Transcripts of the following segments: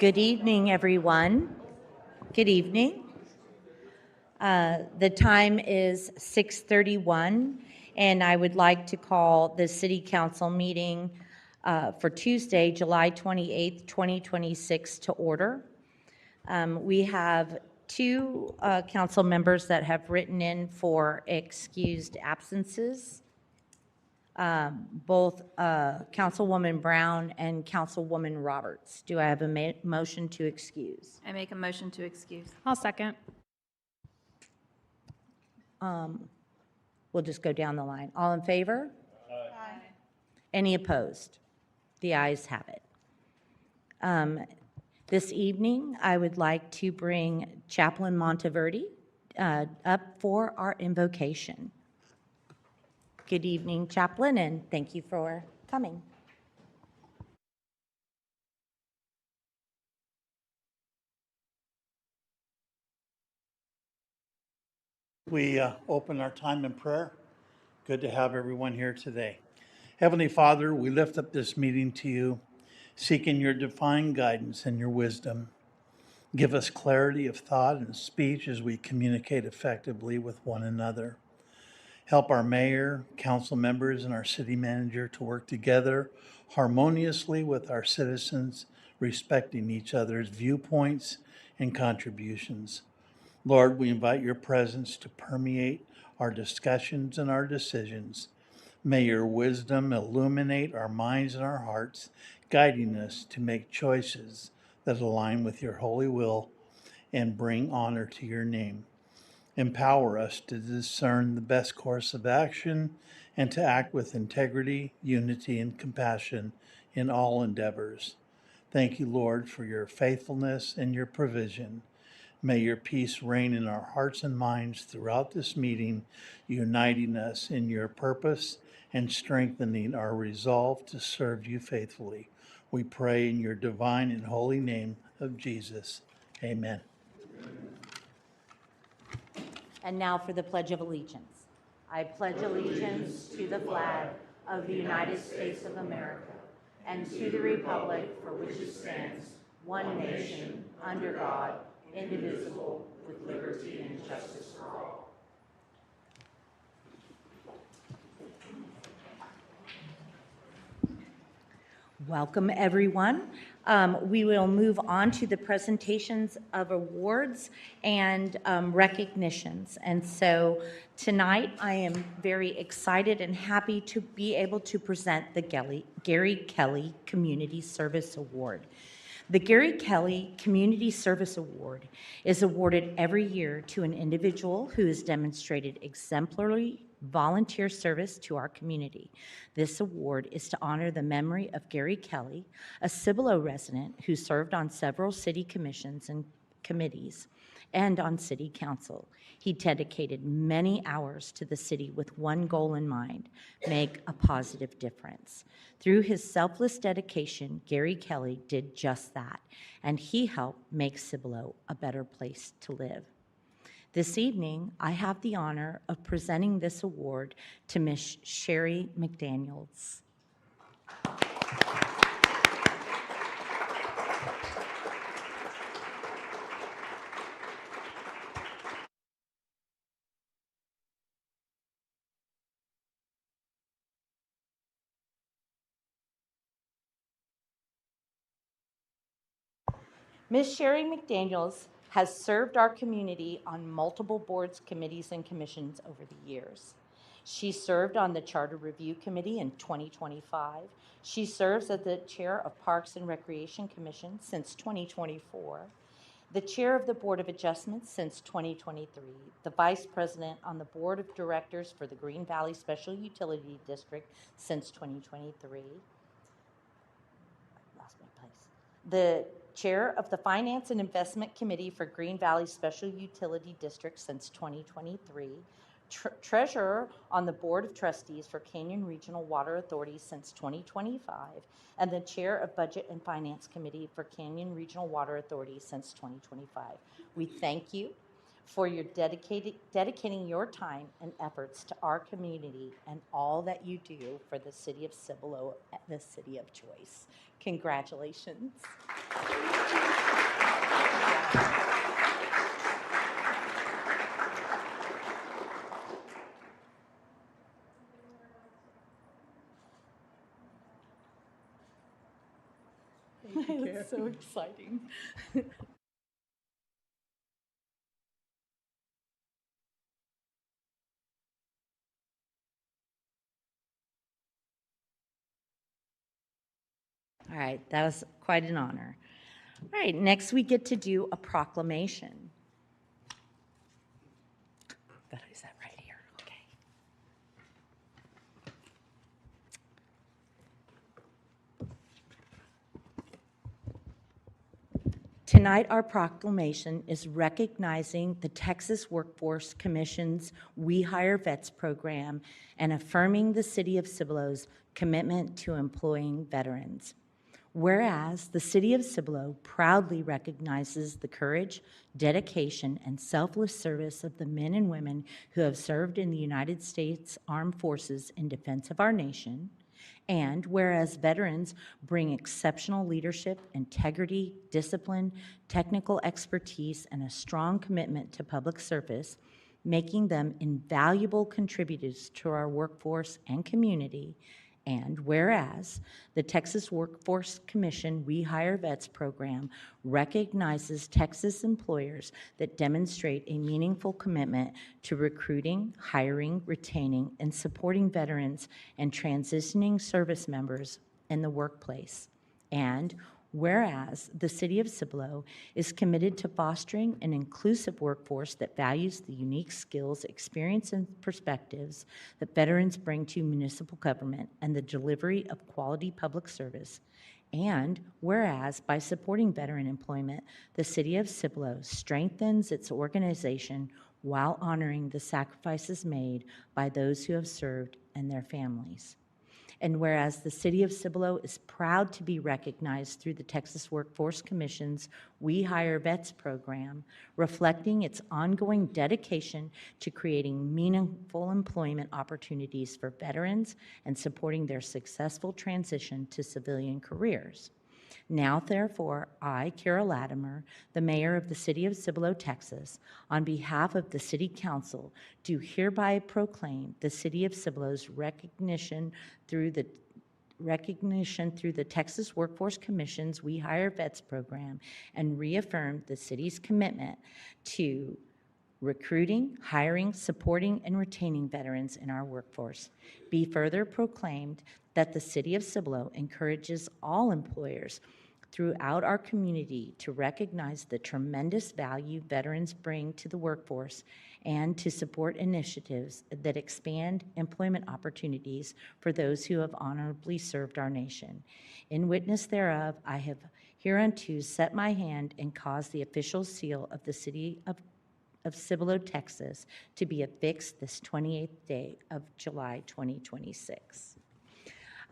Good evening, everyone. Good evening. The time is 6:31, and I would like to call the City Council meeting for Tuesday, July 28th, 2026 to order. We have two council members that have written in for excused absences. Both Councilwoman Brown and Councilwoman Roberts. Do I have a motion to excuse? I make a motion to excuse. I'll second. We'll just go down the line. All in favor? Aye. Any opposed? The ayes have it. This evening, I would like to bring Chaplain Monteverde up for our invocation. Good evening, Chaplain, and thank you for coming. We open our time in prayer. Good to have everyone here today. Heavenly Father, we lift up this meeting to you, seeking your divine guidance and your wisdom. Give us clarity of thought and speech as we communicate effectively with one another. Help our mayor, council members, and our city manager to work together harmoniously with our citizens, respecting each other's viewpoints and contributions. Lord, we invite your presence to permeate our discussions and our decisions. May your wisdom illuminate our minds and our hearts, guiding us to make choices that align with your holy will and bring honor to your name. Empower us to discern the best course of action and to act with integrity, unity, and compassion in all endeavors. Thank you, Lord, for your faithfulness and your provision. May your peace reign in our hearts and minds throughout this meeting, uniting us in your purpose and strengthening our resolve to serve you faithfully. We pray in your divine and holy name of Jesus. Amen. And now for the Pledge of Allegiance. I pledge allegiance to the flag of the United States of America and to the republic for which it stands, one nation, under God, indivisible, with liberty and justice for all. Welcome, everyone. We will move on to the presentations of awards and recognitions. And so tonight, I am very excited and happy to be able to present the Gary Kelly Community Service Award. The Gary Kelly Community Service Award is awarded every year to an individual who has demonstrated exemplary volunteer service to our community. This award is to honor the memory of Gary Kelly, a Cibolo resident who served on several city commissions and committees and on city council. He dedicated many hours to the city with one goal in mind: make a positive difference. Through his selfless dedication, Gary Kelly did just that, and he helped make Cibolo a better place to live. This evening, I have the honor of presenting this award to Ms. Sherry McDaniels. Ms. Sherry McDaniels has served our community on multiple boards, committees, and commissions over the years. She served on the Charter Review Committee in 2025. She serves as the chair of Parks and Recreation Commission since 2024, the chair of the Board of Adjustments since 2023, the vice president on the board of directors for the Green Valley Special Utility District since 2023. Lost my place. The chair of the Finance and Investment Committee for Green Valley Special Utility District since 2023, treasurer on the Board of Trustees for Canyon Regional Water Authority since 2025, and the chair of Budget and Finance Committee for Canyon Regional Water Authority since 2025. We thank you for your dedicating your time and efforts to our community and all that you do for the city of Cibolo, the city of choice. Congratulations. It's so exciting. All right, that was quite an honor. All right, next we get to do a proclamation. That is that right here, okay. Tonight, our proclamation is recognizing the Texas Workforce Commission's We Hire Vets program and affirming the City of Cibolo's commitment to employing veterans. Whereas the City of Cibolo proudly recognizes the courage, dedication, and selfless service of the men and women who have served in the United States Armed Forces in defense of our nation, and whereas veterans bring exceptional leadership, integrity, discipline, technical expertise, and a strong commitment to public service, making them invaluable contributors to our workforce and community. And whereas the Texas Workforce Commission We Hire Vets program recognizes Texas employers that demonstrate a meaningful commitment to recruiting, hiring, retaining, and supporting veterans and transitioning service members in the workplace. And whereas the City of Cibolo is committed to fostering an inclusive workforce that values the unique skills, experience, and perspectives that veterans bring to municipal government and the delivery of quality public service. And whereas by supporting veteran employment, the City of Cibolo strengthens its organization while honoring the sacrifices made by those who have served and their families. And whereas the City of Cibolo is proud to be recognized through the Texas Workforce Commission's We Hire Vets program, reflecting its ongoing dedication to creating meaningful employment opportunities for veterans and supporting their successful transition to civilian careers. Now, therefore, I, Carol Latimer, the mayor of the City of Cibolo, Texas, on behalf of the City Council, do hereby proclaim the City of Cibolo's recognition through the Texas Workforce Commission's We Hire Vets program and reaffirm the city's commitment to recruiting, hiring, supporting, and retaining veterans in our workforce. Be further proclaimed that the City of Cibolo encourages all employers throughout our community to recognize the tremendous value veterans bring to the workforce and to support initiatives that expand employment opportunities for those who have honorably served our nation. In witness thereof, I have hereunto set my hand and caused the official seal of the City of Cibolo, Texas, to be affixed this 28th day of July 2026.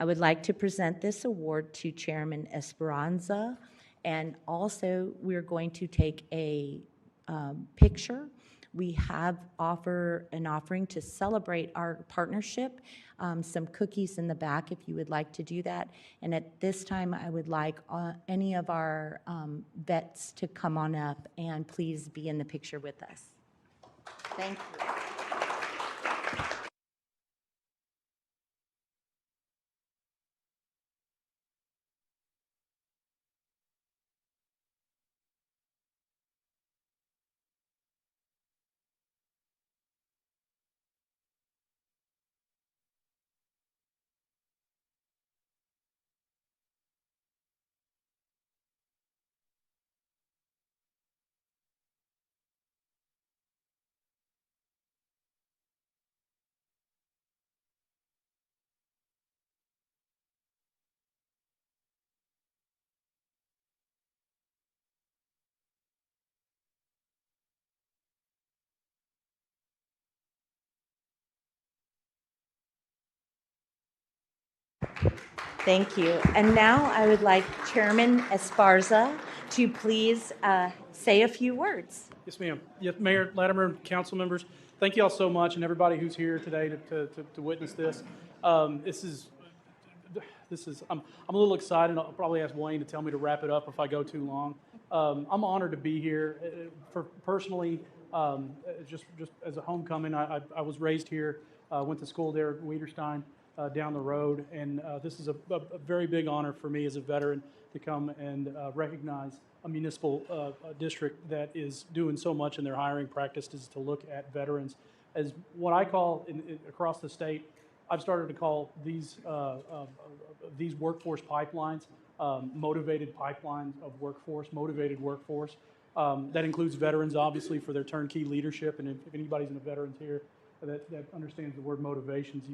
I would like to present this award to Chairman Esperanza, and also we're going to take a picture. We have an offering to celebrate our partnership, some cookies in the back if you would like to do that. And at this time, I would like any of our vets to come on up and please be in the picture with us. Thank you. Thank you. And now I would like Chairman Esparza to please say a few words. Yes, ma'am. Yes, Mayor Latimer and council members, thank you all so much, and everybody who's here today to witness this. I'm a little excited. I'll probably ask Wayne to tell me to wrap it up if I go too long. I'm honored to be here. For personally, just as a homecoming, I was raised here, went to school there at Wiederstein. down the road. And this is a very big honor for me as a veteran to come and recognize a municipal district that is doing so much in their hiring practices to look at veterans as what I call across the state. I've started to call these workforce pipelines, motivated pipelines of workforce, motivated workforce. That includes veterans, obviously, for their turnkey leadership. And if anybody's in the veterans here that understands the word motivations,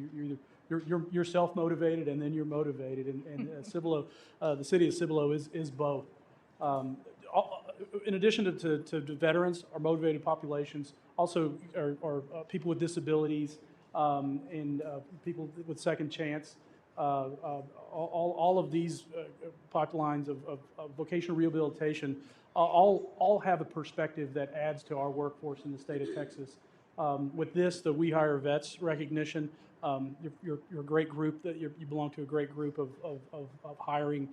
you're self-motivated and then you're motivated. And Cibolo, the city of Cibolo is both. In addition to veterans, our motivated populations also are people with disabilities and people with second chance. All of these pipelines of vocational rehabilitation all have a perspective that adds to our workforce in the state of Texas. With this, the We Hire Vets recognition, you're a great group, you belong to a great group of hiring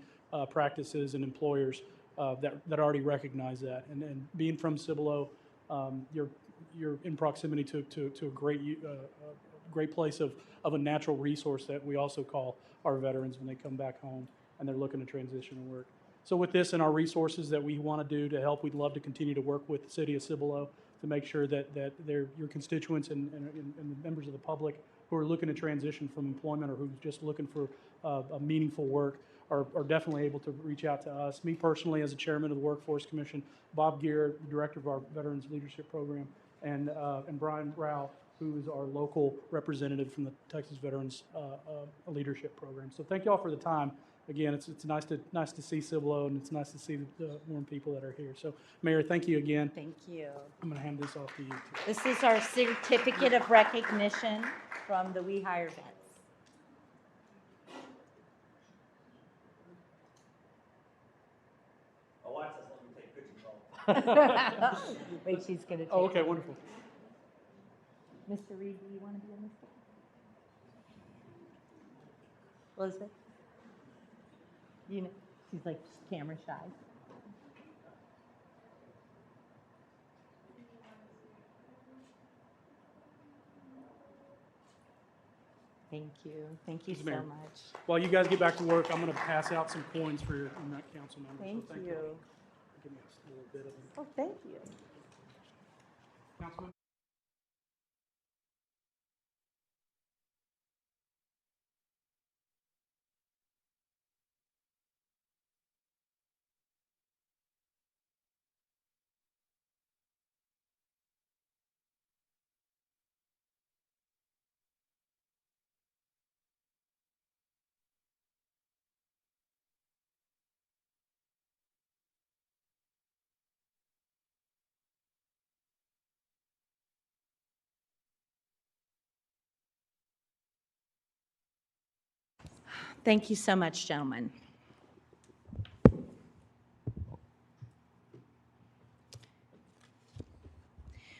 practices and employers that already recognize that. And being from Cibolo, you're in proximity to a great place of a natural resource that we also call our veterans when they come back home and they're looking to transition and work. So with this and our resources that we want to do to help, we'd love to continue to work with the city of Cibolo to make sure that your constituents and the members of the public who are looking to transition from employment or who's just looking for a meaningful work are definitely able to reach out to us. Me personally, as a chairman of the Workforce Commission, Bob Gear, the director of our Veterans Leadership Program, and Brian Rao, who is our local representative from the Texas Veterans Leadership Program. So thank you all for the time. Again, it's nice to see Cibolo, and it's nice to see the warm people that are here. So, Mayor, thank you again. Thank you. I'm going to hand this off to you. Too. This is our certificate of recognition from the We Hire Vets. Wait, she's going to take Oh, okay, wonderful. Mr. Reed, do you want to be on this? Elizabeth? You know, she's like camera shy. Thank you. Thank you Yes, so ma'am. much. While you guys get back to work, I'm going to pass out some coins for your council members. Thank so you. Give me a little bit of them. Oh, thank you. Councilman? Thank you so much, gentlemen.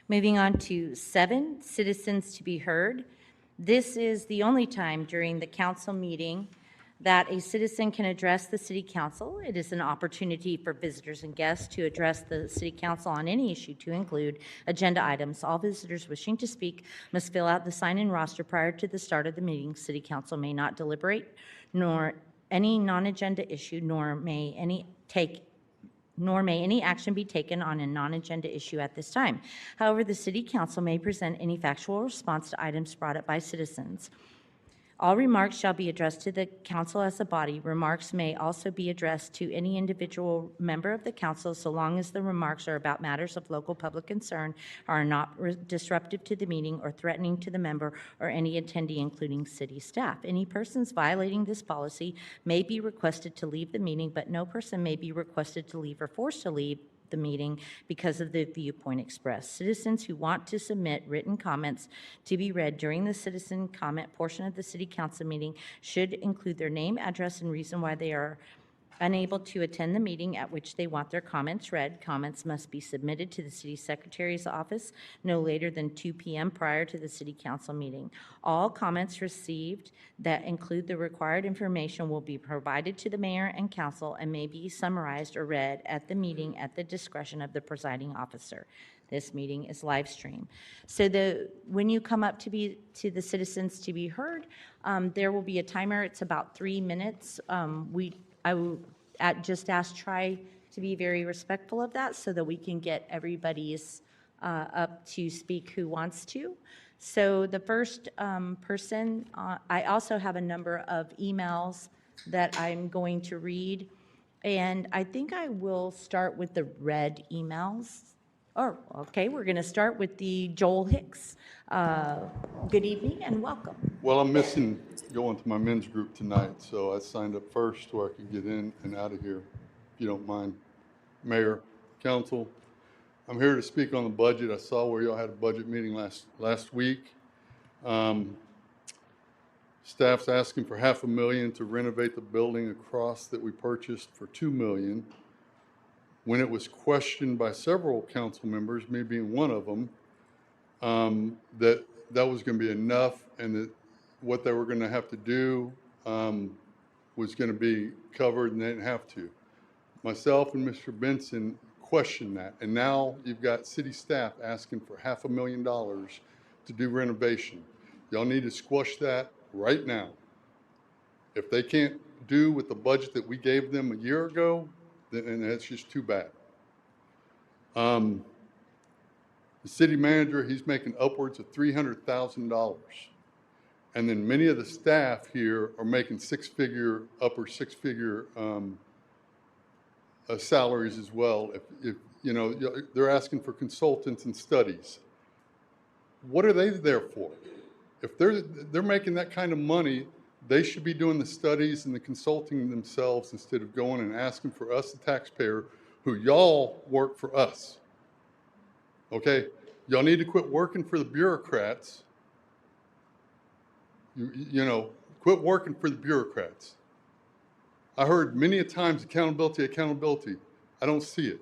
Moving on to 7, citizens to be heard. This is the only time during the council meeting that a citizen can address the city council. It is an opportunity for visitors and guests to address the city council on any issue, to include agenda items. All visitors wishing to speak must fill out the sign-in roster prior to the start of the meeting. City council may not deliberate nor any non-agenda issue, nor may any action be taken on a non-agenda issue at this time. However, the city council may present any factual response to items brought up by citizens. All remarks shall be addressed to the council as a body. Remarks may also be addressed to any individual member of the council so long as the remarks are about matters of local public concern, are not disruptive to the meeting or threatening to the member or any attendee, including city staff. Any persons violating this policy may be requested to leave the meeting, but no person may be requested to leave or forced to leave the meeting because of the viewpoint expressed. Citizens who want to submit written comments to be read during the citizen comment portion of the city council meeting should include their name, address, and reason why they are unable to attend the meeting at which they want their comments read, comments must be submitted to the city secretary's office no later than 2 p.m. prior to the city council meeting. All comments received that include the required information will be provided to the mayor and council and may be summarized or read at the meeting at the discretion of the presiding officer. This meeting is live streamed. So when you come up to the citizens to be heard, there will be a timer. It's about 3 minutes. I will just try to be very respectful of that so that we can get everybody's up to speak who wants to. So the first person, I also have a number of emails that I'm going to read. And I think I will start with the red emails. Oh, okay, we're going to start with the Joel Hicks. Good evening and welcome. Well, I'm missing going to my men's group tonight, so I signed up first so I could get in and out of here, if you don't mind. Mayor, council, I'm here to speak on the budget. I saw where y'all had a budget meeting last week. Staff's asking for $500,000 to renovate the building across that we purchased for $2 million. When it was questioned by several council members, me being one of them, that was going to be enough, and that what they were going to have to do was going to be covered, and they didn't have to. Myself and Mr. Benson questioned that, and now you've got city staff asking for $500,000 to do renovation. Y'all need to squash that right now. If they can't do with the budget that we gave them a year ago, then that's just too bad. The city manager, he's making upwards of $300,000. And then many of the staff here are making upper six-figure salaries as well. If you know, they're asking for consultants and studies. What are they there for? If they're making that kind of money, they should be doing the studies and the consulting themselves instead of going and asking for us, the taxpayer, who y'all work for us. Okay? Y'all need to quit working for the bureaucrats. You know, quit working for the bureaucrats. I heard many a times accountability. I don't see it.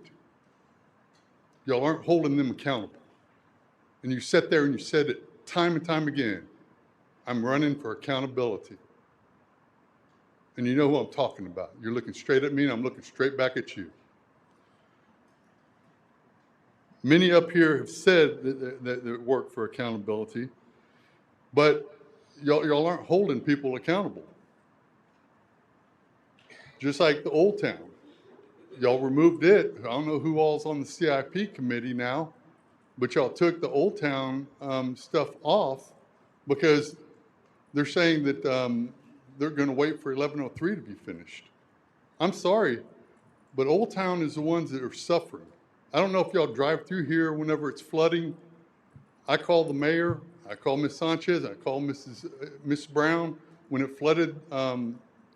Y'all aren't holding them accountable. And you sat there and you said it time and time again. I'm running for accountability. And you know who I'm talking about. You're looking straight at me and I'm looking straight back at you. Many up here have said that they work for accountability, but y'all aren't holding people accountable. Just like the Old Town. Y'all removed it. I don't know who all's on the CIP committee now, but y'all took the Old Town stuff off because they're saying that they're going to wait for 1103 to be finished. I'm sorry, but Old Town is the ones that are suffering. I don't know if y'all drive through here whenever it's flooding. I call the mayor, I call Ms. Sanchez, I call Miss Brown. When it flooded a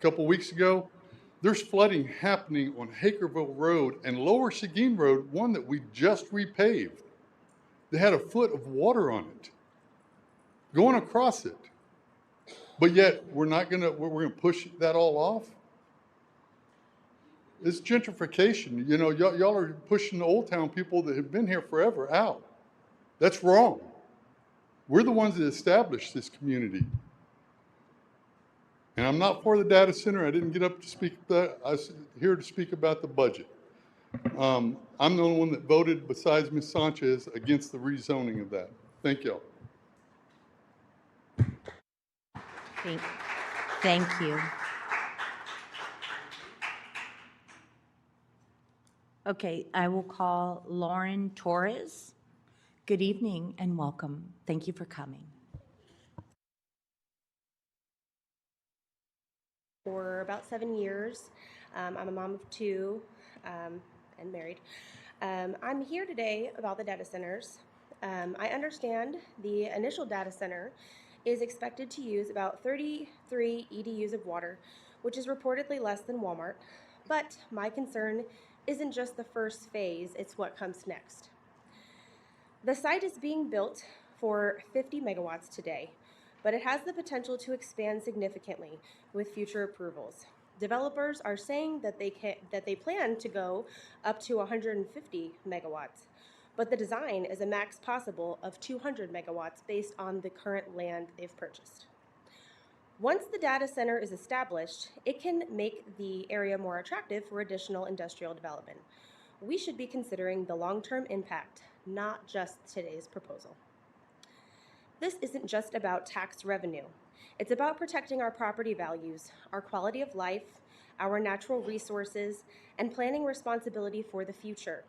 couple weeks ago, there's flooding happening on Hakerville Road and Lower Seguin Road, one that we just repaved. They had a foot of water on it, going across it. But yet we're gonna push that all off. It's gentrification. You know, y'all are pushing the Old Town people that have been here forever out. That's wrong. We're the ones that established this community. And I'm not for the data center. I didn't get up to speak that. I was here to speak about the budget. I'm the only one that voted, besides Ms. Sanchez, against the rezoning of that. Thank y'all. Thank you. Okay, I will call Lauren Torres. Good evening and welcome. Thank you for coming. For about 7 years. I'm a mom of 2 and married. I'm here today about the data centers. I understand the initial data center is expected to use about 33 EDUs of water, which is reportedly less than Walmart. But my concern isn't just the first phase, it's what comes next. The site is being built for 50 megawatts today, but it has the potential to expand significantly with future approvals. Developers are saying that they plan to go up to 150 megawatts, but the design is a max possible of 200 megawatts based on the current land they've purchased. Once the data center is established, it can make the area more attractive for additional industrial development. We should be considering the long-term impact, not just today's proposal. This isn't just about tax revenue. It's about protecting our property values, our quality of life, our natural resources, and planning responsibility for the future.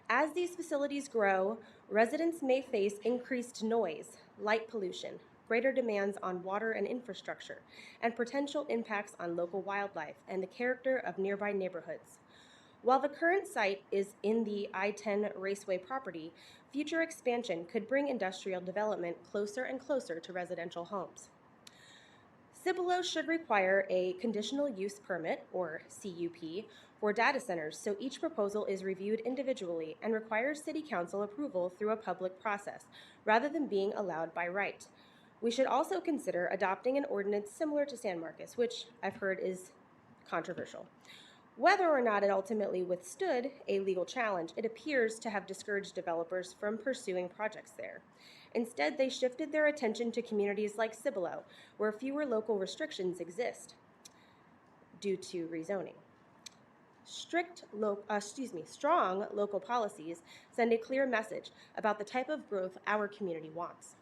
As these facilities grow, residents may face increased noise, light pollution, greater demands on water and infrastructure, and potential impacts on local wildlife and the character of nearby neighborhoods. While the current site is in the I-10 Raceway property, future expansion could bring industrial development closer and closer to residential homes. Cibolo should require a conditional use permit, or CUP, for data centers, so each proposal is reviewed individually and requires City Council approval through a public process, rather than being allowed by right. We should also consider adopting an ordinance similar to San Marcos, which I've heard is controversial. Whether or not it ultimately withstood a legal challenge, it appears to have discouraged developers from pursuing projects there. Instead, they shifted their attention to communities like Cibolo, where fewer local restrictions exist due to rezoning. Strong local policies send a clear message about the type of growth our community wants.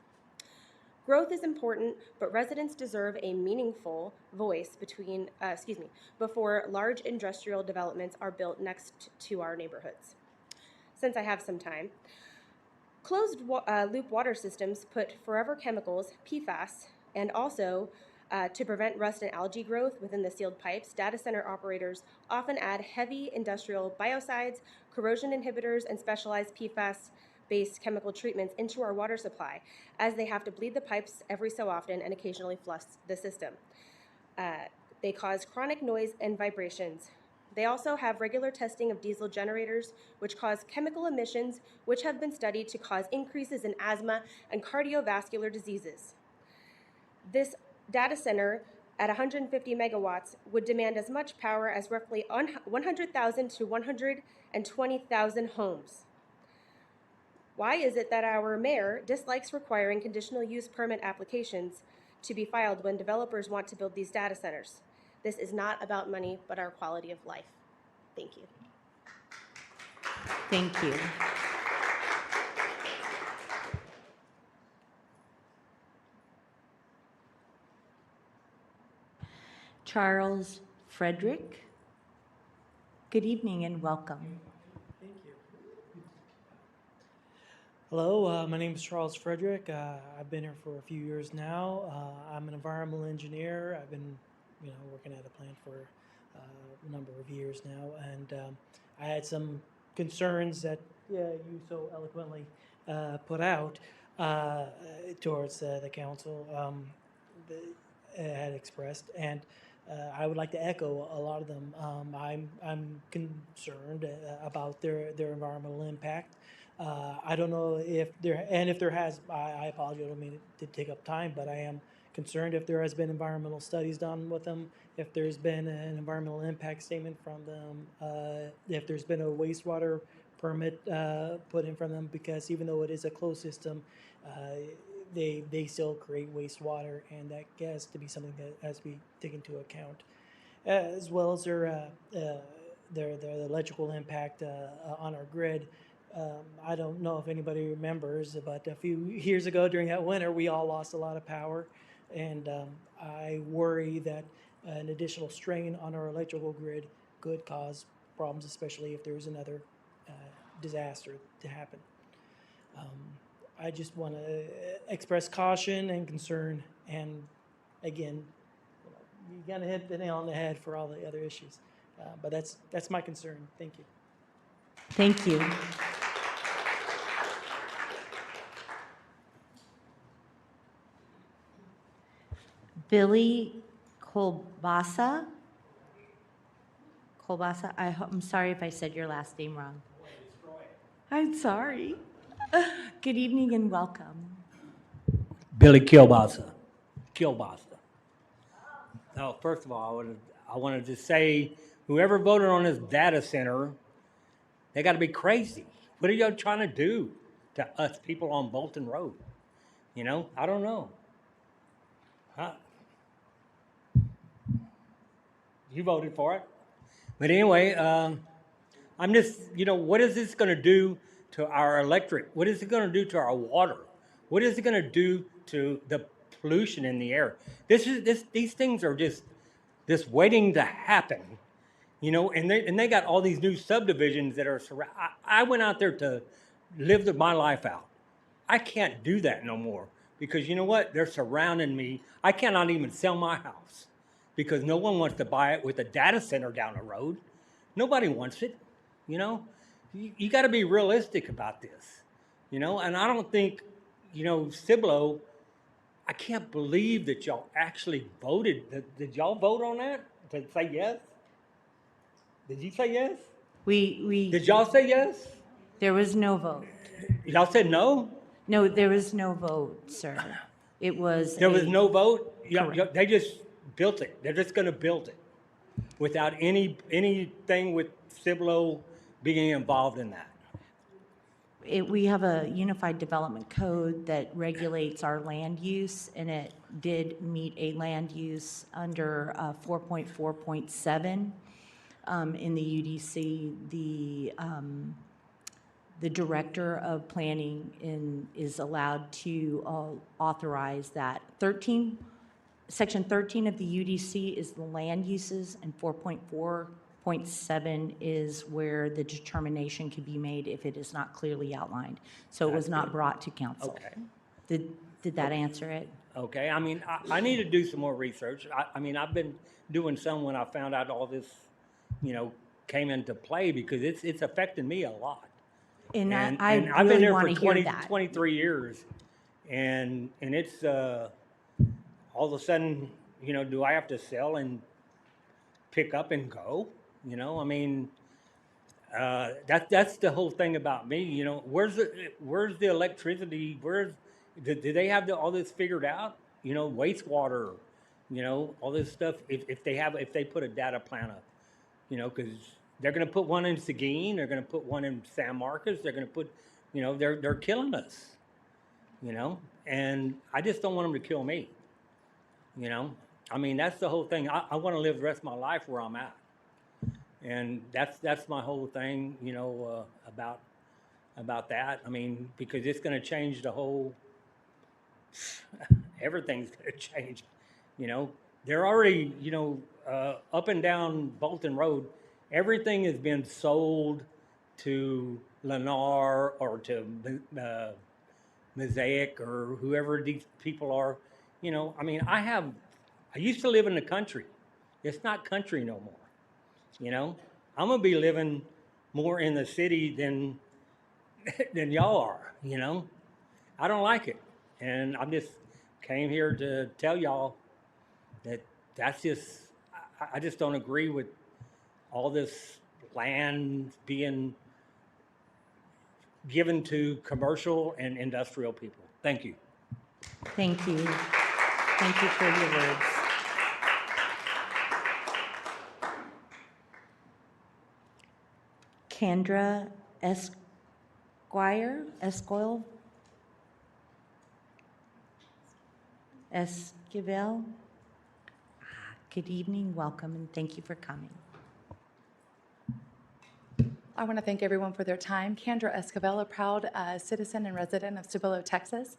Growth is important, but residents deserve a meaningful voice before large industrial developments are built next to our neighborhoods. Since I have some time, closed-loop water systems put forever chemicals, PFAS, and also to prevent rust and algae growth within the sealed pipes, data center operators often add heavy industrial biocides, corrosion inhibitors, and specialized PFAS-based chemical treatments into our water supply, as they have to bleed the pipes every so often and occasionally flush the system. They cause chronic noise and vibrations. They also have regular testing of diesel generators, which cause chemical emissions, which have been studied to cause increases in asthma and cardiovascular diseases. This data center at 150 megawatts would demand as much power as roughly 100,000 to 120,000 homes. Why is it that our mayor dislikes requiring conditional use permit applications to be filed when developers want to build these data centers? This is not about money, but our quality of life. Thank you. Thank you. Charles Frederick, good evening and welcome. Thank you. Hello, my name is Charles Frederick. I've been here for a few years now. I'm an environmental engineer. I've been, working at a plant for a number of years now, and I had some concerns that you so eloquently put out towards the council had expressed, and I would like to echo a lot of them. I'm concerned about their environmental impact. I don't know if there has, I apologize, I don't mean to take up time, but I am concerned if there has been environmental studies done with them, if there's been an environmental impact statement from them, if there's been a wastewater permit put in from them, because even though it is a closed system, they still create wastewater, and that has to be something that has to be taken into account, as well as their electrical impact on our grid. I don't know if anybody remembers, but a few years ago during that winter, we all lost a lot of power, and I worry that an additional strain on our electrical grid could cause problems, especially if there's another disaster to happen. I just want to express caution and concern, and again, you gotta hit the nail on the head for all the other issues, but that's my concern. Thank you. Thank you. Billy Kolbasa. I'm sorry if I said your last name wrong. I'm sorry. Good evening and welcome. Billy Kielbasa. Now, first of all, I wanted to say, whoever voted on this data center, they got to be crazy. What are y'all trying to do to us people on Bolton Road? You know, I don't know. Huh? You voted for it. But anyway, I'm just, what is this going to do to our electric? What is it going to do to our water? What is it going to do to the pollution in the air? These things are just waiting to happen, and they got all these new subdivisions that are surround. I went out there to live my life out. I can't do that no more because you know what? They're surrounding me. I cannot even sell my house because no one wants to buy it with a data center down the road. Nobody wants it. You got to be realistic about this, and I don't think, Cibolo, I can't believe that y'all actually voted. Did y'all vote on that to say yes? Did you say yes? Did y'all say yes? There was no vote. Y'all said no? No, there was no vote, sir. It was There was a- no vote? Correct. They just built it. They're just going to build it without anything with Cibolo being involved in that. We have a unified development code that regulates our land use, and it did meet a land use under 4.4.7 in the UDC. The director of planning is allowed to authorize that. Section 13 of the UDC is the land uses, and 4.4.7 is where the determination can be made if it is not clearly outlined. So it was not brought to council. Okay. Did that answer it? Okay. I mean, I need to do some more research. I mean, I've been doing some when I found out all this, came into play because it's affecting me a lot. And And I I've been really there want for to hear 20, that. 23 years, and it's all of a sudden, do I have to sell and pick up and go? I mean, that's the whole thing about me. Where's the electricity? Do they have all this figured out? Wastewater, all this stuff. If they put a data plan up, because they're going to put one in Seguin, they're going to put one in San Marcos, they're going to put, they're killing us, and I just don't want them to kill me, I mean, that's the whole thing. I want to live the rest of my life where I'm at, and that's my whole thing, about that. I mean, because it's going to change the whole, everything's going to change, They're already, up and down Bolton Road, everything has been sold to Lennar or to Mosaic or whoever these people are. I mean, I used to live in the country. It's not country no more. I'm gonna be living more in the city than y'all are. I don't like it, and I just came here to tell y'all that's just I just don't agree with all this land being given to commercial and industrial people. Thank you. Thank you. Thank you for your words. Kendra Esquire? Esquivel? Good evening, welcome, and thank you for coming. I want to thank everyone for their time. Kendra Esquivel, a proud citizen and resident of Cibolo, Texas.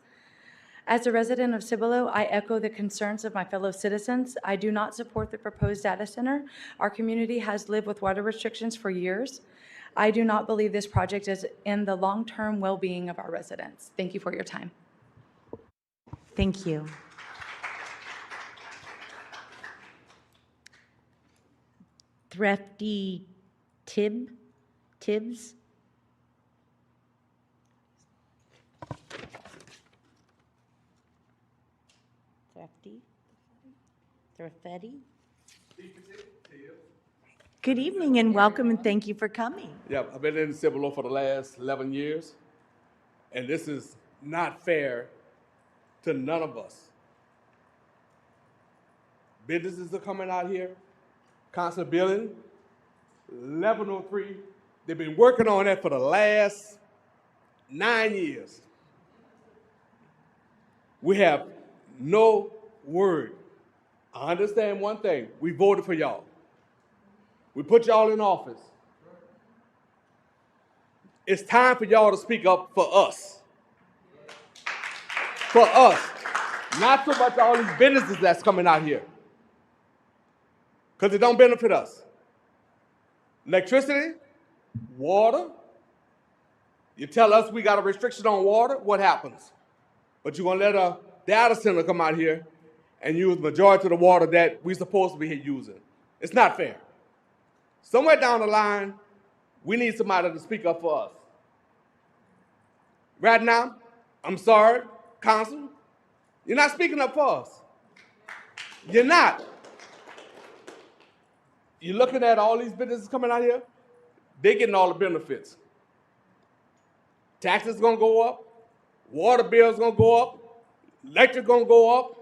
As a resident of Cibolo, I echo the concerns of my fellow citizens. I do not support the proposed data center. Our community has lived with water restrictions for years. I do not believe this project is in the long-term well-being of our residents. Thank you for your time. Thank you. Thrifty Tibbs? Thrifty? Good evening and welcome and thank you for coming. Yeah, I've been in Cibolo for the last 11 years, and this is not fair to none of us. Businesses are coming out here. Council Building, 1103. They've been working on that for the last 9 years. We have no word. I understand one thing. We voted for y'all. We put y'all in office. It's time for y'all to speak up for us. For us. Not so much all these businesses that's coming out here. Because it don't benefit us. Electricity, water. You tell us we got a restriction on water, what happens? But you're gonna let a data center come out here and use the majority of the water that we're supposed to be here using. It's not fair. Somewhere down the line, we need somebody to speak up for us. Right now, I'm sorry, Council, you're not speaking up for us. You're not. You're looking at all these businesses coming out here, they're getting all the benefits. Taxes gonna go up, water bills gonna go up, electric gonna go up.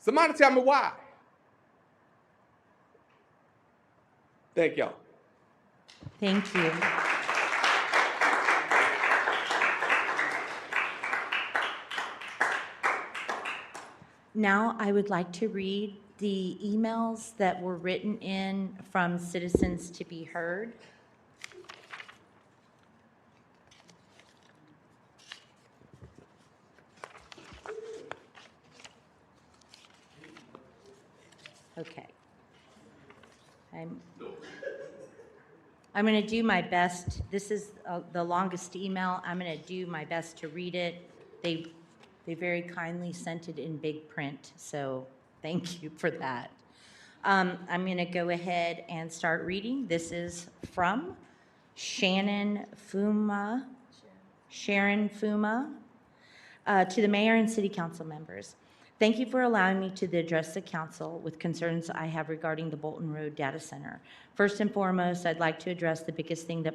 Somebody tell me why. Thank y'all. Thank you. Now, I would like to read the emails that were written in from citizens to be heard. Okay. I'm going to do my best. This is the longest email. I'm going to do my best to read it. They very kindly sent it in big print, so thank you for that. I'm going to go ahead and start reading. This is from Sharon Fuma, to the mayor and city council members. Thank you for allowing me to address the council with concerns I have regarding the Bolton Road data center. First and foremost, I'd like to address the biggest thing that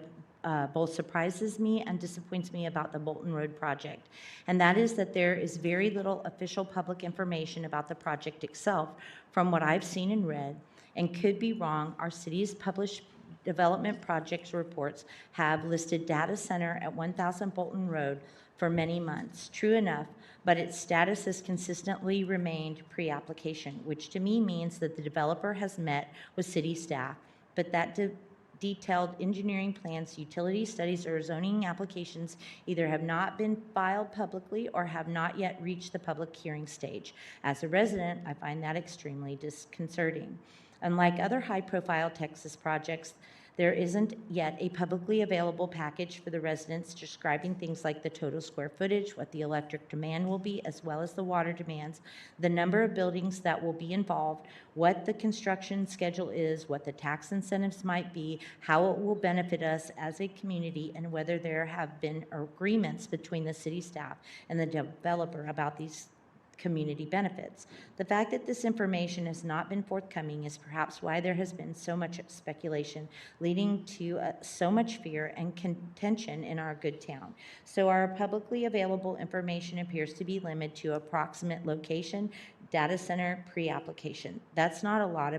both surprises me and disappoints me about the Bolton Road project, and that is that there is very little official public information about the project itself from what I've seen and read, and could be wrong. Our city's published development projects reports have listed data center at 1000 Bolton Road for many months. True enough, but its status has consistently remained pre-application, which to me means that the developer has met with city staff, but that detailed engineering plans, utility studies, or zoning applications either have not been filed publicly or have not yet reached the public hearing stage. As a resident, I find that extremely disconcerting. Unlike other high-profile Texas projects, there isn't yet a publicly available package for the residents describing things like the total square footage, what the electric demand will be, as well as the water demands, the number of buildings that will be involved, what the construction schedule is, what the tax incentives might be, how it will benefit us as a community, and whether there have been agreements between the city staff and the developer about these community benefits. The fact that this information has not been forthcoming is perhaps why there has been so much speculation, leading to so much fear and contention in our good town. So our publicly available information appears to be limited to approximate location, data center, pre-application. That's not a lot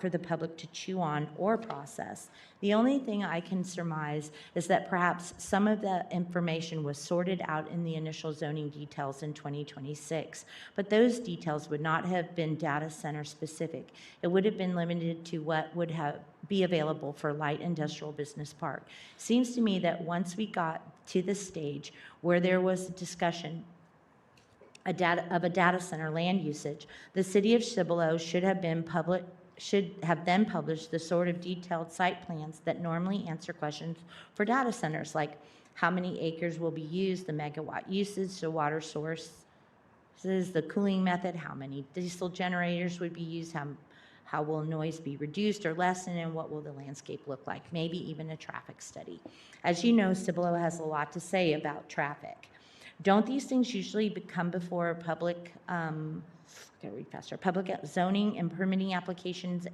for the public to chew on or process. The only thing I can surmise is that perhaps some of the information was sorted out in the initial zoning details in 2026, but those details would not have been data center specific. It would have been limited to what would be available for light industrial business park. Seems to me that once we got to the stage where there was a discussion of a data center land usage, the city of Cibolo should have then published the sort of detailed site plans that normally answer questions for data centers, like how many acres will be used, the megawatt usage, the water source, the cooling method, how many diesel generators would be used, how will noise be reduced or lessened, and what will the landscape look like, maybe even a traffic study. As you know, Cibolo has a lot to say about traffic. Don't these things usually come before public zoning and permitting applications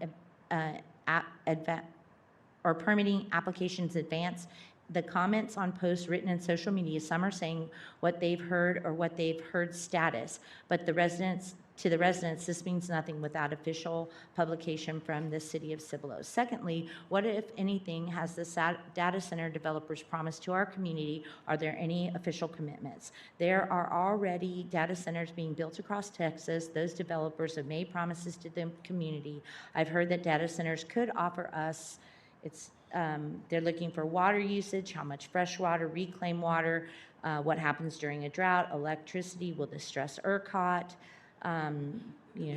permitting applications advance? The comments on posts written in social media, some are saying what they've heard or what they've heard status, but the residents to the residents, this means nothing without official publication from the city of Cibolo. Secondly, what, if anything, has the data center developers promised to our community? Are there any official commitments? There are already data centers being built across Texas. Those developers have made promises to the community. I've heard that data centers could offer us, they're looking for water usage, how much fresh water, reclaimed water, what happens during a drought, electricity, will this stress ERCOT?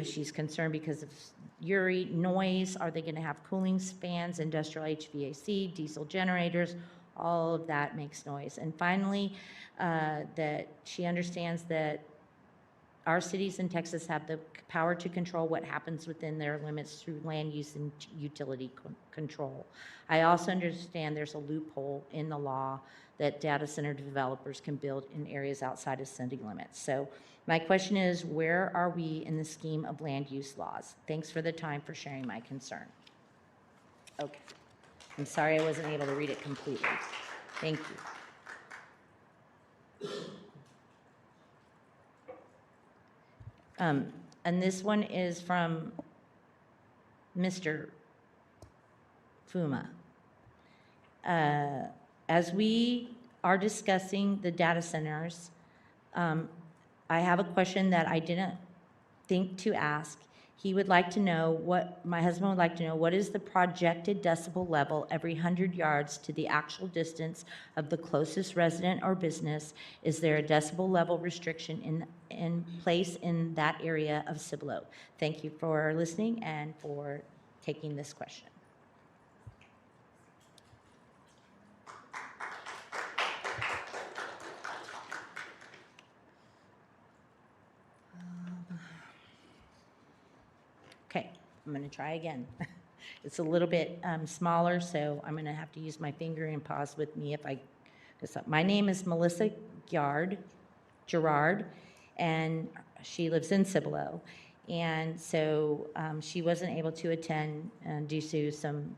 She's concerned because of URI, noise, are they going to have cooling fans, industrial HVAC, diesel generators? All of that makes noise. And finally, that she understands that our cities in Texas have the power to control what happens within their limits through land use and utility control. I also understand there's a loophole in the law that data center developers can build in areas outside of city limits. So my question is, where are we in the scheme of land use laws? Thanks for the time for sharing my concern. Okay. I'm sorry I wasn't able to read it completely. Thank you. And this one is from Mr. Fuma. As we are discussing the data centers, I have a question that I didn't think to ask. He would like to know my husband would like to know, what is the projected decibel level every 100 yards to the actual distance of the closest resident or business? Is there a decibel level restriction in place in that area of Cibolo? Thank you for listening and for taking this question. Okay, I'm going to try again. It's a little bit smaller, so I'm going to have to use my finger and pause with me if I mess up. My name is Melissa Gerard, and she lives in Cibolo. And so she wasn't able to attend due to some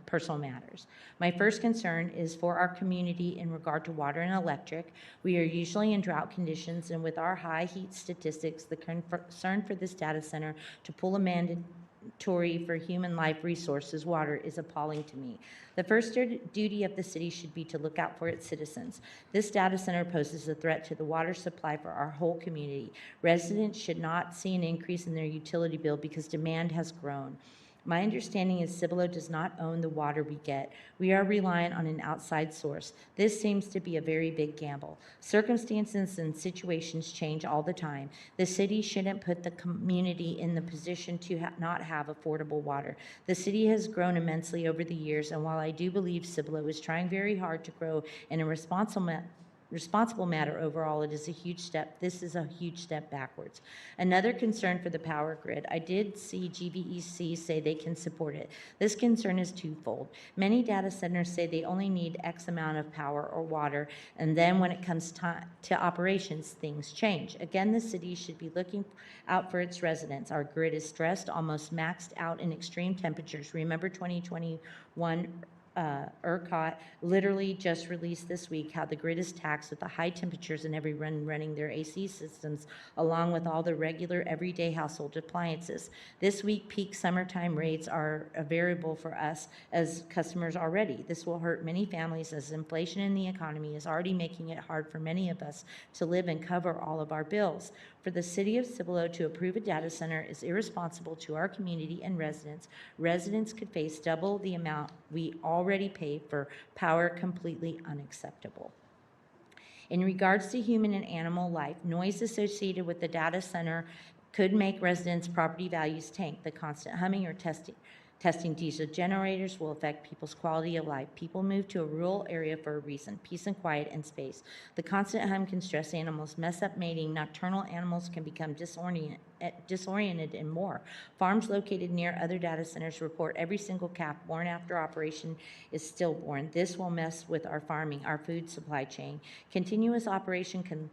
personal matters. My first concern is for our community in regard to water and electric. We are usually in drought conditions, and with our high heat statistics, the concern for this data center to pull a mandatory for human life resources, water, is appalling to me. The first duty of the city should be to look out for its citizens. This data center poses a threat to the water supply for our whole community. Residents should not see an increase in their utility bill because demand has grown. My understanding is Cibolo does not own the water we get. We are reliant on an outside source. This seems to be a very big gamble. Circumstances and situations change all the time. The city shouldn't put the community in the position to not have affordable water. The city has grown immensely over the years, and while I do believe Cibolo is trying very hard to grow in a responsible matter overall, this is a huge step backwards. Another concern for the power grid, I did see GVEC say they can support it. This concern is twofold. Many data centers say they only need X amount of power or water, and then when it comes to operations, things change. Again, the city should be looking out for its residents. Our grid is stressed, almost maxed out in extreme temperatures. Remember 2021 ERCOT literally just released this week how the grid is taxed with the high temperatures and everyone running their AC systems along with all the regular everyday household appliances. This week, peak summertime rates are a variable for us as customers already. This will hurt many families as inflation in the economy is already making it hard for many of us to live and cover all of our bills. For the city of Cibolo to approve a data center is irresponsible to our community and residents. Residents could face double the amount we already pay for power, completely unacceptable. In regards to human and animal life, noise associated with the data center could make residents' property values tank. The constant humming or testing diesel generators will affect people's quality of life. People move to a rural area for a reason, peace and quiet and space. The constant hum can stress animals, mess up mating, nocturnal animals can become disoriented and more. Farms located near other data centers report every single calf born after operation is stillborn. This will mess with our farming, our food supply chain. Continuous operation can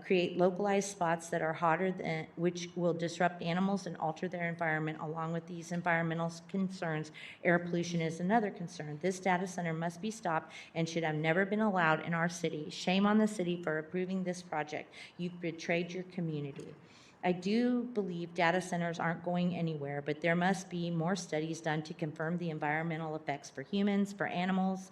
create localized spots that are hotter than, which will disrupt animals and alter their environment. Along with these environmental concerns, air pollution is another concern. This data center must be stopped and should have never been allowed in our city. Shame on the city for approving this project. You've betrayed your community. I do believe data centers aren't going anywhere, but there must be more studies done to confirm the environmental effects for humans, for animals,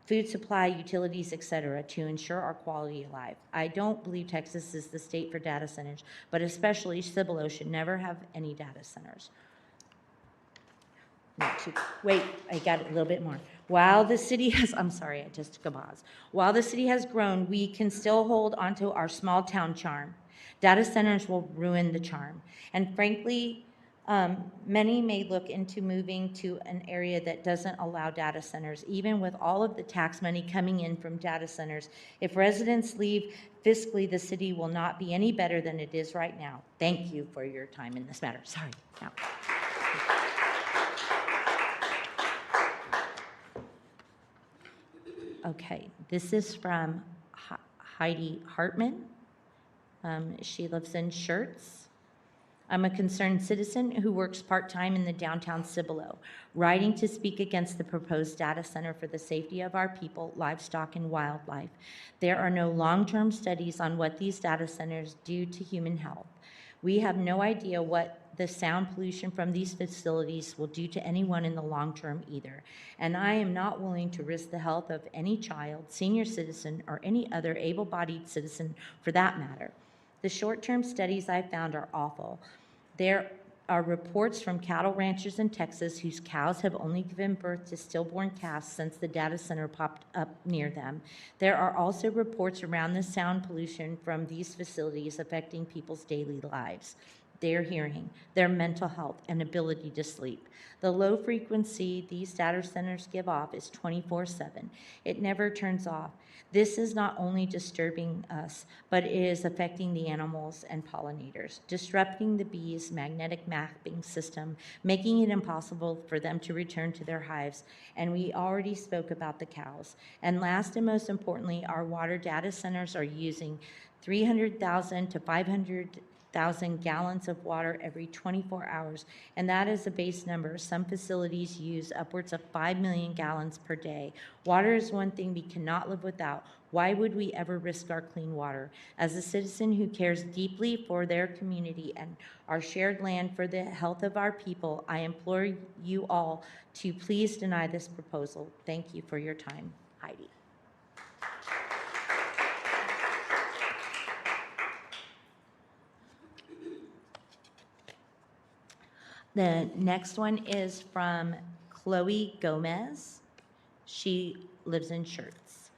food supply, utilities, et cetera, to ensure our quality of life. I don't believe Texas is the state for data centers, but especially Cibolo should never have any data centers. Wait, I got a little bit more. While the city has, I'm sorry, I just took a pause. While the city has grown, we can still hold onto our small town charm. Data centers will ruin the charm. And frankly, many may look into moving to an area that doesn't allow data centers, even with all of the tax money coming in from data centers. If residents leave fiscally, the city will not be any better than it is right now. Thank you for your time in this matter. Sorry. Now. Okay, this is from Heidi Hartman. She lives in Shirts. I'm a concerned citizen who works part-time in the downtown Cibolo, writing to speak against the proposed data center for the safety of our people, livestock, and wildlife. There are no long-term studies on what these data centers do to human health. We have no idea what the sound pollution from these facilities will do to anyone in the long term either. And I am not willing to risk the health of any child, senior citizen, or any other able-bodied citizen for that matter. The short-term studies I found are awful. There are reports from cattle ranchers in Texas whose cows have only given birth to stillborn calves since the data center popped up near them. There are also reports around the sound pollution from these facilities affecting people's daily lives, their hearing, their mental health, and ability to sleep. The low frequency these data centers give off is 24/7. It never turns off. This is not only disturbing us, but it is affecting the animals and pollinators, disrupting the bees' magnetic mapping system, making it impossible for them to return to their hives. And we already spoke about the cows. And last and most importantly, our water data centers are using 300,000 to 500,000 gallons of water every 24 hours, and that is a base number. Some facilities use upwards of 5 million gallons per day. Water is one thing we cannot live without. Why would we ever risk our clean water? As a citizen who cares deeply for their community and our shared land for the health of our people, I implore you all to please deny this proposal. Thank you for your time. Heidi. The next one is from Chloe Gomez. She lives in Shirts.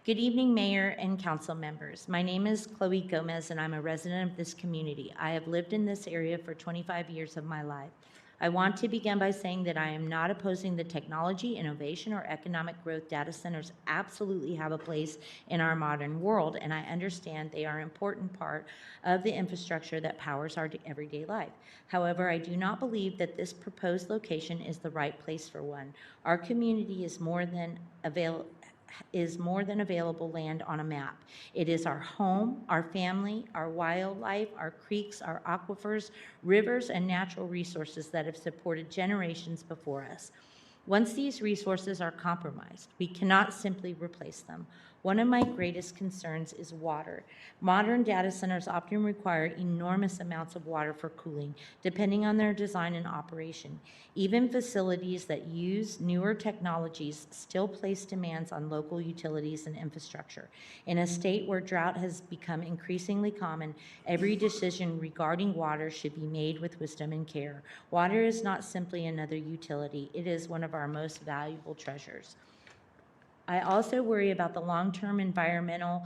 Good evening, Mayor and council members. My name is Chloe Gomez, and I'm a resident of this community. I have lived in this area for 25 years of my life. I want to begin by saying that I am not opposing the technology, innovation, or economic growth. Data centers absolutely have a place in our modern world, and I understand they are an important part of the infrastructure that powers our everyday life. However, I do not believe that this proposed location is the right place for one. Our community is more than available land on a map. It is our home, our family, our wildlife, our creeks, our aquifers, rivers, and natural resources that have supported generations before us. Once these resources are compromised, we cannot simply replace them. One of my greatest concerns is water. Modern data centers often require enormous amounts of water for cooling, depending on their design and operation. Even facilities that use newer technologies still place demands on local utilities and infrastructure. In a state where drought has become increasingly common, every decision regarding water should be made with wisdom and care. Water is not simply another utility, it is one of our most valuable treasures. I also worry about the long-term environmental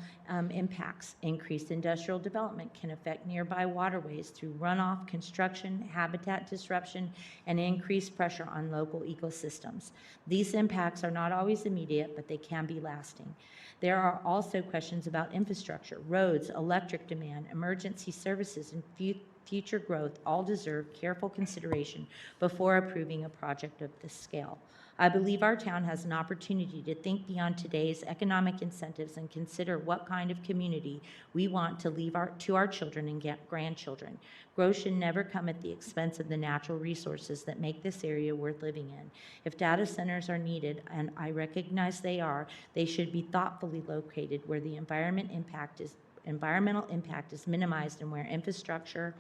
impacts. Increased industrial development can affect nearby waterways through runoff, construction, habitat disruption, and increased pressure on local ecosystems. These impacts are not always immediate, but they can be lasting. There are also questions about infrastructure, roads, electric demand, emergency services, and future growth all deserve careful consideration before approving a project of this scale. I believe our town has an opportunity to think beyond today's economic incentives and consider what kind of community we want to leave to our children and grandchildren. Growth should never come at the expense of the natural resources that make this area worth living in. If data centers are needed, and I recognize they are, they should be thoughtfully located where the environment impact is environmental impact is minimized and where infrastructure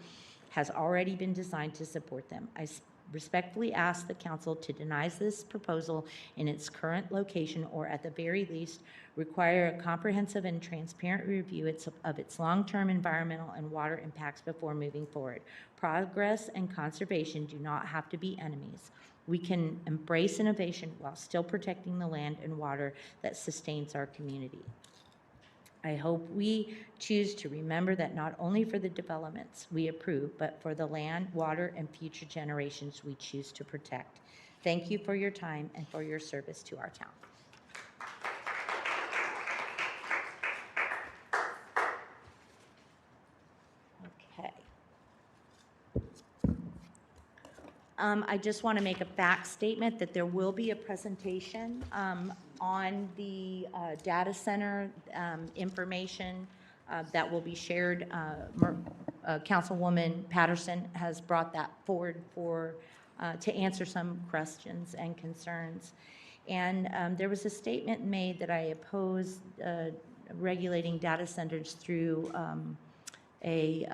has already been designed to support them. I respectfully ask the council to deny this proposal in its current location, or at the very least, require a comprehensive and transparent review of its long-term environmental and water impacts before moving forward. Progress and conservation do not have to be enemies. We can embrace innovation while still protecting the land and water that sustains our community. I hope we choose to remember that not only for the developments we approve, but for the land, water, and future generations we choose to protect. Thank you for your time and for your service to our town. Okay. I just want to make a fact statement that there will be a presentation on the data center information that will be shared. Councilwoman Patterson has brought that forward to answer some questions and concerns. And there was a statement made that I oppose regulating data centers through a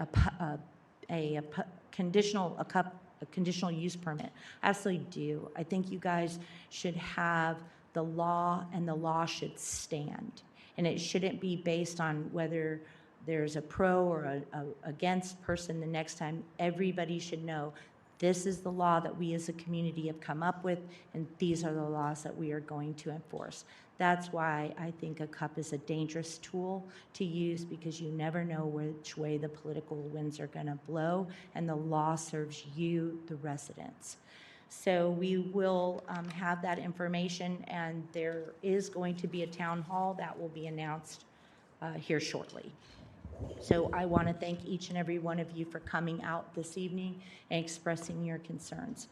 conditional use permit. I absolutely do. I think you guys should have the law, and the law should stand. And it shouldn't be based on whether there's a pro or a against person the next time. Everybody should know this is the law that we as a community have come up with, and these are the laws that we are going to enforce. That's why I think a cup is a dangerous tool to use, because you never know which way the political winds are going to blow, and the law serves you, the residents. So we will have that information, and there is going to be a town hall that will be announced here shortly. So I want to thank each and every one of you for coming out this evening and expressing your concerns.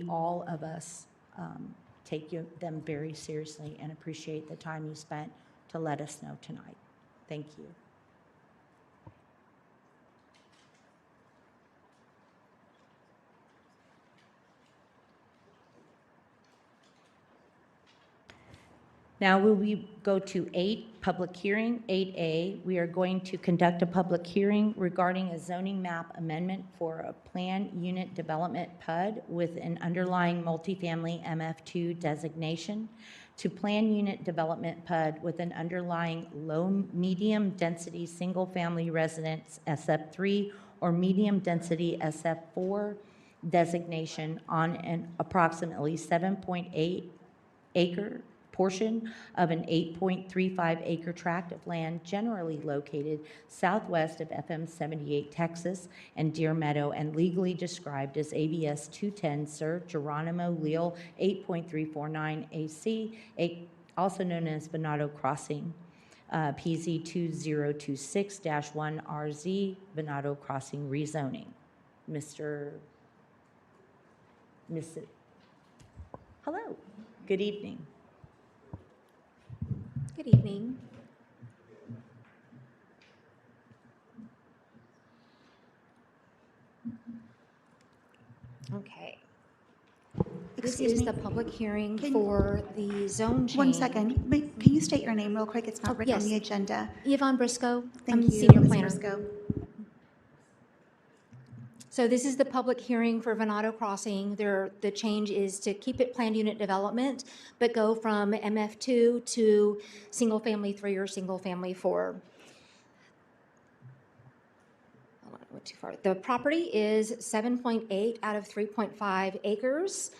All of us take them very seriously and appreciate the time you spent to let us know tonight. Thank you. Now will we go to 8, public hearing. 8A, we are going to conduct a public hearing regarding a zoning map amendment for a planned unit development PUD with an underlying multifamily MF2 designation to planned unit development PUD with an underlying low-medium density single-family residence SF3 or medium density SF4 designation on an approximately 7.8 acre portion of an 8.35 acre tract of land generally located southwest of FM 78 Texas and Deer Meadow, and legally described as ABS 210 Sir Geronimo Leal 8.349 AC, also known as Venado Crossing, PZ 2026-1RZ, Venado Crossing rezoning. Mr. Hello, good evening. Good evening. Okay. This is the public hearing for the zone change. One second. Can you state your name real quick? It's not written on the agenda. Yvonne Briscoe. Thank I'm you, senior Ms. planner. Briscoe. So this is the public hearing for Venado Crossing. The change is to keep it planned unit development, but go from MF2 to single family 3 or single family 4. Hold on, I went too far. The property is 7.8 out of 3.5 acres.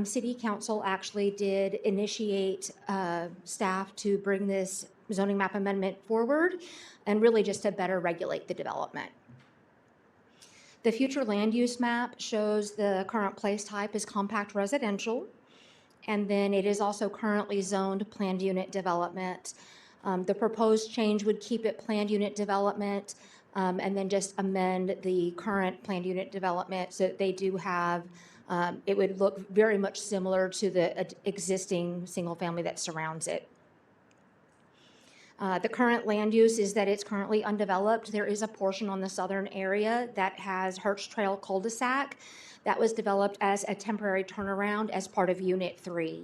City Council actually did initiate staff to bring this zoning map amendment forward, and really just to better regulate the development. The future land use map shows the current place type is compact residential, and then it is also currently zoned planned unit development. The proposed change would keep it planned unit development, and then just amend the current planned unit development so that they do have, it would look very much similar to the existing single family that surrounds it. The current land use is that it's currently undeveloped. There is a portion on the southern area that has Hertz Trail cul-de-sac that was developed as a temporary turnaround as part of Unit 3.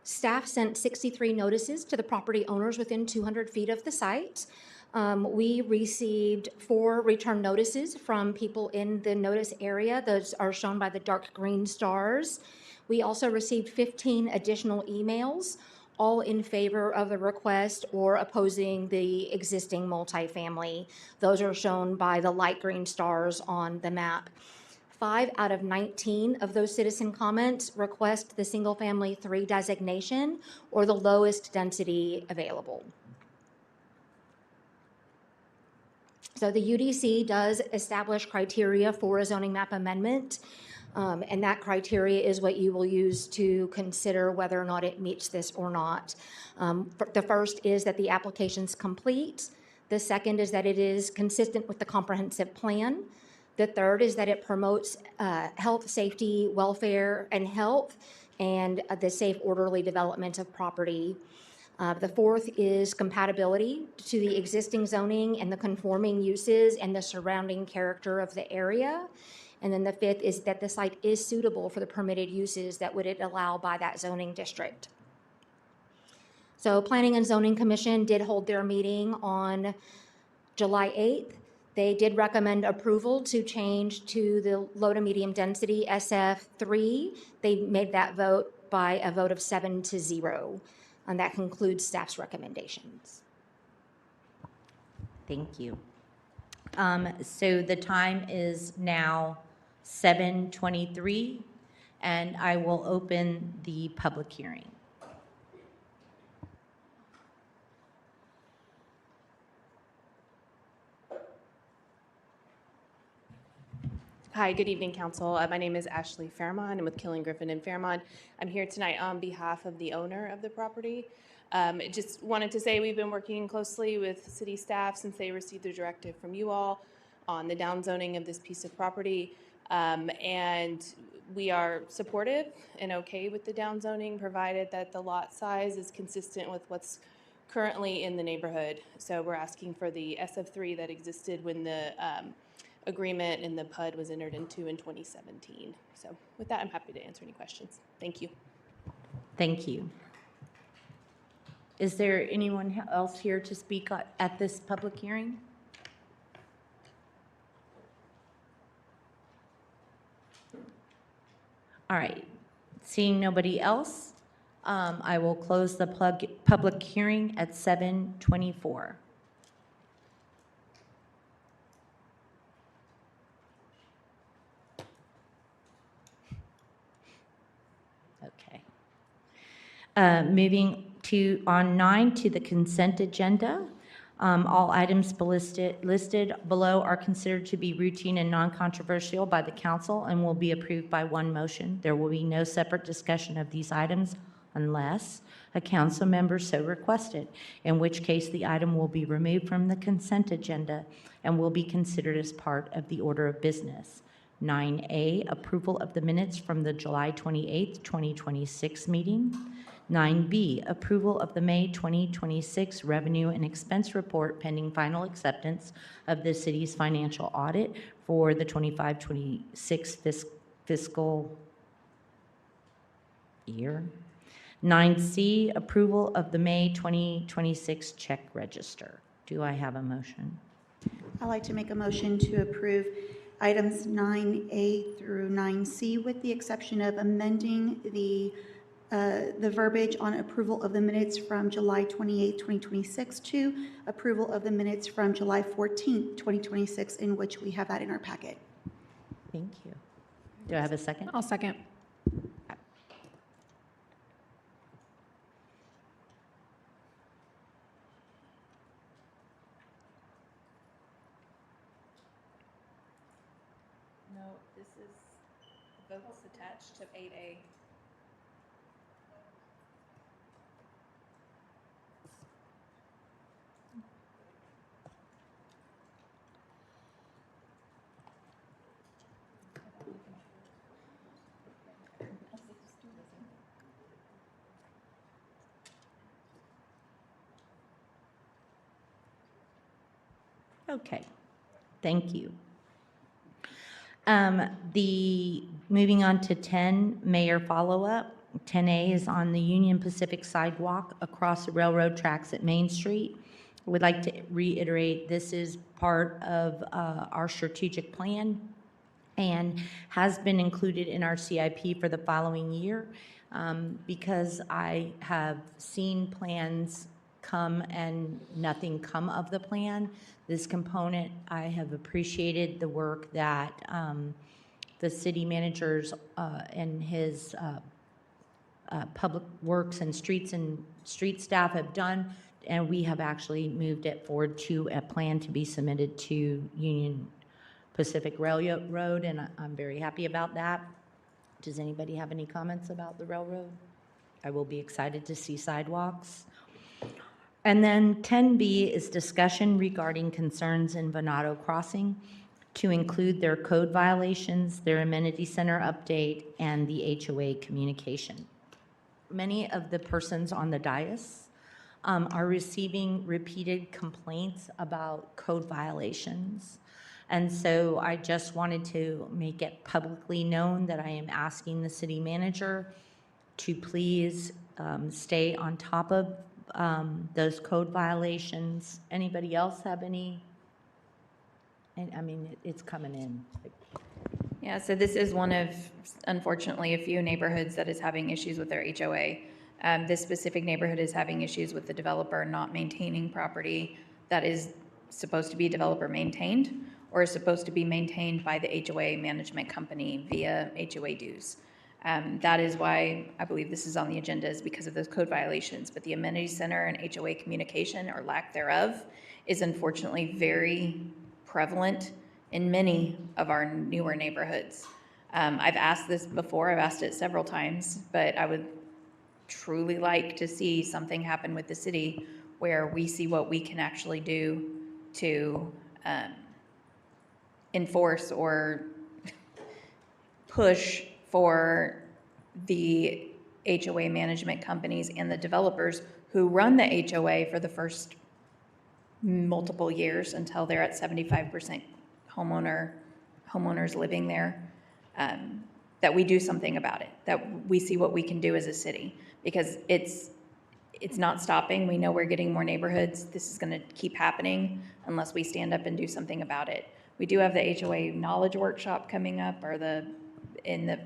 Staff sent 63 notices to the property owners within 200 feet of the site. We received 4 return notices from people in the notice area. Those are shown by the dark green stars. We also received 15 additional emails, all in favor of the request or opposing the existing multifamily. Those are shown by the light green stars on the map. 5 out of 19 of those citizen comments request the single-family 3 designation or the lowest density available. So the UDC does establish criteria for a zoning map amendment, and that criteria is what you will use to consider whether or not it meets this or not. The first is that the application's complete. The second is that it is consistent with the comprehensive plan. The third is that it promotes health, safety, welfare, and health, and the safe, orderly development of property. The fourth is compatibility to the existing zoning and the conforming uses and the surrounding character of the area. And then the fifth is that the site is suitable for the permitted uses that would it allow by that zoning district. So Planning and Zoning Commission did hold their meeting on July 8th. They did recommend approval to change to the low to medium density SF3. They made that vote by a vote of 7-0. And that concludes staff's recommendations. Thank you. So the time is now 7:23, and I will open the public hearing. Hi, good evening, Council. My name is Ashley Fairmont. I'm with Killing Griffin and Fairmont. I'm here tonight on behalf of the owner of the property. Just wanted to say we've been working closely with city staff since they received the directive from you all on the downzoning of this piece of property. And we are supportive and okay with the downzoning, provided that the lot size is consistent with what's currently in the neighborhood. So we're asking for the SF3 that existed when the agreement and the PUD was entered into in 2017. So with that, I'm happy to answer any questions. Thank you. Thank you. Is there anyone else here to speak at this public hearing? All right. Seeing nobody else, I will close the public hearing at 7:24. Okay. Moving on 9 to the consent agenda. All items listed below are considered to be routine and non-controversial by the council and will be approved by one motion. There will be no separate discussion of these items unless a council member so requested, in which case the item will be removed from the consent agenda and will be considered as part of the order of business. 9A, approval of the minutes from the July 28th, 2026 meeting. 9B, approval of the May 2026 revenue and expense report pending final acceptance of the city's financial audit for the 25-26 fiscal year. 9C, approval of the May 2026 check register. Do I have a motion? I'd like to make a motion to approve items 9A through 9C with the exception of amending the verbiage on approval of the minutes from July 28, 2026 to approval of the minutes from July 14, 2026, in which we have that in our packet. Thank you. Do I have a second? I'll second. No, this is votes attached to 8A. Okay, thank you. Moving on to 10, mayor follow-up. 10A is on the Union Pacific sidewalk across the railroad tracks at Main Street. I would like to reiterate, this is part of our strategic plan and has been included in our CIP for the following year, because I have seen plans come and nothing come of the plan. This component, I have appreciated the work that the city managers and his public works and street staff have done, and we have actually moved it forward to a plan to be submitted to Union Pacific Railroad, and I'm very happy about that. Does anybody have any comments about the railroad? I will be excited to see sidewalks. And then 10B is discussion regarding concerns in Venado Crossing to include their code violations, their amenity center update, and the HOA communication. Many of the persons on the dais are receiving repeated complaints about code violations. And so I just wanted to make it publicly known that I am asking the city manager to please stay on top of those code violations. Anybody else have any? And I mean, it's coming in. Yeah, so this is one of, unfortunately, a few neighborhoods that is having issues with their HOA. This specific neighborhood is having issues with the developer not maintaining property that is supposed to be developer maintained or is supposed to be maintained by the HOA management company via HOA dues. That is why I believe this is on the agenda, is because of those code violations. But the amenity center and HOA communication, or lack thereof, is unfortunately very prevalent in many of our newer neighborhoods. I've asked this before, I've asked it several times, but I would truly like to see something happen with the city where we see what we can actually do to enforce or push for the HOA management companies and the developers who run the HOA for the first multiple years until they're at 75% homeowners living there, that we do something about it, that we see what we can do as a city, because it's not stopping. We know we're getting more neighborhoods. This is going to keep happening unless we stand up and do something about it. We do have the HOA knowledge workshop coming up, or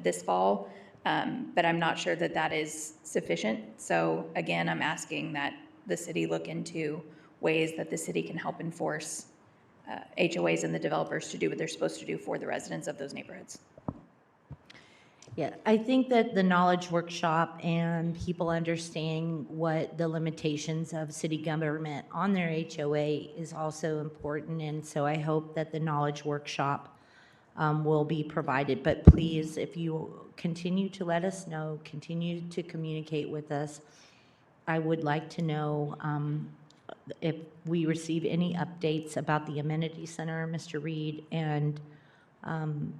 this fall, but I'm not sure that that is sufficient. So again, I'm asking that the city look into ways that the city can help enforce HOAs and the developers to do what they're supposed to do for the residents of those neighborhoods. Yeah, I think that the knowledge workshop and people understanding what the limitations of city government on their HOA is also important, and so I hope that the knowledge workshop will be provided. But please, if you continue to let us know, continue to communicate with us, I would like to know if we receive any updates about the amenity center, Mr. Reed, and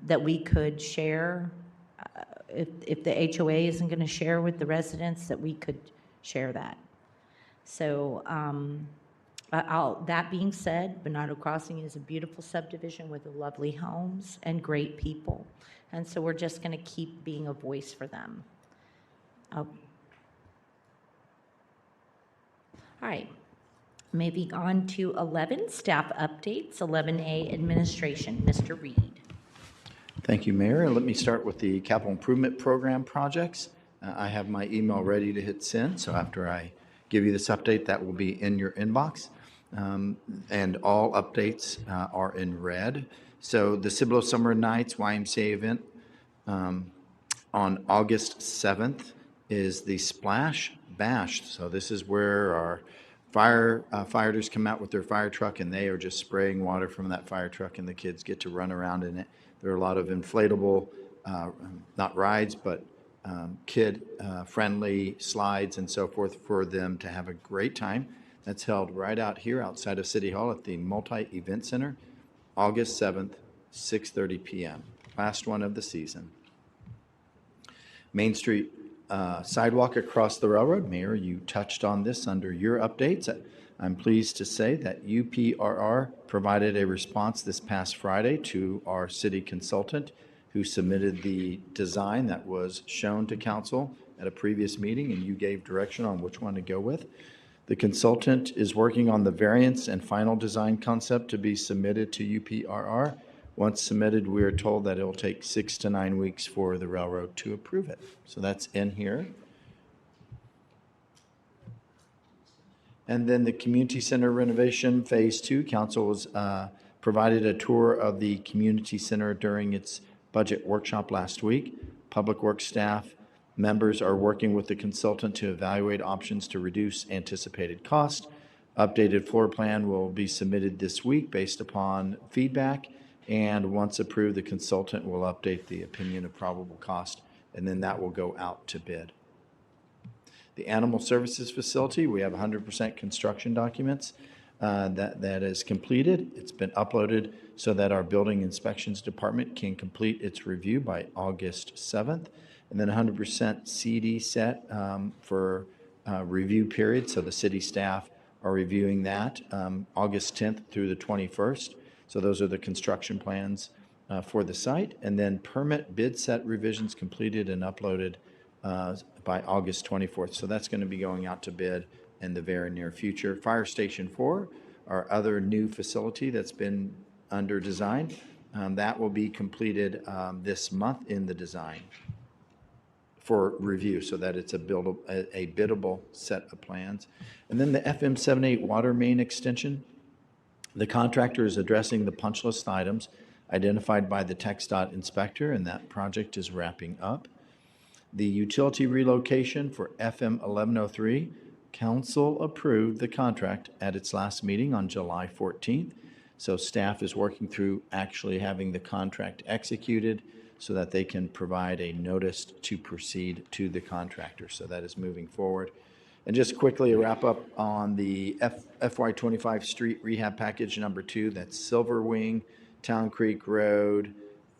that we could share. If the HOA isn't going to share with the residents, that we could share that. So that being said, Venado Crossing is a beautiful subdivision with lovely homes and great people. And so we're just going to keep being a voice for them. All right. Moving on to 11, staff updates. 11A, administration. Mr. Reed. Thank you, Mayor. Let me start with the capital improvement program projects. I have my email ready to hit send, so after I give you this update, that will be in your inbox. And all updates are in red. So the Cibolo Summer Nights YMCA event on August 7th is the Splash Bash. So this is where our firefighters come out with their fire truck, and they are just spraying water from that fire truck, and the kids get to run around in it. There are a lot of inflatable, not rides, but kid-friendly slides and so forth for them to have a great time. That's held right out here outside of City Hall at the Multi-Event Center, August 7th, 6:30 p.m. Last one of the season. Main Street sidewalk across the railroad. Mayor, you touched on this under your updates. I'm pleased to say that UPRR provided a response this past Friday to our city consultant who submitted the design that was shown to council at a previous meeting, and you gave direction on which one to go with. The consultant is working on the variants and final design concept to be submitted to UPRR. Once submitted, we are told that it'll take 6 to 9 weeks for the railroad to approve it. So that's in here. And then the community center renovation phase 2, council was provided a tour of the community center during its budget workshop last week. Public Works staff members are working with the consultant to evaluate options to reduce anticipated cost. Updated floor plan will be submitted this week based upon feedback, and once approved, the consultant will update the opinion of probable cost, and then that will go out to bid. The Animal Services Facility, we have 100% construction documents that is completed. It's been uploaded so that our Building Inspections Department can complete its review by August 7th. And then 100% CD set for review period, so the city staff are reviewing that August 10th through the 21st. So those are the construction plans for the site. And then permit bid set revisions completed and uploaded by August 24th. So that's going to be going out to bid in the very near future. Fire Station 4, our other new facility that's been under design, that will be completed this month in the design for review, so that it's a biddable set of plans. And then the FM 78 water main extension, the contractor is addressing the punch list items identified by the TxDOT inspector, and that project is wrapping up. The utility relocation for FM 1103, council approved the contract at its last meeting on July 14th. So staff is working through actually having the contract executed so that they can provide a notice to proceed to the contractor. So that is moving forward. And just quickly a wrap up on the FY25 street rehab package number 2, that's Silver Wing, Town Creek Road,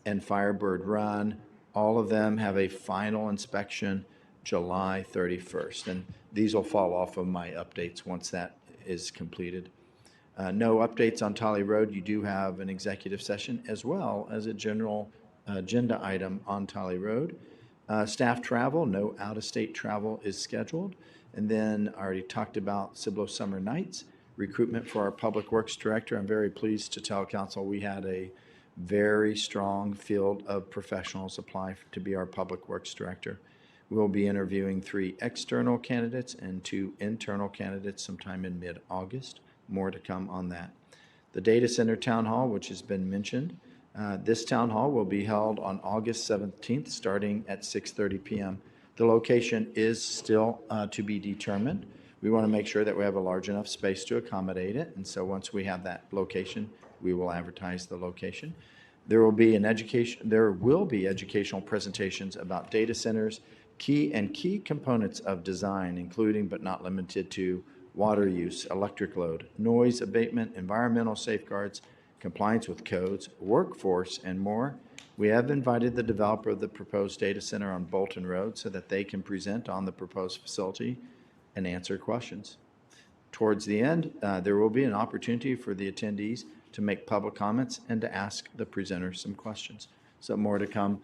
and Firebird Run. All of them have a final inspection July 31st. And these will fall off of my updates once that is completed. No updates on Tolly Road. You do have an executive session as well as a general agenda item on Tolly Road. Staff travel, no out-of-state travel is scheduled. And then I already talked about Cibolo Summer Nights. Recruitment for our Public Works Director. I'm very pleased to tell council we had a very strong field of professionals apply to be our Public Works Director. We will be interviewing 3 external candidates and 2 internal candidates sometime in mid-August. More to come on that. The Data Center Town Hall, which has been mentioned, this town hall will be held on August 17th, starting at 6:30 p.m. The location is still to be determined. We want to make sure that we have a large enough space to accommodate it, and so once we have that location, we will advertise the location. There will be educational presentations about data centers, key components of design, including but not limited to water use, electric load, noise abatement, environmental safeguards, compliance with codes, workforce, and more. We have invited the developer of the proposed data center on Bolton Road so that they can present on the proposed facility and answer questions. Towards the end, there will be an opportunity for the attendees to make public comments and to ask the presenter some questions. So more to come.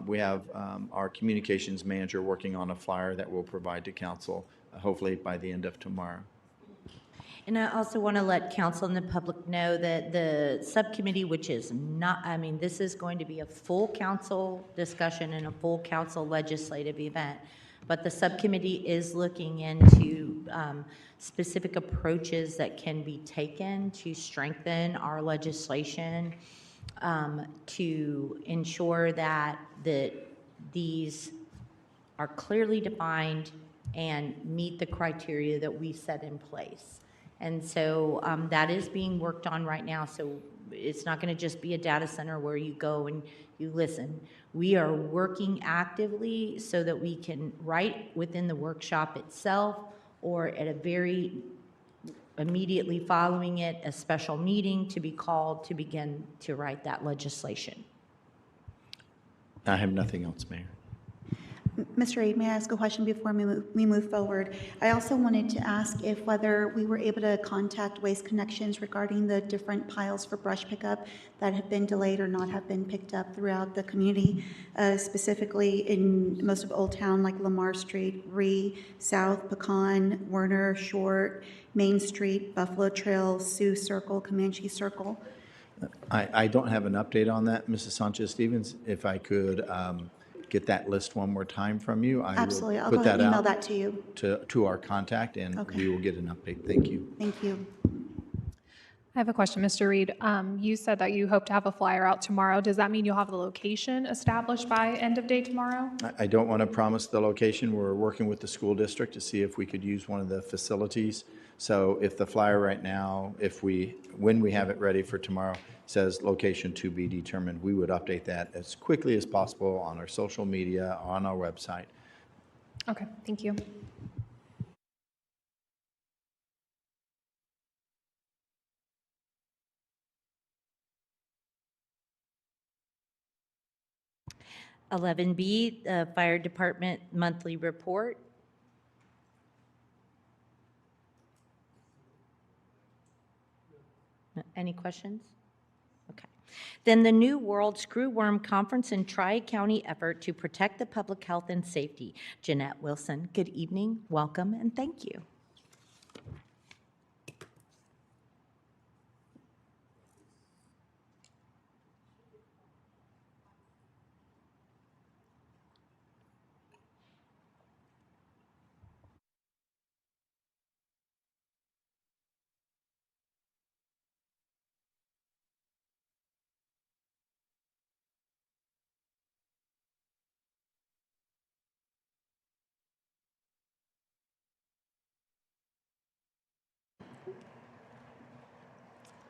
We have our communications manager working on a flyer that we'll provide to council, hopefully by the end of tomorrow. And I also want to let council and the public know that the subcommittee, which is not, this is going to be a full council discussion and a full council legislative event, but the subcommittee is looking into specific approaches that can be taken to strengthen our legislation, to ensure that these are clearly defined and meet the criteria that we set in place. And so that is being worked on right now. So it's not going to just be a data center where you go and you listen. We are working actively so that we can, right within the workshop itself or at a very immediately following it, a special meeting to be called to begin to write that legislation. I have nothing else, Mayor. Mr. Reed, may I ask a question before we move forward? I also wanted to ask if whether we were able to contact Waste Connections regarding the different piles for brush pickup that have been delayed or not have been picked up throughout the community, specifically in most of Old Town, like Lamar Street, Ree, South, Pecan, Werner, Short, Main Street, Buffalo Trail, Sioux Circle, Comanche Circle. I don't have an update on that, Mrs. Sanchez-Stevens. If I could get that list one more time from you, I will Absolutely. I'll put go ahead that and email out that to you. to our contact, and Okay. we will get an update. Thank you. Thank you. I have a question, Mr. Reed. You said that you hope to have a flyer out tomorrow. Does that mean you'll have the location established by end of day tomorrow? I don't want to promise the location. We're working with the school district to see if we could use one of the facilities. So if the flyer right now, when we have it ready for tomorrow, says location to be determined, we would update that as quickly as possible on our social media, on our website. Okay, thank you. Eleven B, the Fire Department Monthly Report. Any questions? Okay. Then the New World Screwworm Conference and Tri-County Effort to Protect the Public Health and Safety. Jeanette Wilson, good evening, welcome, and thank you.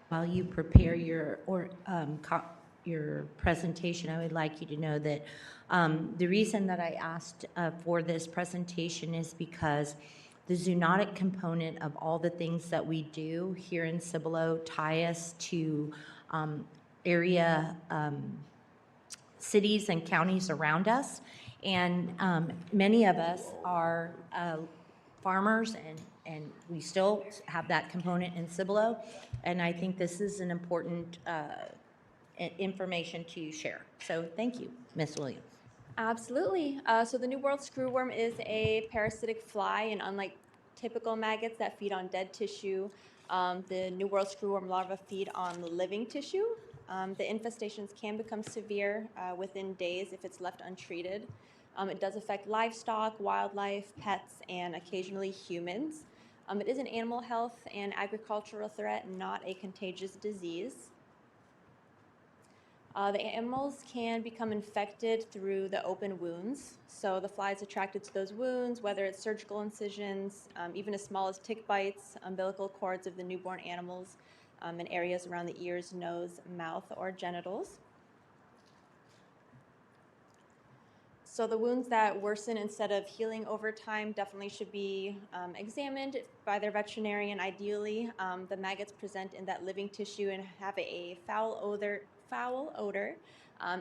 While you prepare your presentation, I would like you to know that the reason that I asked for this presentation is because the zoonotic component of all the things that we do here in Cibolo tie us to area cities and counties around us. And many of us are farmers, and we still have that component in Cibolo. And I think this is an important information to share. So thank you, Ms. Williams. Absolutely. So the New World screwworm is a parasitic fly, and unlike typical maggots that feed on dead tissue, the New World screwworm larvae feed on living tissue. The infestations can become severe within days if it's left untreated. It does affect livestock, wildlife, pets, and occasionally humans. It is an animal health and agricultural threat, not a contagious disease. The animals can become infected through the open wounds. So the fly is attracted to those wounds, whether it's surgical incisions, even as small as tick bites, umbilical cords of the newborn animals, and areas around the ears, nose, mouth, or genitals. So the wounds that worsen instead of healing over time definitely should be examined by their veterinarian. Ideally, the maggots present in that living tissue and have a foul odor.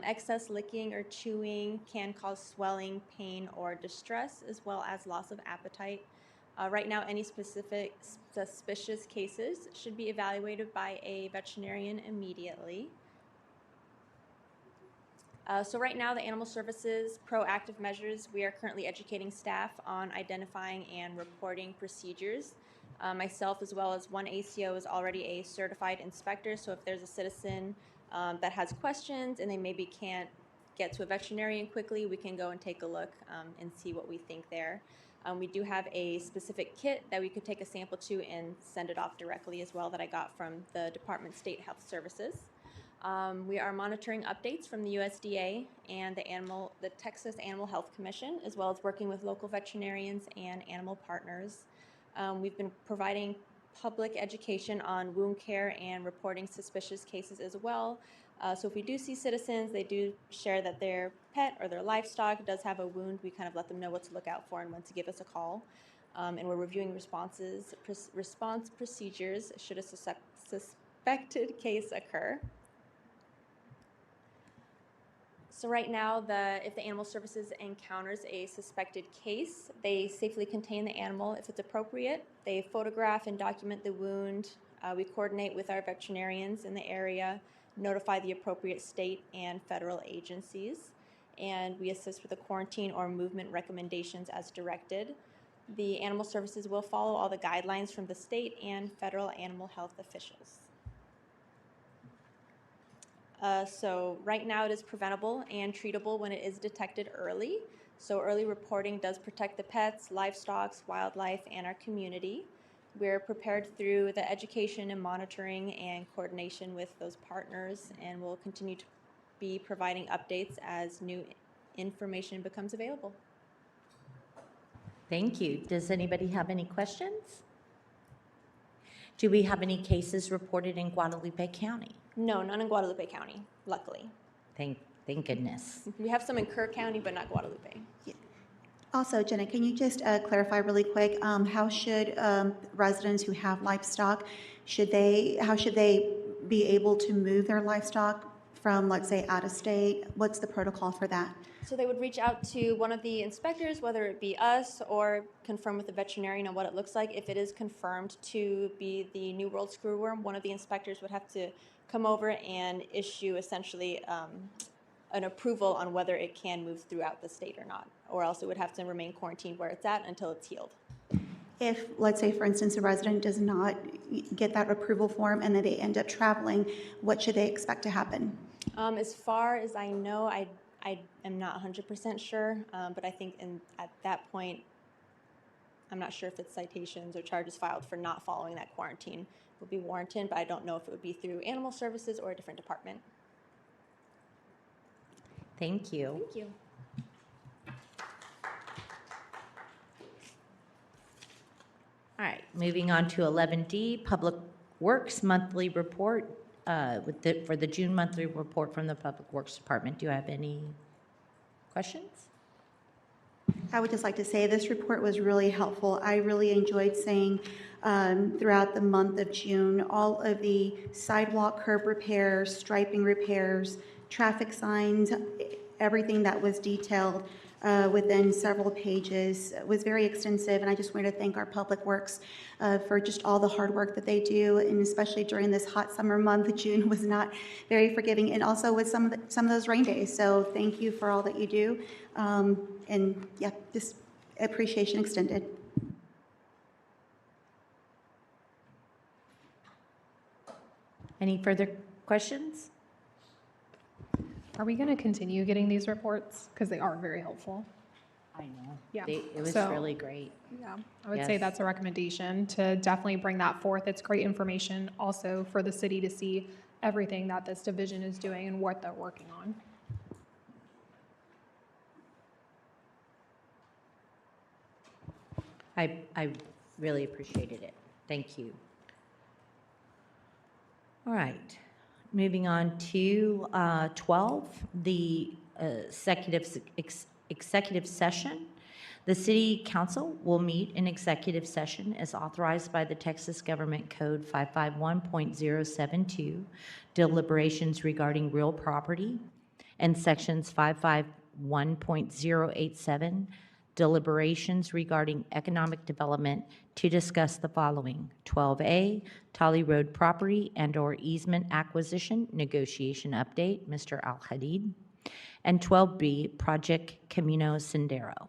Excess licking or chewing can cause swelling, pain, or distress, as well as loss of appetite. Right now, any specific suspicious cases should be evaluated by a veterinarian immediately. So right now, the Animal Services proactive measures, we are currently educating staff on identifying and reporting procedures. Myself, as well as one ACO, is already a certified inspector, so if there's a citizen that has questions and they maybe can't get to a veterinarian quickly, we can go and take a look and see what we think there. We do have a specific kit that we could take a sample to and send it off directly as well that I got from the Department of State Health Services. We are monitoring updates from the USDA and the Texas Animal Health Commission, as well as working with local veterinarians and animal partners. We've been providing public education on wound care and reporting suspicious cases as well. So if we do see citizens, they do share that their pet or their livestock does have a wound, we kind of let them know what to look out for and when to give us a call. And we're reviewing response procedures should a suspected case occur. So right now, if the animal services encounters a suspected case, they safely contain the animal if it's appropriate. They photograph and document the wound. We coordinate with our veterinarians in the area, notify the appropriate state and federal agencies, and we assist with the quarantine or movement recommendations as directed. The animal services will follow all the guidelines from the state and federal animal health officials. So right now it is preventable and treatable when it is detected early. So early reporting does protect the pets, livestock, wildlife, and our community. We're prepared through the education and monitoring and coordination with those partners, and we'll continue to be providing updates as new information becomes available. Thank you. Does anybody have any questions? Do we have any cases reported in Guadalupe County? No, none in Guadalupe County, luckily. Thank goodness. We have some in Kerr County, but not Guadalupe. Also, Jenna, can you just clarify really quick, how should residents who have livestock, how should they be able to move their livestock from, let's say, out of state? What's the protocol for that? So they would reach out to one of the inspectors, whether it be us or confirm with the veterinarian on what it looks like. If it is confirmed to be the New World screwworm, one of the inspectors would have to come over and issue essentially an approval on whether it can move throughout the state or not, or else it would have to remain quarantined where it's at until it's healed. If, let's say, for instance, a resident does not get that approval form and then they end up traveling, what should they expect to happen? As far as I know, I am not 100% sure, but I think at that point, I'm not sure if it's citations or charges filed for not following that quarantine would be warranted, but I don't know if it would be through animal services or a different department. Thank you. Thank you. All right, moving on to 11D, Public Works Monthly Report, for the June monthly report from the Public Works Department. Do you have any questions? I would just like to say this report was really helpful. I really enjoyed seeing throughout the month of June all of the sidewalk curb repairs, striping repairs, traffic signs, everything that was detailed within several pages. It was very extensive, and I just wanted to thank our Public Works for just all the hard work that they do, and especially during this hot summer month. June was not very forgiving, and also with some of those rain days. So thank you for all that you do, and yeah, just appreciation extended. Any further questions? Are we going to continue getting these reports? Because they are very helpful. I know. Yeah. It was So- really great. Yeah, I would say Yes. that's a recommendation to definitely bring that forth. It's great information also for the city to see everything that this division is doing and what they're working on. I really appreciated it. Thank you. All right, moving on to 12, the executive session. The City Council will meet in executive session as authorized by the Texas Government Code 551.072, deliberations regarding real property, and Sections 551.087, deliberations regarding economic development, to discuss the following: 12A, Tolly Road property and/or easement acquisition negotiation update, Mr. Al-Hadid, and 12B, Project Camino Sendero.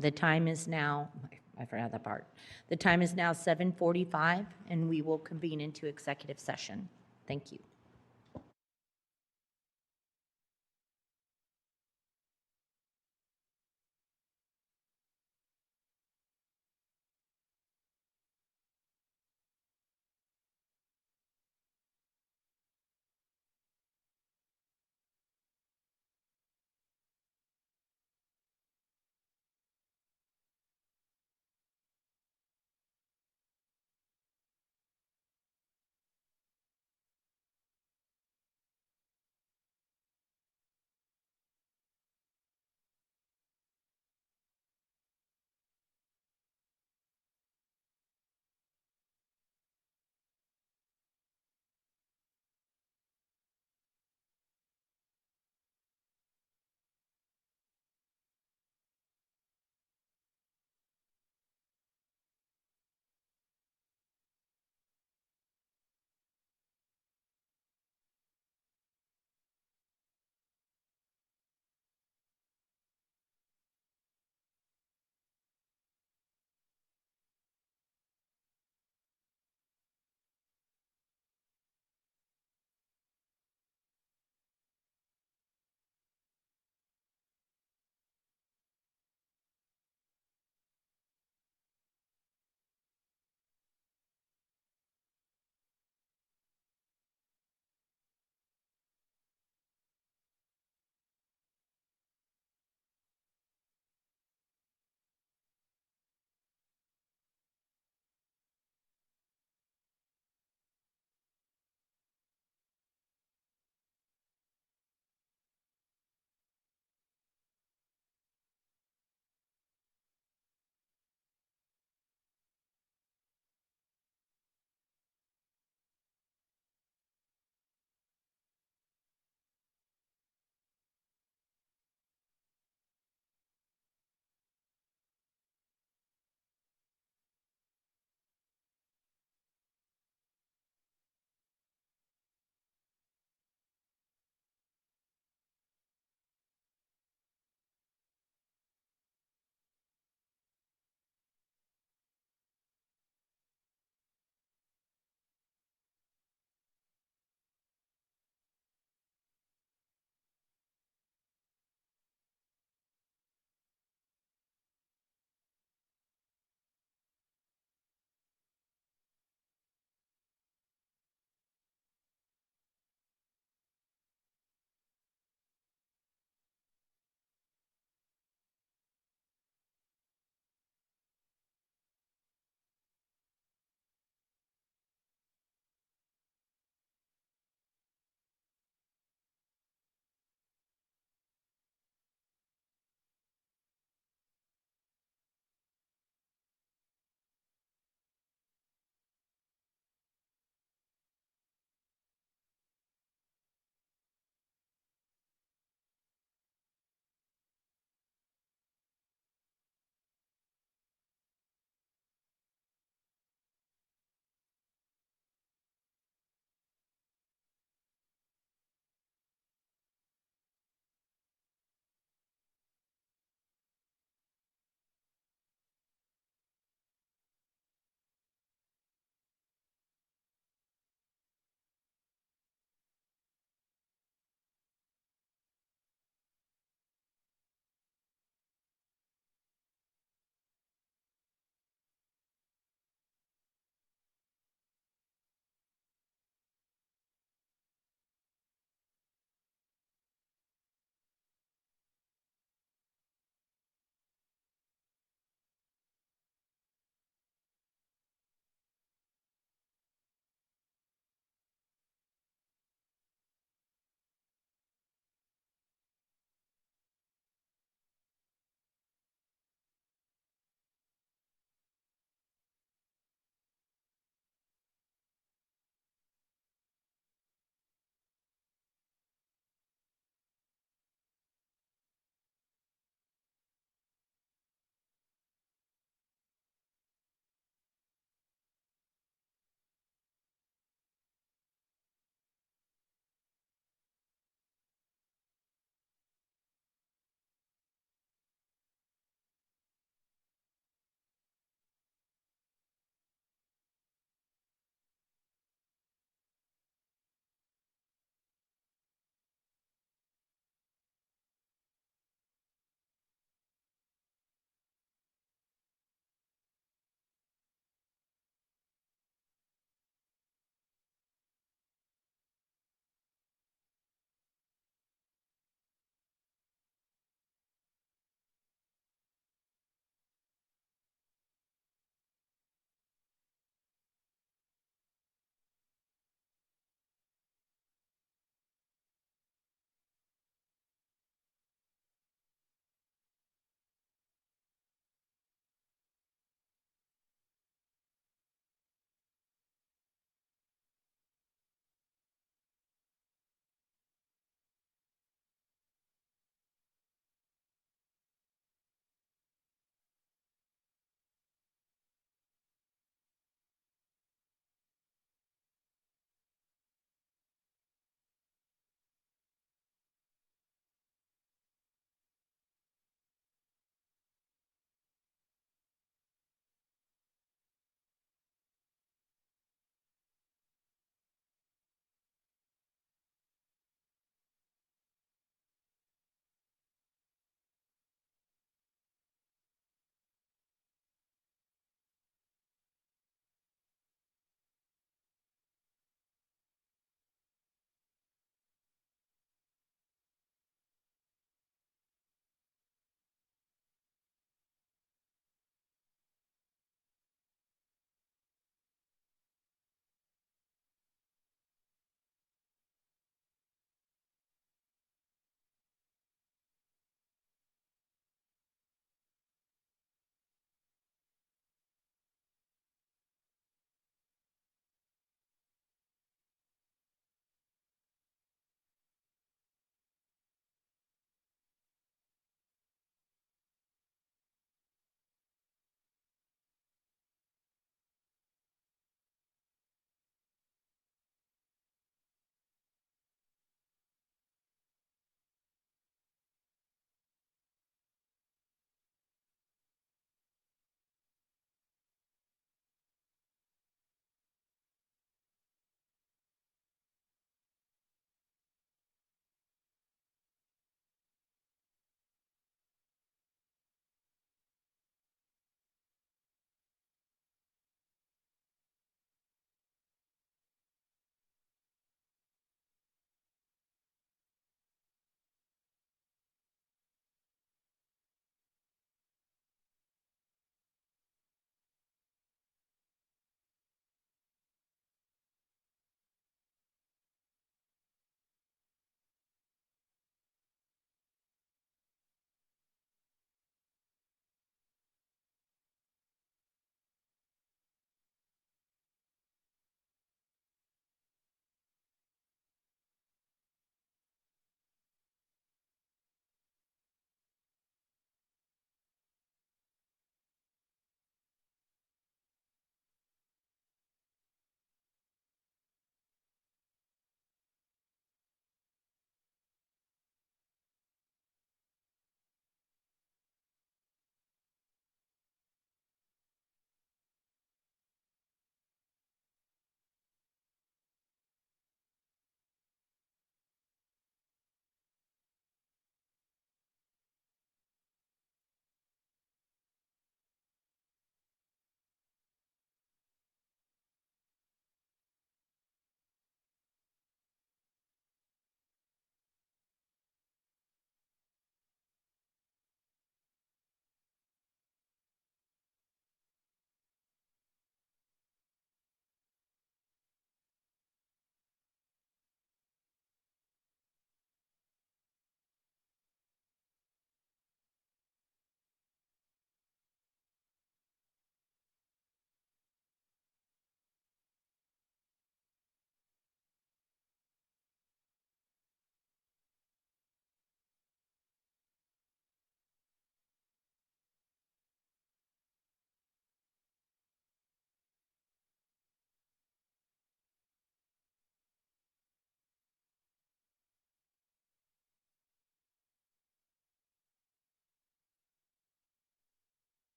The time is now, I forgot that part. The time is now 7:45, and we will convene into executive session. Thank you.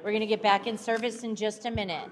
We're going to get back in service in just a minute.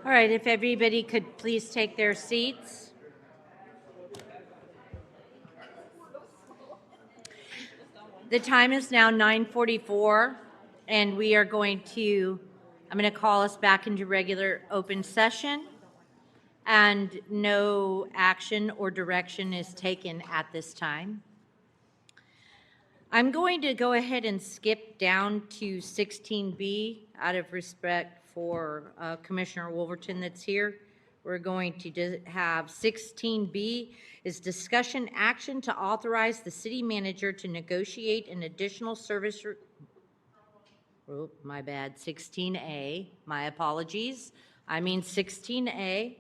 All right, if everybody could please take their seats. The time is now 9:44, and we are going to, I'm going to call us back into regular open session, and no action or direction is taken at this time. I'm going to go ahead and skip down to 16B out of respect for Commissioner Wolverton that's here. We're going to have 16B is discussion action to authorize the city manager to negotiate an additional service. Oh, my bad, 16A, my apologies. I mean 16A.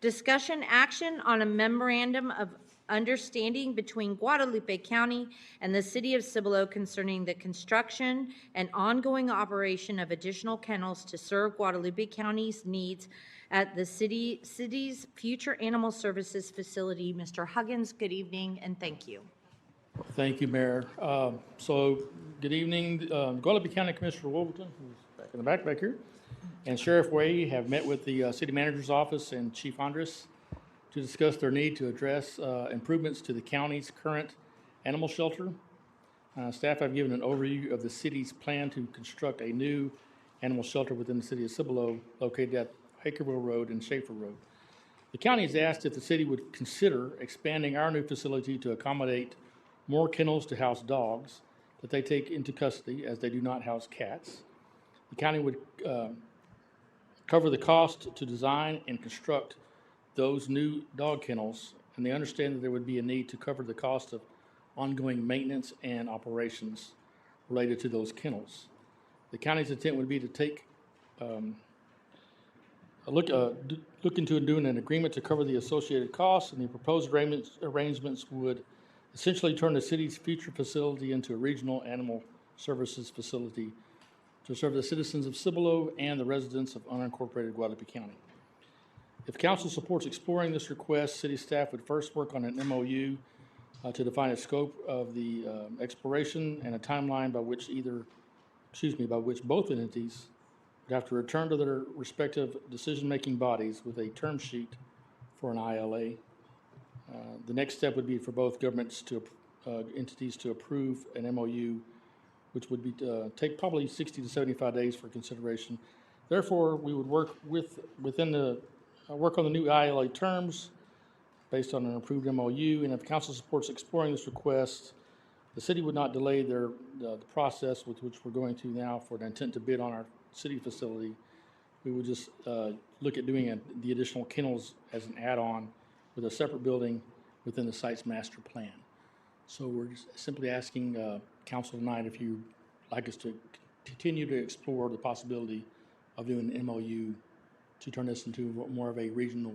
Discussion action on a memorandum of understanding between Guadalupe County and the City of Cibolo concerning the construction and ongoing operation of additional kennels to serve Guadalupe County's needs at the city's future animal services facility. Mr. Huggins, good evening and thank you. Thank you, Mayor. So, good evening. Guadalupe County Commissioner Wolverton, who's back in the back here, and Sheriff Way have met with the City Manager's Office and Chief Andres to discuss their need to address improvements to the county's current animal shelter. Staff have given an overview of the city's plan to construct a new animal shelter within the city of Cibolo, located at Hakerville Road and Schaefer Road. The county has asked if the city would consider expanding our new facility to accommodate more kennels to house dogs that they take into custody, as they do not house cats. The county would cover the cost to design and construct those new dog kennels, and they understand that there would be a need to cover the cost of ongoing maintenance and operations related to those kennels. The county's intent would be to take look into doing an agreement to cover the associated costs, and the proposed arrangements would essentially turn the city's future facility into a regional animal services facility to serve the citizens of Cibolo and the residents of unincorporated Guadalupe County. If council supports exploring this request, city staff would first work on an MOU to define a scope of the exploration and a timeline by which both entities would have to return to their respective decision-making bodies with a term sheet for an ILA. The next step would be for both entities to approve an MOU, which would be take probably 60 to 75 days for consideration. Therefore, we would work work on the new ILA terms based on an approved MOU, and if council supports exploring this request, the city would not delay the process with which we're going to now for an intent to bid on our city facility. We would just look at doing the additional kennels as an add-on with a separate building within the site's master plan. So we're just simply asking council tonight if you'd like us to continue to explore the possibility of doing an MOU to turn this into more of a regional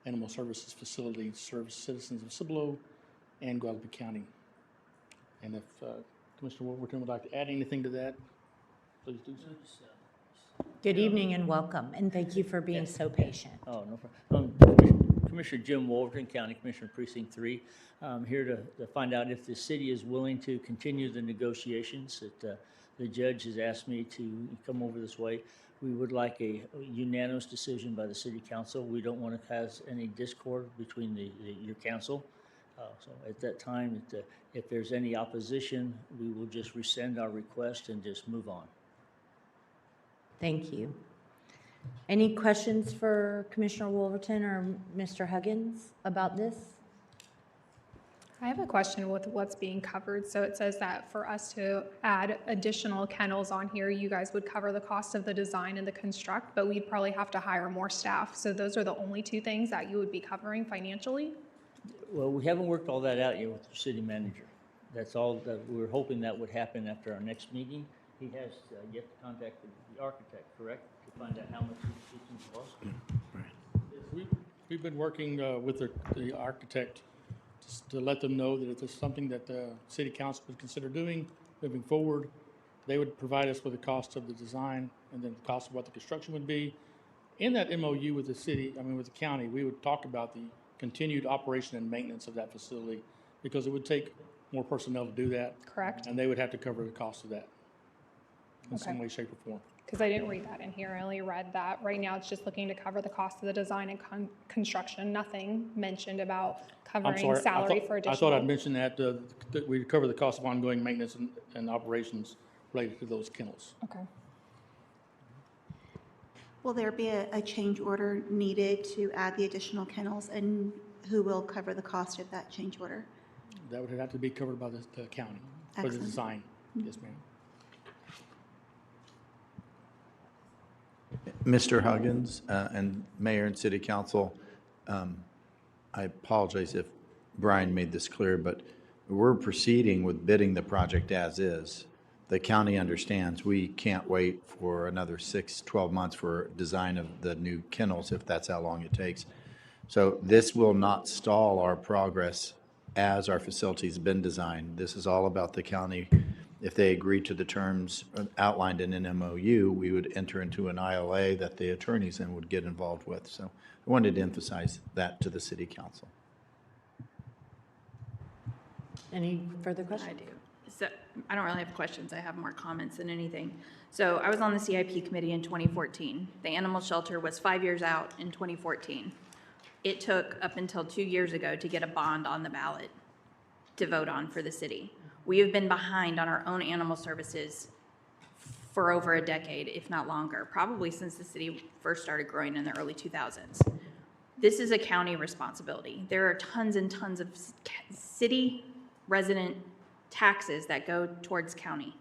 animal services facility to serve citizens of Cibolo and Guadalupe County. And if Commissioner Wolverton would like to add anything to that, please do so. Good evening and welcome, and thank you for being so patient. Oh, no problem. Commissioner Jim Wolverton, County Commissioner Precinct 3. I'm here to find out if the city is willing to continue the negotiations that the judge has asked me to come over this way. We would like a unanimous decision by the city council. We don't want to cause any discord between your council. So at that time, if there's any opposition, we will just rescind our request and just move on. Thank you. Any questions for Commissioner Wolverton or Mr. Huggins about this? I have a question with what's being covered. So it says that for us to add additional kennels on here, you guys would cover the cost of the design and the construct, but we'd probably have to hire more staff. So those are the only two things that you would be covering financially? Well, we haven't worked all that out yet with the city manager. That's all that we're hoping that would happen after our next meeting. He has yet to contact the architect, correct, to find out how much it can cost? We've been working with the architect to let them know that if there's something that the city council would consider doing moving forward, they would provide us with the cost of the design and then the cost of what the construction would be. In that MOU with the city, with the county, we would talk about the continued operation and maintenance of that facility because it would take more personnel to do that. Correct. And they would have to cover the cost of that in Okay. some way, shape, or form. Because I didn't read that in here. I only read that right now it's just looking to cover the cost of the design and construction. Nothing mentioned about I'm covering sorry, salary for additional. I thought I'd mentioned that we'd cover the cost of ongoing maintenance and operations related to those kennels. Okay. Will there be a change order needed to add the additional kennels, and who will cover the cost of that change order? That would have to be covered by the county for the Excellent. design. Yes, ma'am. Mr. Huggins and Mayor and City Council, I apologize if Brian made this clear, but we're proceeding with bidding the project as is. The county understands we can't wait for another 12 months for design of the new kennels, if that's how long it takes. So this will not stall our progress as our facility's been designed. This is all about the county. If they agree to the terms outlined in an MOU, we would enter into an ILA that the attorneys then would get involved with. So I wanted to emphasize that to the city council. Any further questions? I do. So I don't really have questions. I have more comments than anything. So I was on the CIP committee in 2014. The animal shelter was 5 years out in 2014. It took up until 2 years ago to get a bond on the ballot to vote on for the city. We have been behind on our own animal services for over a decade, if not longer, probably since the city first started growing in the early 2000s. This is a county responsibility. There are tons and tons of city resident taxes that go towards county.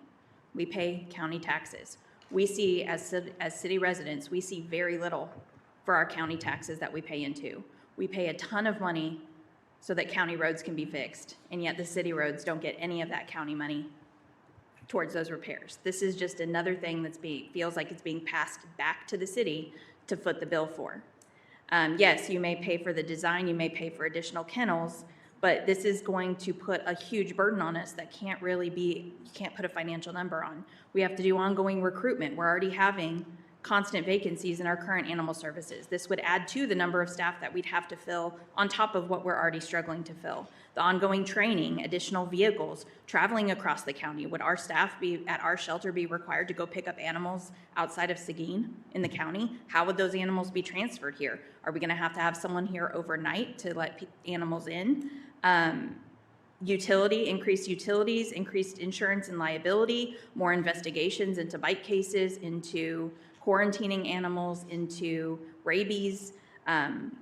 We pay county taxes. We see, as city residents, we see very little for our county taxes that we pay into. We pay a ton of money so that county roads can be fixed, and yet the city roads don't get any of that county money towards those repairs. This is just another thing that's feels like it's being passed back to the city to foot the bill for. Yes, you may pay for the design, you may pay for additional kennels, but this is going to put a huge burden on us that can't really be, you can't put a financial number on. We have to do ongoing recruitment. We're already having constant vacancies in our current animal services. This would add to the number of staff that we'd have to fill on top of what we're already struggling to fill. The ongoing training, additional vehicles, traveling across the county. Would our staff at our shelter be required to go pick up animals outside of Seguin in the county? How would those animals be transferred here? Are we gonna have someone here overnight to let animals in? Increased utilities, increased insurance and liability, more investigations into bite cases, into quarantining animals, into rabies.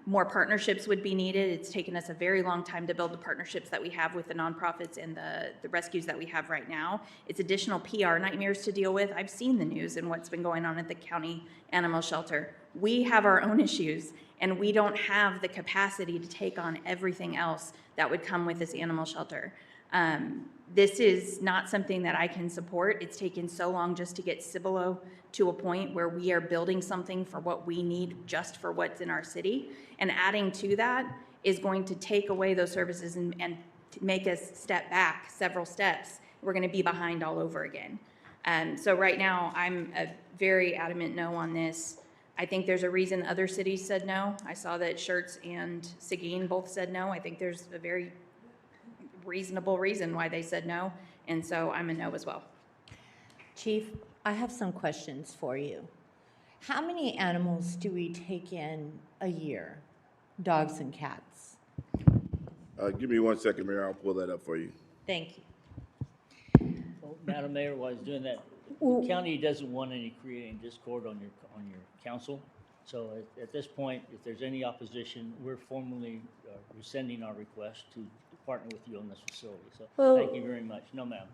More partnerships would be needed. It's taken us a very long time to build the partnerships that we have with the nonprofits and the rescues that we have right now. It's additional PR nightmares to deal with. I've seen the news and what's been going on at the county animal shelter. We have our own issues, and we don't have the capacity to take on everything else that would come with this animal shelter. This is not something that I can support. It's taken so long just to get Cibolo to a point where we are building something for what we need just for what's in our city. And adding to that is going to take away those services and make us step back several steps. We're going to be behind all over again. So right now, I'm a very adamant no on this. I think there's a reason other cities said no. I saw that Schertz and Seguin both said no. I think there's a very reasonable reason why they said no, and so I'm a no as well. Chief, I have some questions for you. How many animals do we take in a year? Dogs and cats? Give me 1 second, Mayor. I'll pull that up for you. Thank you. Well, Madam Mayor, while I was doing that, the county doesn't want any creating discord on your council. So at this point, if there's any opposition, we're formally rescinding our request to partner with you on this facility. So Well- thank you very much. No, ma'am.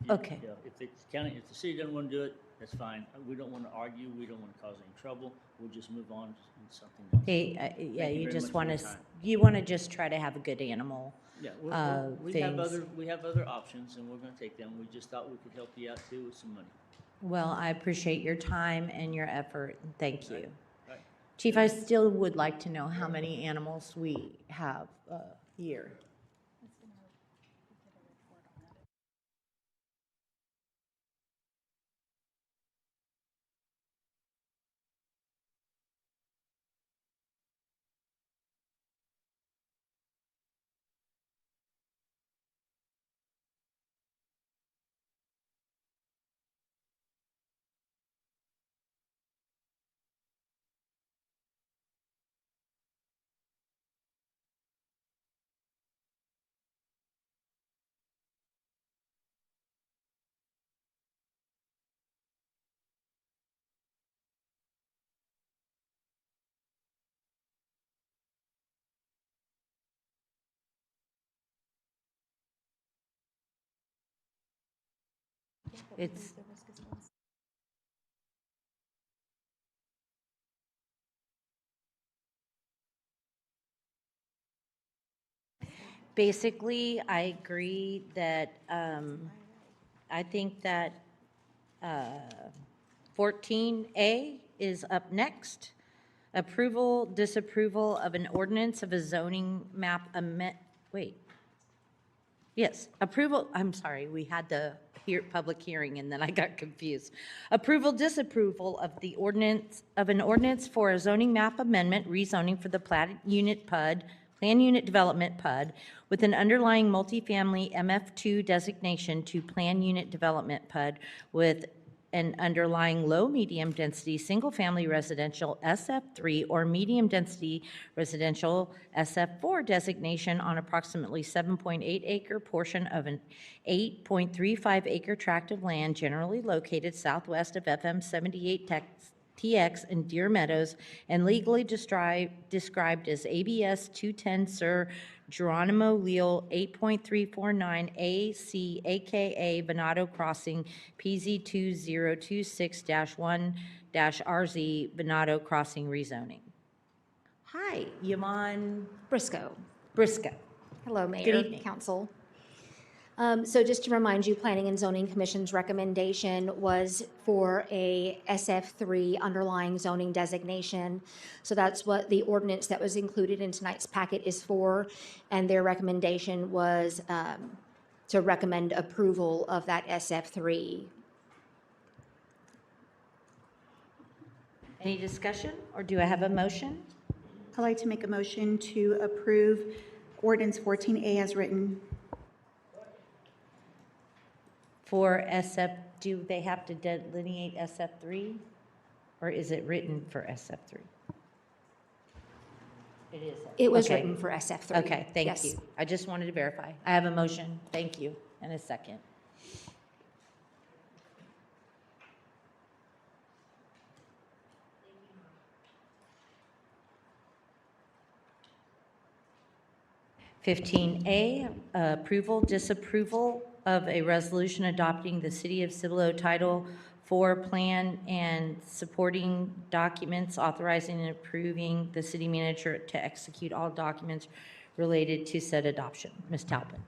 Okay. If the county, if the city doesn't want to do it, that's fine. We don't want to argue. We don't want to cause any trouble. We'll just move on to something else. Hey, Thank yeah, you you very just much want for to, your time. you want to just try to have a good animal. Yeah, we things. have other options, and we're going to take them. We just thought we could help you out too with some money. Well, I appreciate your time and your effort. Thank you. Right. Chief, I still would like to know how many animals we have a year. It's, basically, I agree that, I think that 14A is up next. Approval, disapproval of an ordinance of a zoning map wait. Yes, approval, I'm sorry, we had the public hearing and then I got confused. Approval, disapproval of the ordinance, of an ordinance for a zoning map amendment, rezoning for the Plan Unit Development PUD, with an underlying multifamily MF2 designation to Plan Unit Development PUD with an underlying low-medium density, single-family residential SF3 or medium-density residential SF4 designation on approximately 7.8 acre portion of an 8.35 acre tract of land generally located southwest of FM 78 TX in Deer Meadows and legally described as ABS 210 Sir Geronimo Leal 8.349 AC, AKA Venado Crossing, PZ 2026-1-RZ, Venado Crossing rezoning. Hi, Yvonne Briscoe. Briscoe. Hello, Good Mayor, evening. Council. So just to remind you, Planning and Zoning Commission's recommendation was for a SF3 underlying zoning designation. So that's what the ordinance that was included in tonight's packet is for. And their recommendation was to recommend approval of that SF3. Any discussion, or do I have a motion? I'd like to make a motion to approve ordinance 14A as written. For SF, do they have to delineate SF3? Or is it written for SF3? It is. It was Okay. written for SF3. Okay, thank Yes. you. I just wanted to verify. I have a motion, thank you, and a second. (15A), approval, disapproval of a resolution adopting the City of Cibolo Title IV Plan and supporting documents authorizing and approving the city manager to execute all documents related to said adoption. Ms. Talbot.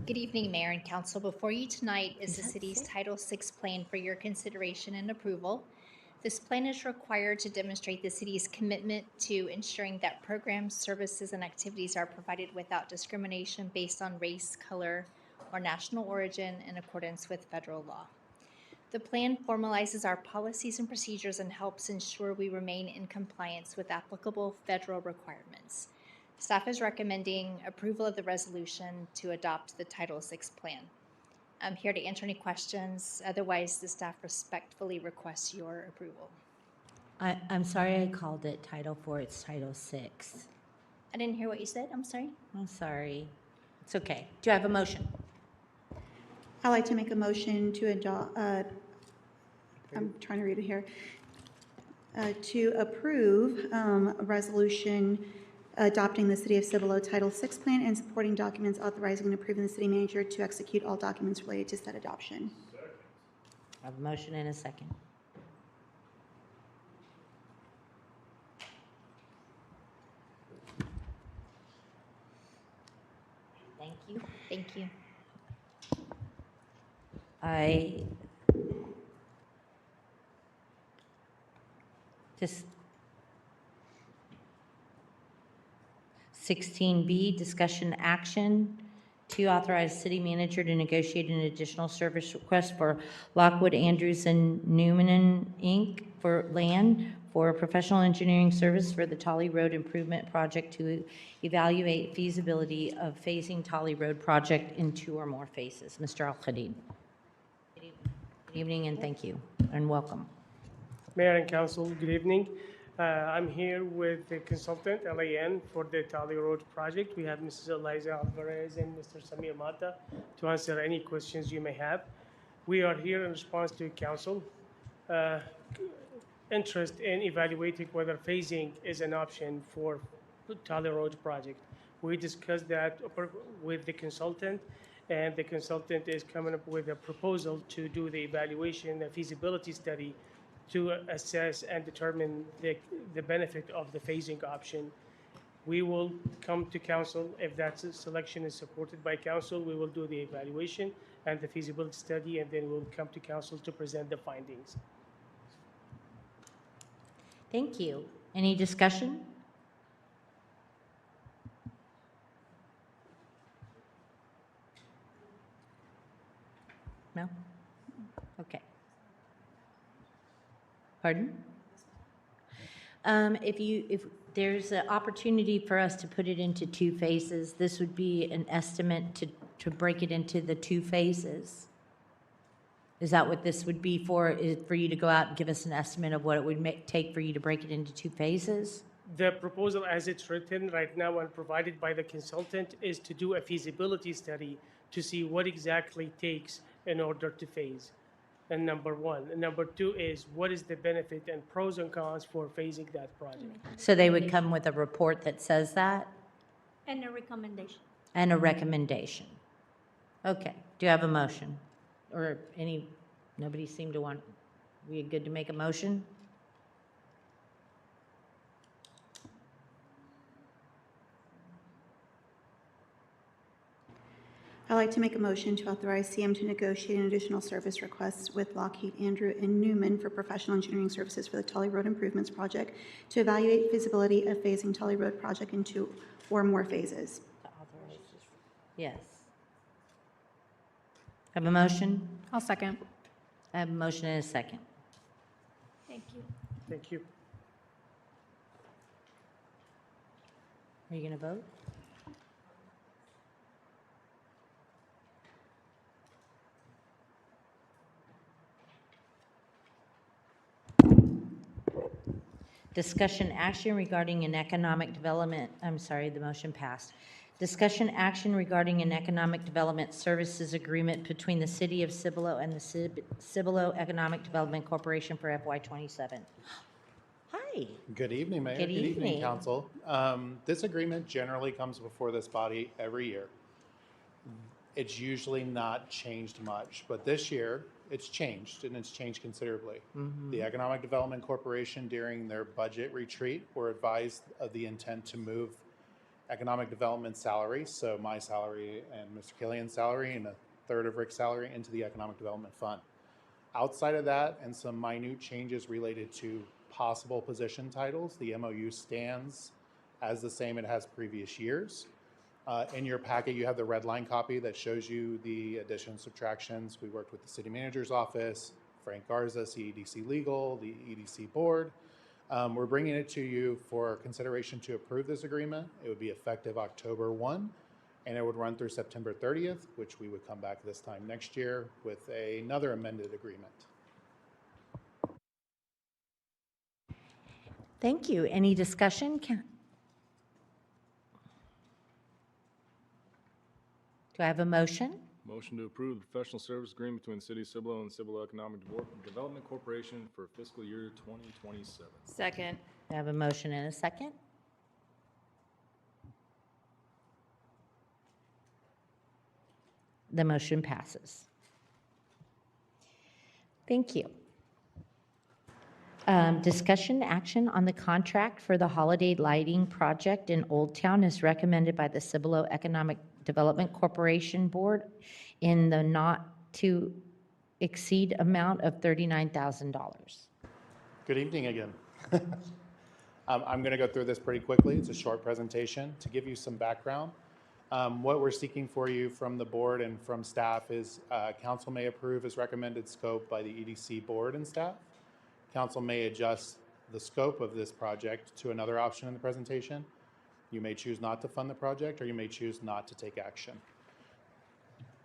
Good evening, Mayor and Council. Before you tonight is the that city's six? Title VI plan for your consideration and approval. This plan is required to demonstrate the city's commitment to ensuring that programs, services, and activities are provided without discrimination based on race, color, or national origin in accordance with federal law. The plan formalizes our policies and procedures and helps ensure we remain in compliance with applicable federal requirements. Staff is recommending approval of the resolution to adopt the Title VI plan. I'm here to answer any questions. Otherwise, the staff respectfully requests your approval. I'm sorry I called it Title IV, it's Title VI. I didn't hear what you said. I'm sorry. I'm sorry. It's okay. Do I have a motion? I'd like to make a motion to adopt, I'm trying to read it here, to approve a resolution adopting the City of Cibolo Title VI Plan and supporting documents authorizing and approving the city manager to execute all documents related to said adoption. I have a motion and a second. Thank you. Thank you. I just 16B, discussion action to authorize city manager to negotiate an additional service request for Lockwood Andrews and Newman Inc. for land for professional engineering service for the Tolly Road Improvement Project to evaluate feasibility of phasing Tolly Road project in 2 or more phases. Mr. Al-Khalid. Good evening and thank you and welcome. Mayor and Council, good evening. I'm here with the consultant, LAN, for the Tolly Road project. We have Mrs. Eliza Alvarez and Mr. Samir Mata to answer any questions you may have. We are here in response to Council interest in evaluating whether phasing is an option for Tolly Road project. We discussed that with the consultant, and the consultant is coming up with a proposal to do the evaluation, the feasibility study, to assess and determine the benefit of the phasing option. We will come to council. If that selection is supported by council, we will do the evaluation and the feasibility study, and then we'll come to council to present the findings. Thank you. Any discussion? No? Pardon? If there's an opportunity for us to put it into 2 phases, this would be an estimate to break it into the 2 phases. Is that what this would be for? Is for you to go out and give us an estimate of what it would take for you to break it into 2 phases? The proposal as it's written right now and provided by the consultant is to do a feasibility study to see what exactly takes in order to phase. And number 1. And number 2 is what is the benefit and pros and cons for phasing that project. So they would come with a report that says that? And a recommendation. And a recommendation. Okay. Do you have a motion? Or nobody seemed to want, we good to make a motion? I'd like to make a motion to authorize CM to negotiate an additional service request with Lockheed Andrew and Newman for professional engineering services for the Tolly Road Improvements Project to evaluate feasibility of phasing Tolly Road project in 2 or more phases. Yes. Have a motion? I'll second. I have a motion and a second. Thank you. Thank you. Are you going to vote? Discussion action regarding an economic development, I'm sorry, the motion passed. Discussion action regarding an economic development services agreement between the City of Cibolo and the Cibolo Economic Development Corporation for FY27. Hi. Good evening, Mayor. Good evening. Council. This agreement generally comes before this body every year. It's usually not changed much, but this year it's changed, and it's changed considerably. The Economic Development Corporation, during their budget retreat, were advised of the intent to move economic development salary, so my salary and Mr. Killian's salary, and a third of Rick's salary into the economic development fund. Outside of that, and some minute changes related to possible position titles, the MOU stands as the same it has previous years. In your packet, you have the red line copy that shows you the additions, subtractions. We worked with the city manager's office, Frank Garza, CEDC Legal, the EDC board. We're bringing it to you for consideration to approve this agreement. It would be effective October 1, and it would run through September 30th, which we would come back this time next year with another amended agreement. Thank you. Any discussion? Do I have a motion? Motion to approve the professional service agreement between the City of Cibolo and Cibolo Economic Development Corporation for fiscal year 2027. Second. I have a motion and a second. The motion passes. Thank you. Discussion action on the contract for the holiday lighting project in Old Town is recommended by the Cibolo Economic Development Corporation Board in the not to exceed amount of $39,000. Good evening again. I'm going to go through this pretty quickly. It's a short presentation to give you some background. What we're seeking for you from the board and from staff is council may approve as recommended scope by the EDC board and staff. Council may adjust the scope of this project to another option in the presentation. You may choose not to fund the project, or you may choose not to take action.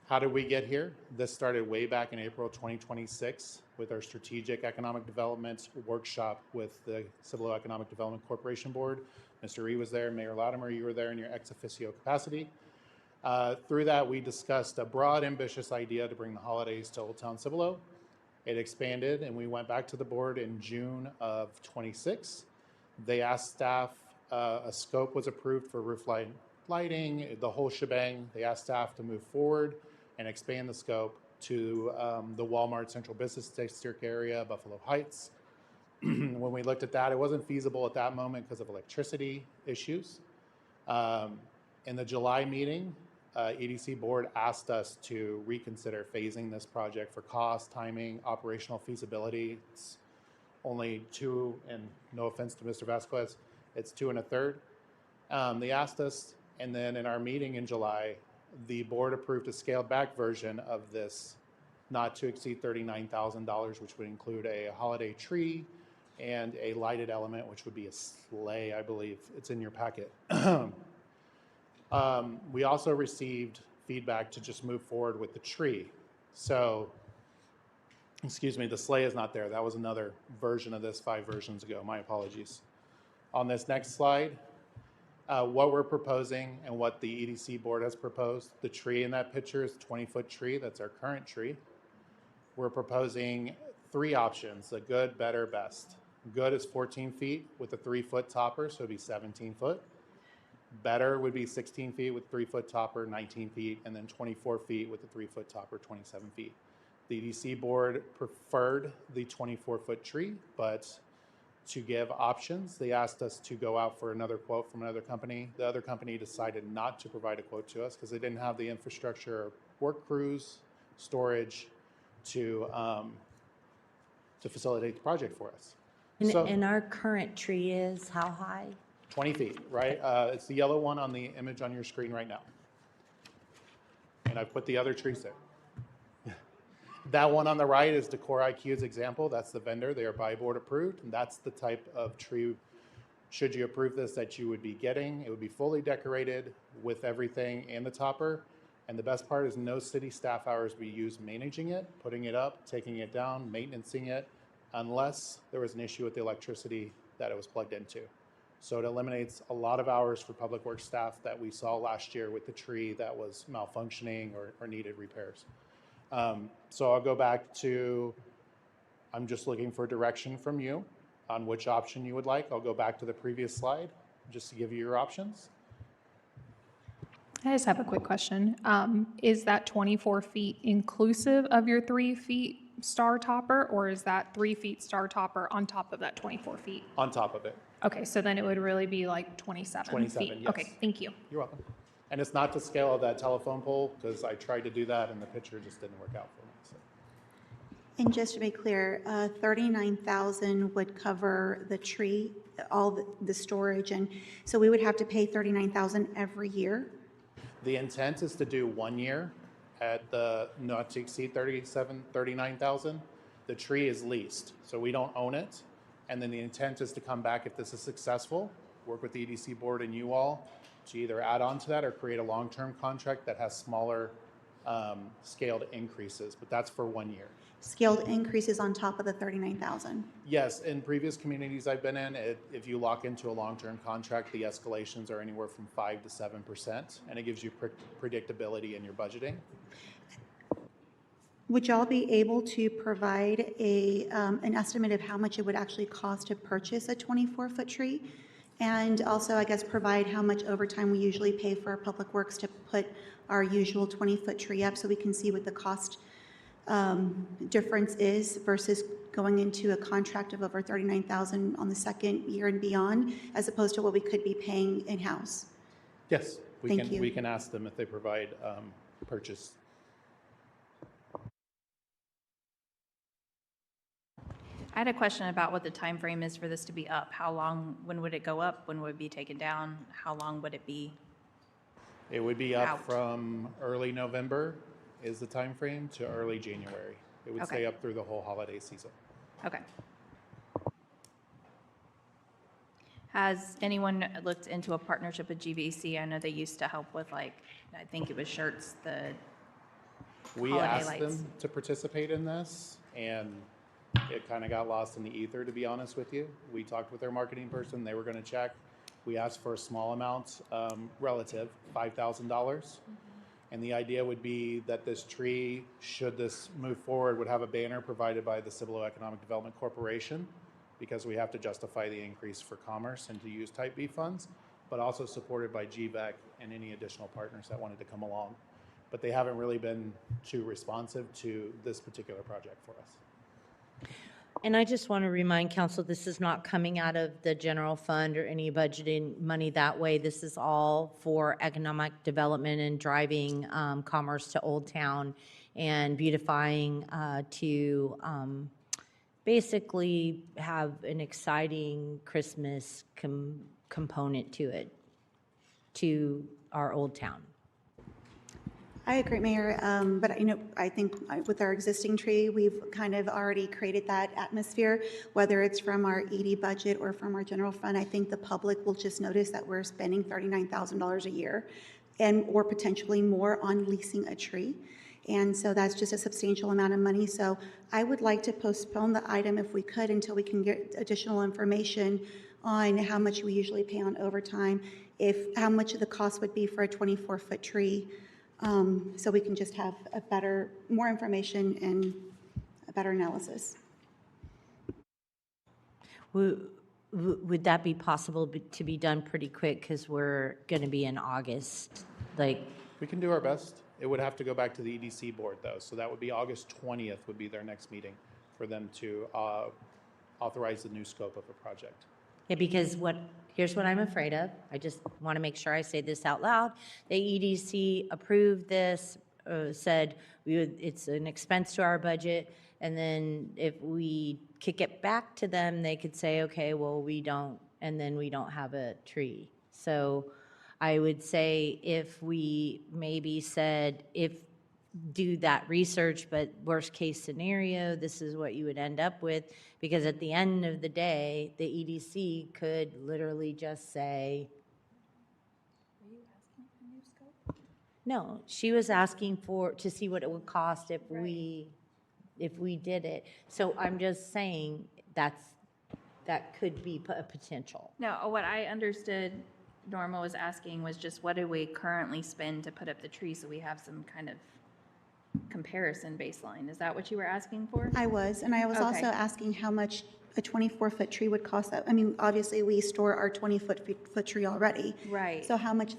How did we get here? This started way back in April 2026 with our strategic economic development workshop with the Cibolo Economic Development Corporation Board. Mr. Ree was there, Mayor Latimer, you were there in your ex officio capacity. Through that, we discussed a broad, ambitious idea to bring the holidays to Old Town Cibolo. It expanded, and we went back to the board in June of 26. They asked staff, a scope was approved for roof lighting, the whole shebang. They asked staff to move forward and expand the scope to the Walmart Central Business District area, Buffalo Heights. When we looked at that, it wasn't feasible at that moment because of electricity issues. In the July meeting, EDC board asked us to reconsider phasing this project for cost, timing, operational feasibility. It's only 2, and no offense to Mr. Vasquez, it's 2 1/3. They asked us, and then in our meeting in July, the board approved a scaled back version of this not to exceed $39,000, which would include a holiday tree and a lighted element, which would be a sleigh, I believe. It's in your packet. We also received feedback to just move forward with the tree. So, excuse me, the sleigh is not there. That was another version of this 5 versions ago. My apologies. On this next slide, what we're proposing and what the EDC board has proposed, the tree in that picture is a 20-foot tree. That's our current tree. We're proposing 3 options, the good, better, best. Good is 14 feet with a 3-foot topper, so it'd be 17 foot. Better would be 16 feet with 3-foot topper, 19 feet, and then 24 feet with a 3-foot topper, 27 feet. The EDC board preferred the 24-foot tree, but to give options, they asked us to go out for another quote from another company. The other company decided not to provide a quote to us because they didn't have the infrastructure, work crews, storage to facilitate the project for us. And our current tree is how high? 20 feet, right? It's the yellow one on the image on your screen right now. And I've put the other trees there. That one on the right is Decor IQ's example. That's the vendor. They are by board approved. And that's the type of tree, should you approve this, that you would be getting. It would be fully decorated with everything and the topper. And the best part is no city staff hours be used managing it, putting it up, taking it down, maintaining it, unless there was an issue with the electricity that it was plugged into. So it eliminates a lot of hours for public works staff that we saw last year with the tree that was malfunctioning or needed repairs. So I'll go back to, I'm just looking for direction from you on which option you would like. I'll go back to the previous slide just to give you your options. I just have a quick question. Is that 24 feet inclusive of your 3 feet star topper, or is that 3 feet star topper on top of that 24 feet? On top of it. Okay, so then it would really be like 27 27, feet. yes. Okay, thank you. You're welcome. And it's not to scale of that telephone pole, because I tried to do that and the picture just didn't work out for me. So. And just to be clear, 39,000 would cover the tree, all the storage, and so we would have to pay 39,000 every year? The intent is to do 1 year at the not to exceed 39,000. The tree is leased, so we don't own it. And then the intent is to come back if this is successful, work with the EDC board and you all to either add on to that or create a long-term contract that has smaller scaled increases, but that's for 1 year. Scaled increases on top of the 39,000? Yes, in previous communities I've been in, if you lock into a long-term contract, the escalations are anywhere from 5 to 7%, and it gives you predictability in your budgeting. Would y'all be able to provide an estimate of how much it would actually cost to purchase a 24-foot tree? And also, I guess, provide how much overtime we usually pay for our public works to put our usual 20-foot tree up so we can see what the cost difference is versus going into a contract of over 39,000 on the second year and beyond, as opposed to what we could be paying in-house. Yes, Thank you. we can ask them if they provide purchase. I had a question about what the time frame is for this to be up. How long, when would it go up? When would it be taken down? How long would it be? It would be up out? from early November is the time frame to early January. It would Okay. stay up through the whole holiday season. Okay. Has anyone looked into a partnership with GVC? I know they used to help with, like, I think it was shirts, the We holiday asked lights. them to participate in this, and it kind of got lost in the ether, to be honest with you. We talked with their marketing person, they were going to check. We asked for a small amount, relative, $5,000. And the idea would be that this tree, should this move forward, would have a banner provided by the Cibolo Economic Development Corporation, because we have to justify the increase for commerce and to use Type B funds, but also supported by GVEC and any additional partners that wanted to come along. But they haven't really been too responsive to this particular project for us. And I just want to remind council, this is not coming out of the general fund or any budgeting money that way. This is all for economic development and driving commerce to Old Town and beautifying to basically have an exciting Christmas component to it, to our Old Town. I agree, Mayor, but I think with our existing tree, we've kind of already created that atmosphere, whether it's from our ED budget or from our general fund. I think the public will just notice that we're spending $39,000 a year or potentially more on leasing a tree. And so that's just a substantial amount of money. So I would like to postpone the item if we could until we can get additional information on how much we usually pay on overtime, how much of the cost would be for a 24-foot tree. So we can just have more information and a better analysis. Would that be possible to be done pretty quick, because we're going to be in August? We can do our best. It would have to go back to the EDC board, though, so that would be August 20th would be their next meeting for them to authorize the new scope of the project. Yeah, because here's what I'm afraid of. I just want to make sure I say this out loud. The EDC approved this, said it's an expense to our budget, and then if we kick it back to them, they could say, okay, well, we don't, and then we don't have a tree. So I would say if we maybe said, do that research, but worst case scenario, this is what you would end up with, because at the end of the day, the EDC could literally just say, Are you asking for new scope? no, she was asking to see what it would cost if we did it. So I'm just saying that could be a potential. No, what I understood Norma was asking was just what do we currently spend to put up the tree, so we have some kind of comparison baseline. Is that what you were asking for? I was, and I was Okay. also asking how much a 24-foot tree would cost that? I mean, obviously, we store our 20-foot tree already. Right. So how much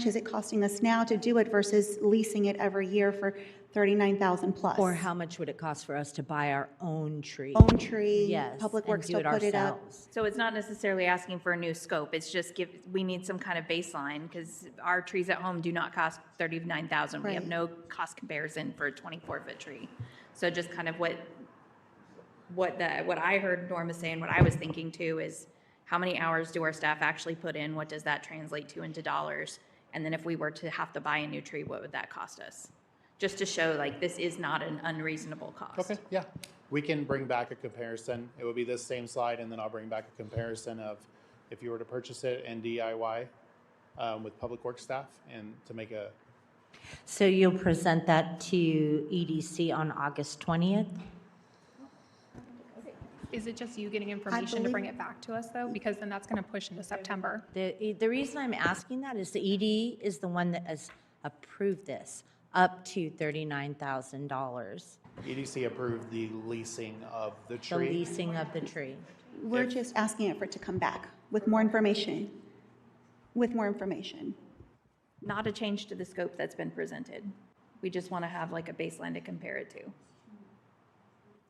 is it costing us now to do it versus leasing it every year for $39,000 plus? Or how much would it cost for us to buy our own tree? Own tree, Yes, Public and Works do to it put it up. ourselves. So it's not necessarily asking for a new scope, it's just we need some kind of baseline, because our trees at home do not cost $39,000. We have Right. no cost comparison for a 24-foot tree. So just kind of what I heard Norma say and what I was thinking too is, how many hours do our staff actually put in? What does that translate to into dollars? And then if we were to have to buy a new tree, what would that cost us? Just to show like this is not an unreasonable cost. Okay, yeah. We can bring back a comparison. It would be this same slide, and then I'll bring back a comparison of if you were to purchase it in DIY with Public Works staff, and to make a, So you'll present that to EDC on August 20th? Is it just you getting information to bring it back to us, though? Because then that's going to push into September. The reason I'm asking that is the ED is the one that has approved this, up to $39,000, EDC approved the leasing of the the tree. leasing of the tree. We're just asking it for it to come back with more information. With more information. Not a change to the scope that's been presented. We just want to have like a baseline to compare it to.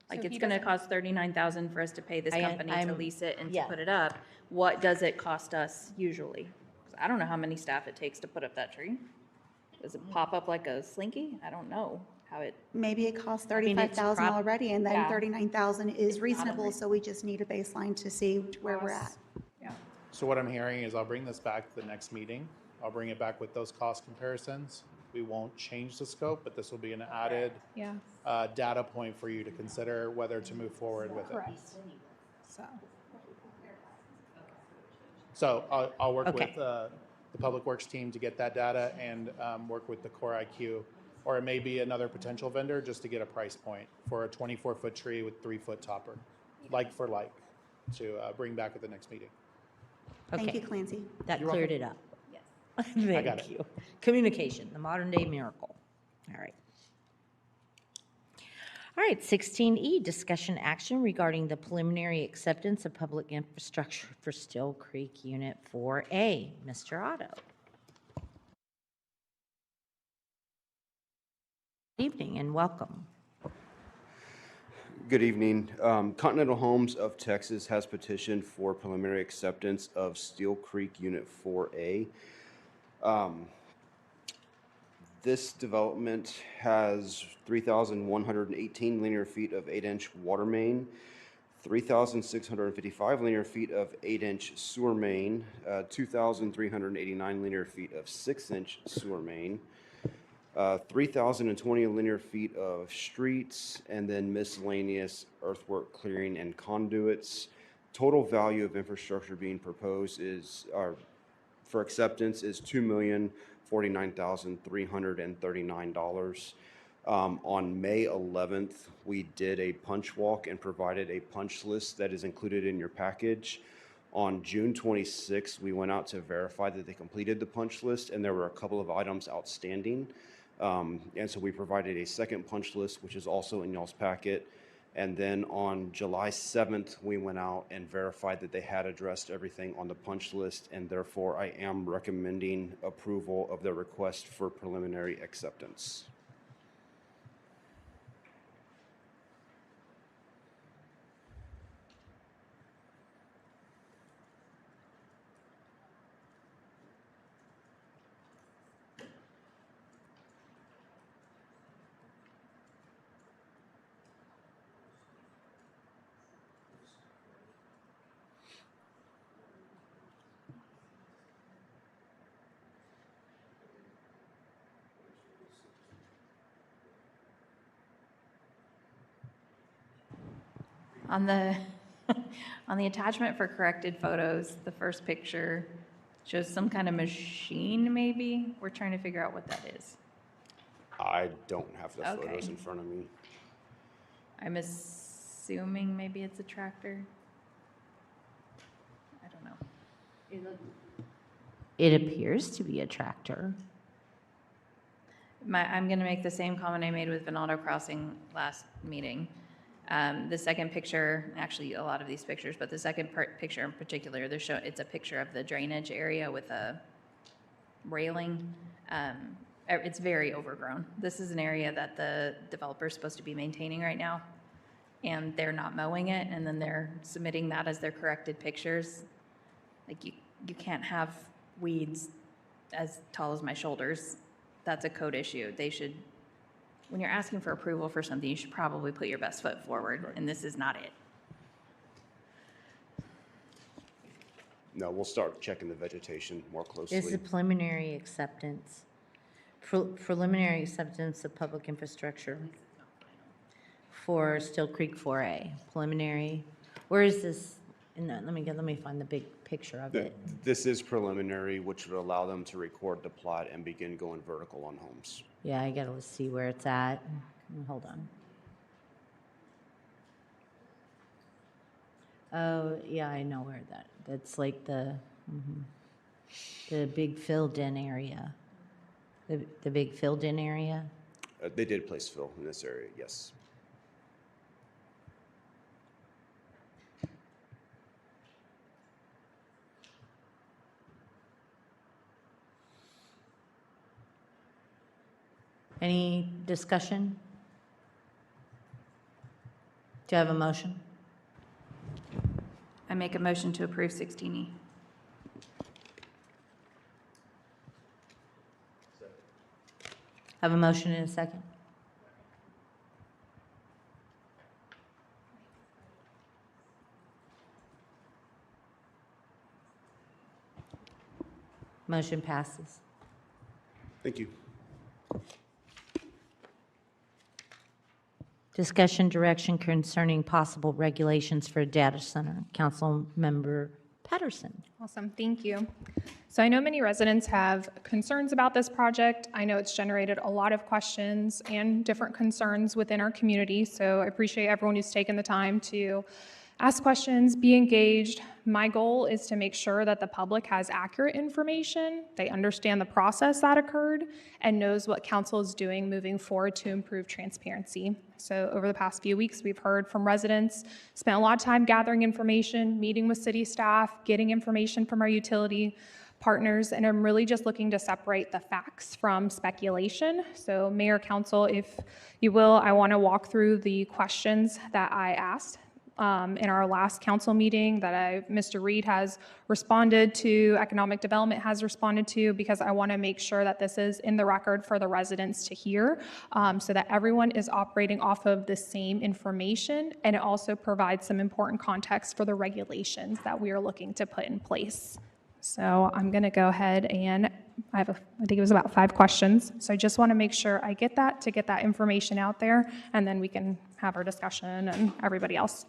Like, So it's he going to doesn't- cost $39,000 for us to pay this company to I'm- lease it and to yeah. put it up. What does it cost us usually? 'Cause I don't know how many staff it takes to put up that tree. Does it pop up like a slinky? I don't know how it, Maybe it costs mean, it's $35,000 prob- already, and then Yeah. $39,000 is not reasonable, unreasonable. so we just need a baseline to see where we're at. Yeah. So what I'm hearing is I'll bring this back to the next meeting. I'll bring it back with those cost comparisons. We won't change the scope, but this will be an added Yeah, data point for you to consider whether to move forward with it. correct. So, So I'll work Okay. with the Public Works team to get that data, and work with the Core IQ, or it may be another potential vendor just to get a price point for a 24-foot tree with 3-foot topper, like for like, to bring back at the next meeting. Thank Okay. you, Clancy. That You're cleared welcome. it up. Yes. got it. Thank you. Communication, the modern day miracle. All right. All right, 16E, discussion action regarding the preliminary acceptance of public infrastructure for Still Creek Unit 4A. Mr. Otto. Good evening and welcome. Good evening. Continental Homes of Texas has petitioned for preliminary acceptance of Steel Creek Unit 4A. This development has 3,118 linear feet of 8-inch water main, 3,655 linear feet of 8-inch sewer main, 2,389 linear feet of 6-inch sewer main, 3,020 linear feet of streets, and then miscellaneous earthwork clearing and conduits. Total value of infrastructure being proposed for acceptance is $2,049,339. On May 11th, we did a punch walk and provided a punch list that is included in your package. On June 26th, we went out to verify that they completed the punch list, and there were a couple of items outstanding. And so we provided a second punch list, which is also in y'all's packet. And then on July 7th, we went out and verified that they had addressed everything on the punch list, and therefore I am recommending approval of the request for preliminary acceptance. on the, on the attachment for corrected photos, the first picture shows some kind of machine maybe. We're trying to figure out what that is. I don't have the Okay. photos in front of me. I'm assuming maybe it's a tractor. I don't know. It appears to be a tractor. I'm going to make the same comment I made with Venado Crossing last meeting. The second picture, actually a lot of these pictures, but the second picture in particular, it's a picture of the drainage area with a railing. It's very overgrown. This is an area that the developer is supposed to be maintaining right now, and they're not mowing it, and then they're submitting that as their corrected pictures. Like you can't have weeds as tall as my shoulders. That's a code issue. They should, when you're asking for approval for something, you should probably put your best foot forward, and this is not it. No, we'll start checking the vegetation more closely. This is a preliminary acceptance. Preliminary acceptance of public infrastructure for Still Creek 4A. Preliminary, where is this? No, let me find the big picture of it. This is preliminary, which would allow them to record the plat and begin going vertical on homes. Yeah, I gotta see where it's at. Hold on. Oh, yeah, I know where that's like the big filled-in area. The big filled-in area? They did place fill in this area, yes. Any discussion? Do you have a motion? I make a motion to approve 16E. Have a motion in a second? Motion passes. Thank you. Discussion direction concerning possible regulations for a data center. Councilmember Patterson. Awesome, thank you. So I know many residents have concerns about this project. I know it's generated a lot of questions and different concerns within our community, so I appreciate everyone who's taken the time to ask questions, be engaged. My goal is to make sure that the public has accurate information, they understand the process that occurred, and knows what council is doing moving forward to improve transparency. So over the past few weeks, we've heard from residents, spent a lot of time gathering information, meeting with city staff, getting information from our utility partners, and I'm really just looking to separate the facts from speculation. So Mayor, Council, if you will, I want to walk through the questions that I asked in our last council meeting that Mr. Reed has responded to, Economic Development has responded to, because I want to make sure that this is in the record for the residents to hear, so that everyone is operating off of the same information, and it also provides some important context for the regulations that we are looking to put in place. So I'm going to go ahead and I think it was about 5 questions. So I just want to make sure I get that, to get that information out there, and then we can have our discussion and everybody else.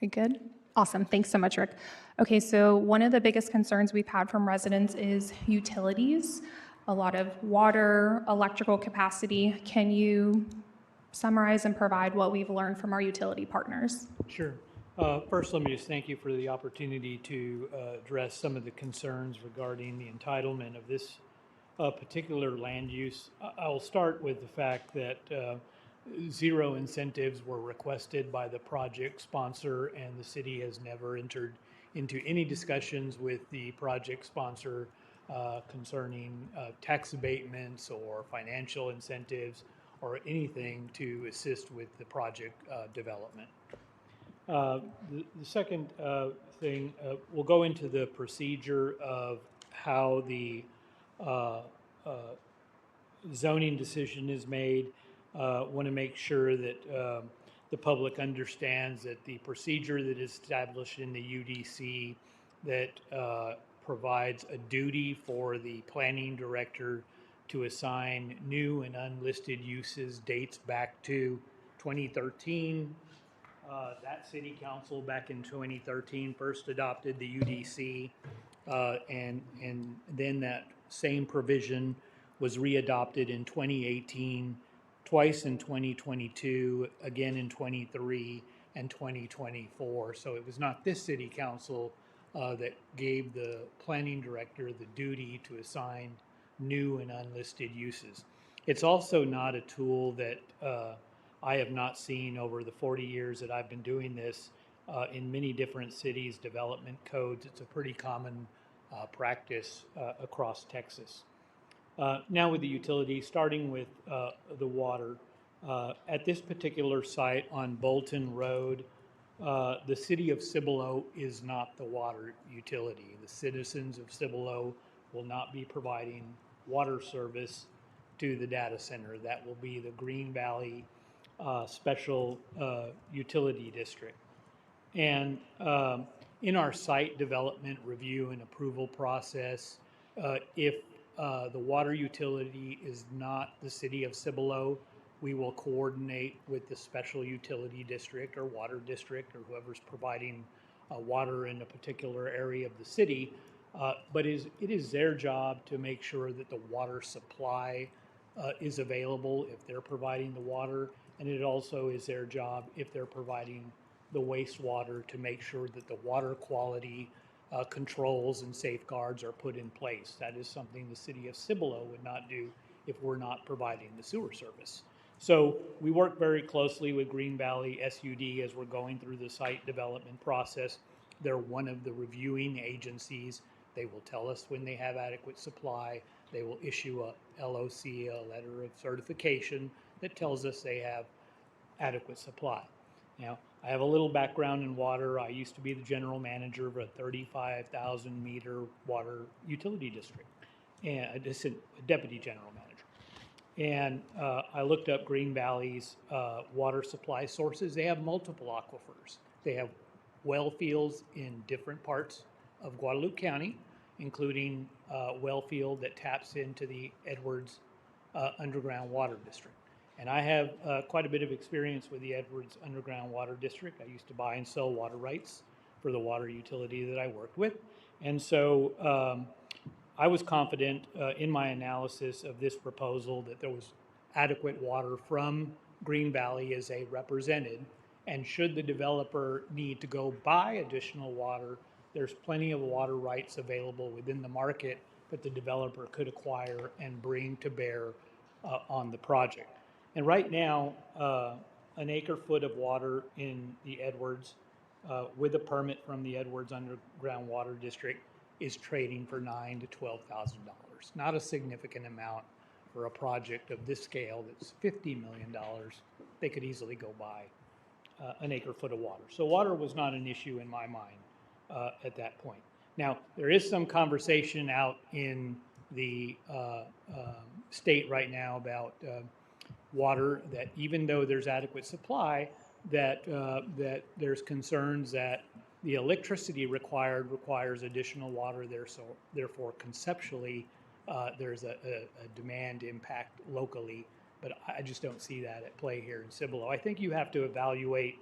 Are you good? Awesome. Thanks so much, Rick. Okay, so one of the biggest concerns we've had from residents is utilities, a lot of water, electrical capacity. Can you summarize and provide what we've learned from our utility partners? Sure. First, let me just thank you for the opportunity to address some of the concerns regarding the entitlement of this particular land use. I'll start with the fact that zero incentives were requested by the project sponsor, and the city has never entered into any discussions with the project sponsor concerning tax abatements or financial incentives or anything to assist with the project development. The second thing, we'll go into the procedure of how the zoning decision is made. Want to make sure that the public understands that the procedure that is established in the UDC that provides a duty for the planning director to assign new and unlisted uses dates back to 2013. That city council back in 2013 first adopted the UDC, and then that same provision was readopted in 2018, twice in 2022, again in 23 and 2024. So it was not this city council that gave the planning director the duty to assign new and unlisted uses. It's also not a tool that I have not seen over the 40 years that I've been doing this in many different cities, development codes. It's a pretty common practice across Texas. Now with the utility, starting with the water. At this particular site on Bolton Road, the city of Cibolo is not the water utility. The citizens of Cibolo will not be providing water service to the data center. That will be the Green Valley Special Utility District. And in our site development review and approval process, if the water utility is not the city of Cibolo, we will coordinate with the special utility district or water district or whoever's providing water in a particular area of the city. But it is their job to make sure that the water supply is available if they're providing the water. And it also is their job if they're providing the wastewater to make sure that the water quality controls and safeguards are put in place. That is something the city of Cibolo would not do if we're not providing the sewer service. So we work very closely with Green Valley SUD as we're going through the site development process. They're one of the reviewing agencies. They will tell us when they have adequate supply. They will issue a LOC, a letter of certification, that tells us they have adequate supply. Now, I have a little background in water. I used to be the general manager of a 35,000 meter water utility district, and a deputy general manager. And I looked up Green Valley's water supply sources. They have multiple aquifers. They have well fields in different parts of Guadalupe County, including a well field that taps into the Edwards Underground Water District. And I have quite a bit of experience with the Edwards Underground Water District. I used to buy and sell water rights for the water utility that I worked with. And so I was confident in my analysis of this proposal that there was adequate water from Green Valley as they represented. And should the developer need to go buy additional water, there's plenty of water rights available within the market that the developer could acquire and bring to bear on the project. And right now, an acre-foot of water in the Edwards, with a permit from the Edwards Underground Water District, is trading for $9,000 to $12,000. Not a significant amount for a project of this scale that's $50 million. They could easily go buy an acre-foot of water. So water was not an issue in my mind at that point. Now, there is some conversation out in the state right now about water, that even though there's adequate supply, that there's concerns that the electricity requires additional water there. So therefore, conceptually, there's a demand impact locally. But I just don't see that at play here in Cibolo. I think you have to evaluate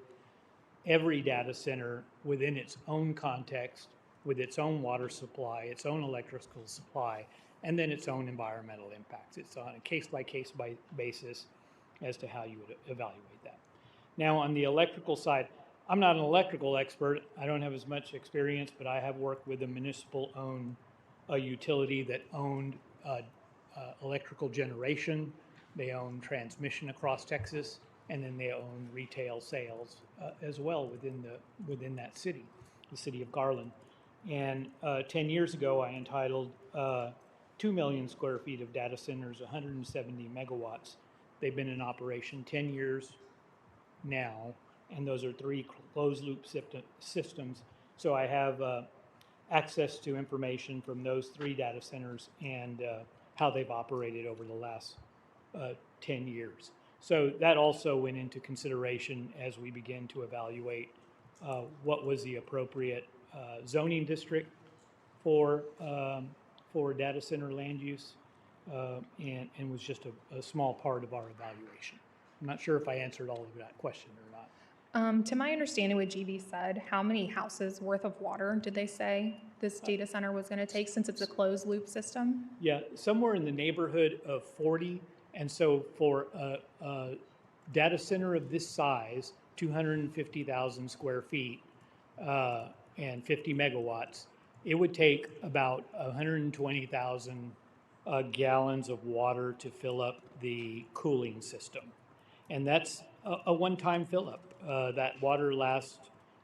every data center within its own context, with its own water supply, its own electrical supply, and then its own environmental impacts. It's on a case-by-case basis as to how you would evaluate that. Now, on the electrical side, I'm not an electrical expert. I don't have as much experience, but I have worked with a municipal-owned utility that owned electrical generation. They own transmission across Texas, and then they own retail sales as well within that city, the city of Garland. And 10 years ago, I entitled 2 million square feet of data centers, 170 megawatts. They've been in operation 10 years now, and those are 3 closed-loop systems. So I have access to information from those 3 data centers and how they've operated over the last 10 years. So that also went into consideration as we begin to evaluate what was the appropriate zoning district for data center land use, and was just a small part of our evaluation. I'm not sure if I answered all of that question or not. To my understanding, what GV said, how many houses worth of water did they say this data center was going to take, since it's a closed loop system? Yeah, somewhere in the neighborhood of 40. And so for a data center of this size, 250,000 square feet and 50 megawatts, it would take about 120,000 gallons of water to fill up the cooling system. And that's a one-time fill-up. That water lasts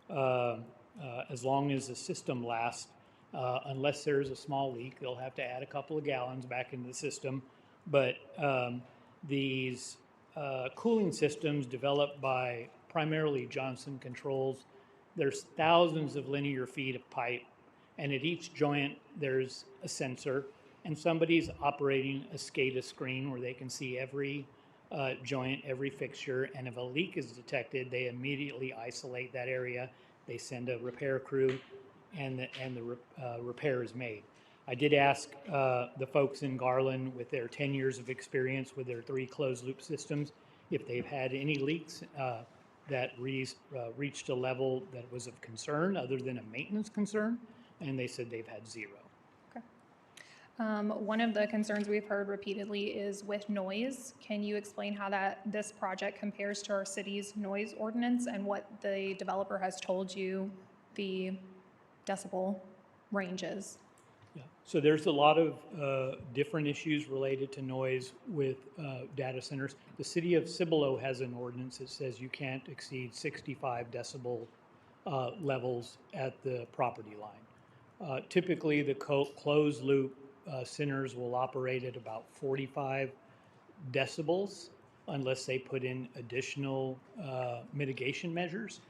as long as the system lasts. Unless there's a small leak, they'll have to add a couple of gallons back into the system. But these cooling systems developed by primarily Johnson Controls, there's thousands of linear feet of pipe, and at each joint there's a sensor, and somebody's operating a SCADA screen where they can see every joint, every fixture, and if a leak is detected, they immediately isolate that area. They send a repair crew, and the repair is made. I did ask the folks in Garland with their 10 years of experience with their 3 closed-loop systems if they've had any leaks that reached a level that was of concern other than a maintenance concern, and they said they've had 0. One of the concerns we've heard repeatedly is with noise. Can you explain how this project compares to our city's noise ordinance and what the developer has told you the decibel range is? Yeah. So there's a lot of different issues related to noise with data centers. The city of Cibolo has an ordinance that says you can't exceed 65 decibel levels at the property line. Typically, the closed loop centers will operate at about 45 decibels unless they put in additional mitigation measures.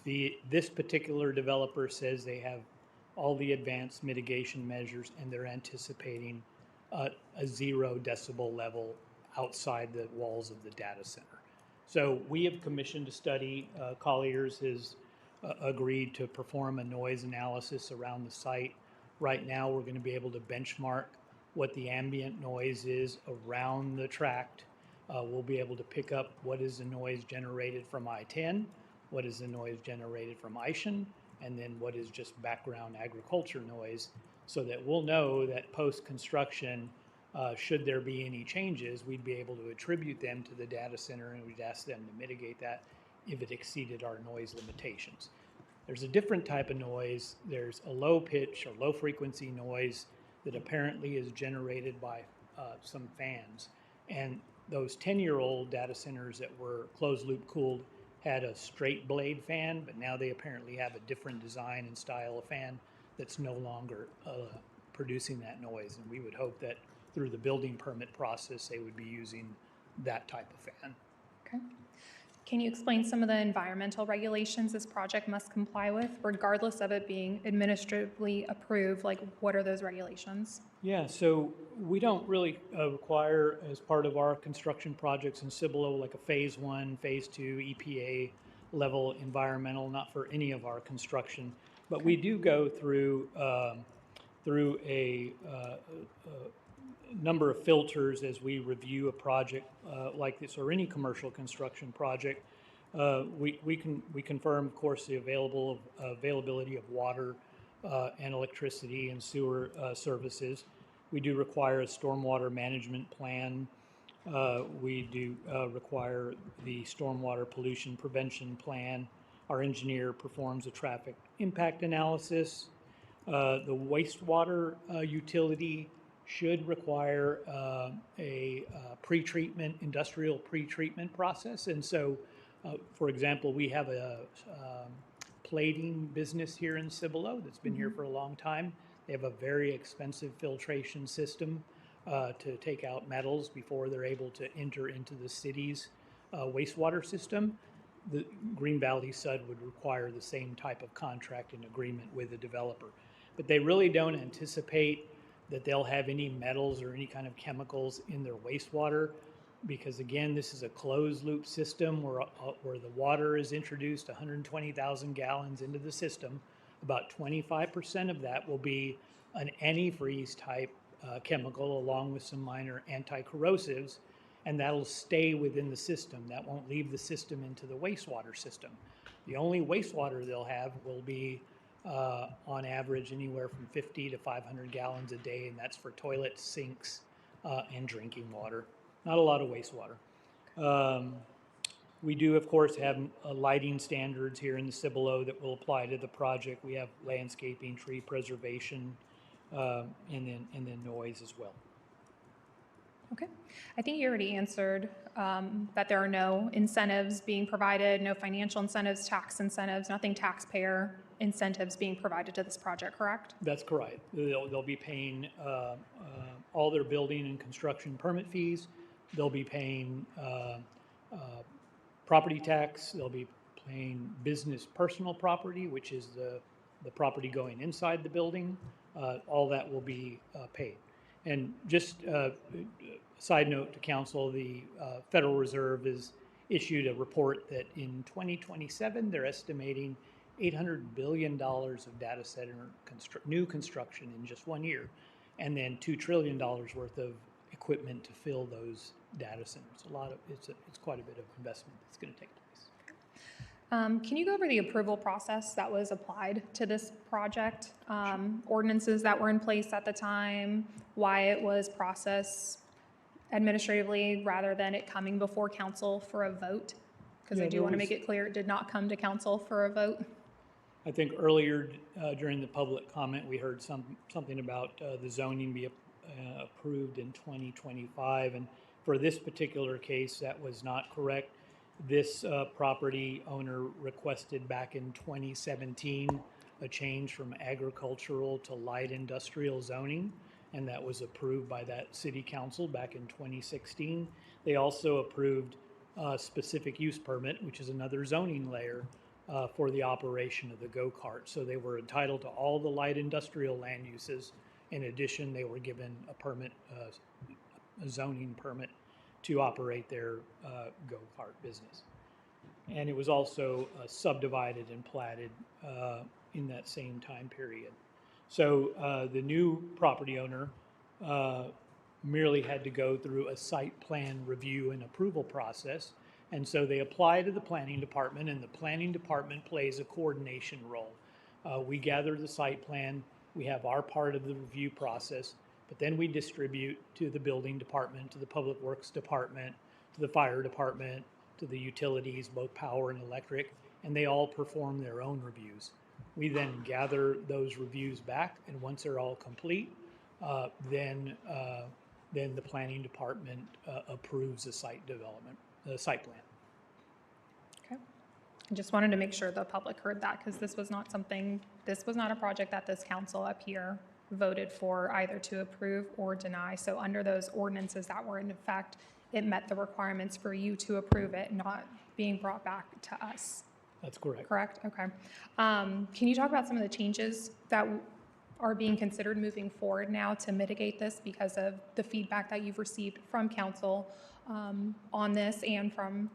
This particular developer says they have all the advanced mitigation measures and they're anticipating a 0 decibel level outside the walls of the data center. So we have commissioned a study. Colliers has agreed to perform a noise analysis around the site. Right now, we're going to be able to benchmark what the ambient noise is around the tract. We'll be able to pick up what is the noise generated from I-10, what is the noise generated from Ishan, and then what is just background agriculture noise, so that we'll know that post-construction, should there be any changes, we'd be able to attribute them to the data center, and we'd ask them to mitigate that if it exceeded our noise limitations. There's a different type of noise. There's a low pitch or low frequency noise that apparently is generated by some fans. And those 10-year-old data centers that were closed loop cooled had a straight blade fan, but now they apparently have a different design and style of fan that's no longer producing that noise. And we would hope that through the building permit process, they would be using that type of fan. Okay. Can you explain some of the environmental regulations this project must comply with, regardless of it being administratively approved? Like, what are those regulations? Yeah, so we don't really require, as part of our construction projects in Cibolo, like a phase 1, phase 2, EPA level environmental, not for any of our construction. But we do go through a number of filters as we review a project like this or any commercial construction project. We confirm, of course, the availability of water and electricity and sewer services. We do require a stormwater management plan. We do require the stormwater pollution prevention plan. Our engineer performs a traffic impact analysis. The wastewater utility should require a pre-treatment, industrial pre-treatment process. And so, for example, we have a plating business here in Cibolo that's been here for a long time. They have a very expensive filtration system to take out metals before they're able to enter into the city's wastewater system. The Green Valley Sud would require the same type of contract and agreement with the developer. But they really don't anticipate that they'll have any metals or any kind of chemicals in their wastewater, because again, this is a closed loop system where the water is introduced 120,000 gallons into the system. About 25% of that will be an antifreeze type chemical along with some minor anti-corrosives, and that'll stay within the system. That won't leave the system into the wastewater system. The only wastewater they'll have will be on average anywhere from 50 to 500 gallons a day, and that's for toilets, sinks, and drinking water. Not a lot of wastewater. We do, of course, have lighting standards here in the Cibolo that will apply to the project. We have landscaping, tree preservation, and then noise as well. Okay. I think you already answered that there are no incentives being provided, no financial incentives, tax incentives, nothing taxpayer incentives being provided to this project, correct? That's correct. They'll be paying all their building and construction permit fees. They'll be paying property tax. They'll be paying business personal property, which is the property going inside the building. All that will be paid. And just side note to council, the Federal Reserve has issued a report that in 2027, they're estimating $800 billion of data center new construction in just 1 year, and then $2 trillion worth of equipment to fill those data centers. It's quite a bit of investment that's going to take place. Can you go over the approval process that was applied to this project? Ordinances that were in place at the time, why it was processed administratively rather than it coming before council for a vote? Because I do want to make it clear it did not come to council for a vote. I think earlier during the public comment, we heard something about the zoning be approved in 2025. And for this particular case, that was not correct. This property owner requested back in 2017 a change from agricultural to light industrial zoning, and that was approved by that city council back in 2016. They also approved a specific use permit, which is another zoning layer for the operation of the go-kart. So they were entitled to all the light industrial land uses. In addition, they were given a permit, a zoning permit to operate their go-kart business. And it was also subdivided and platted in that same time period. So the new property owner merely had to go through a site plan review and approval process. And so they apply to the planning department, and the planning department plays a coordination role. We gather the site plan, we have our part of the review process, but then we distribute to the building department, to the public works department, to the fire department, to the utilities, both power and electric, and they all perform their own reviews. We then gather those reviews back, and once they're all complete, then the planning department approves the site development, the site plan. Okay. I just wanted to make sure the public heard that, because this was not a project that this council up here voted for either to approve or deny. So under those ordinances that were in effect, it met the requirements for you to approve it, not being brought back to us. That's correct. Correct? Okay. Can you talk about some of the changes that are being considered moving forward now to mitigate this because of the feedback that you've received from council on this and from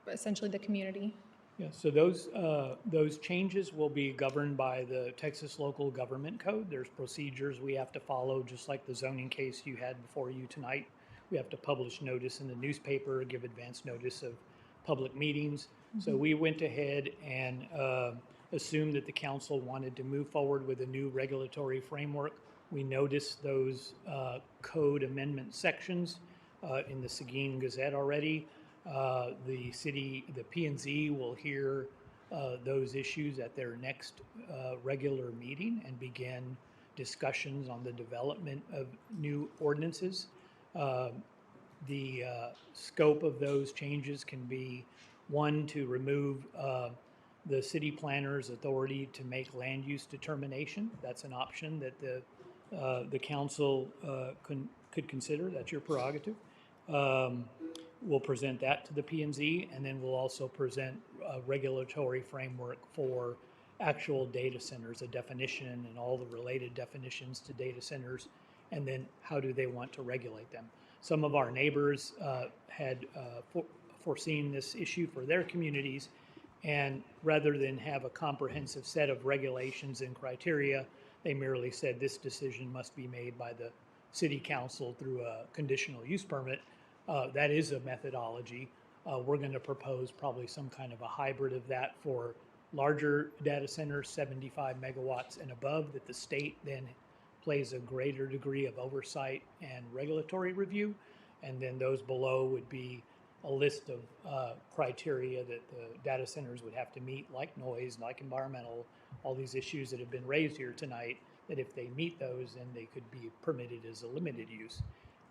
essentially the community? Yeah, so those changes will be governed by the Texas Local Government Code. There's procedures we have to follow, just like the zoning case you had before you tonight. We have to publish notice in the newspaper, give advance notice of public meetings. So we went ahead and assumed that the council wanted to move forward with a new regulatory framework. We noticed those code amendment sections in the Seguin Gazette already. The P&Z will hear those issues at their next regular meeting and begin discussions on the development of new ordinances. The scope of those changes can be, one, to remove the city planner's authority to make land use determination. That's an option that the council could consider. That's your prerogative. We'll present that to the P&Z, and then we'll also present a regulatory framework for actual data centers, a definition and all the related definitions to data centers, and then how do they want to regulate them. Some of our neighbors had foreseen this issue for their communities, and rather than have a comprehensive set of regulations and criteria, they merely said this decision must be made by the city council through a conditional use permit. That is a methodology. We're going to propose probably some kind of a hybrid of that for larger data centers, 75 megawatts and above, that the state then plays a greater degree of oversight and regulatory review. And then those below would be a list of criteria that the data centers would have to meet, like noise, like environmental, all these issues that have been raised here tonight, that if they meet those, then they could be permitted as a limited use.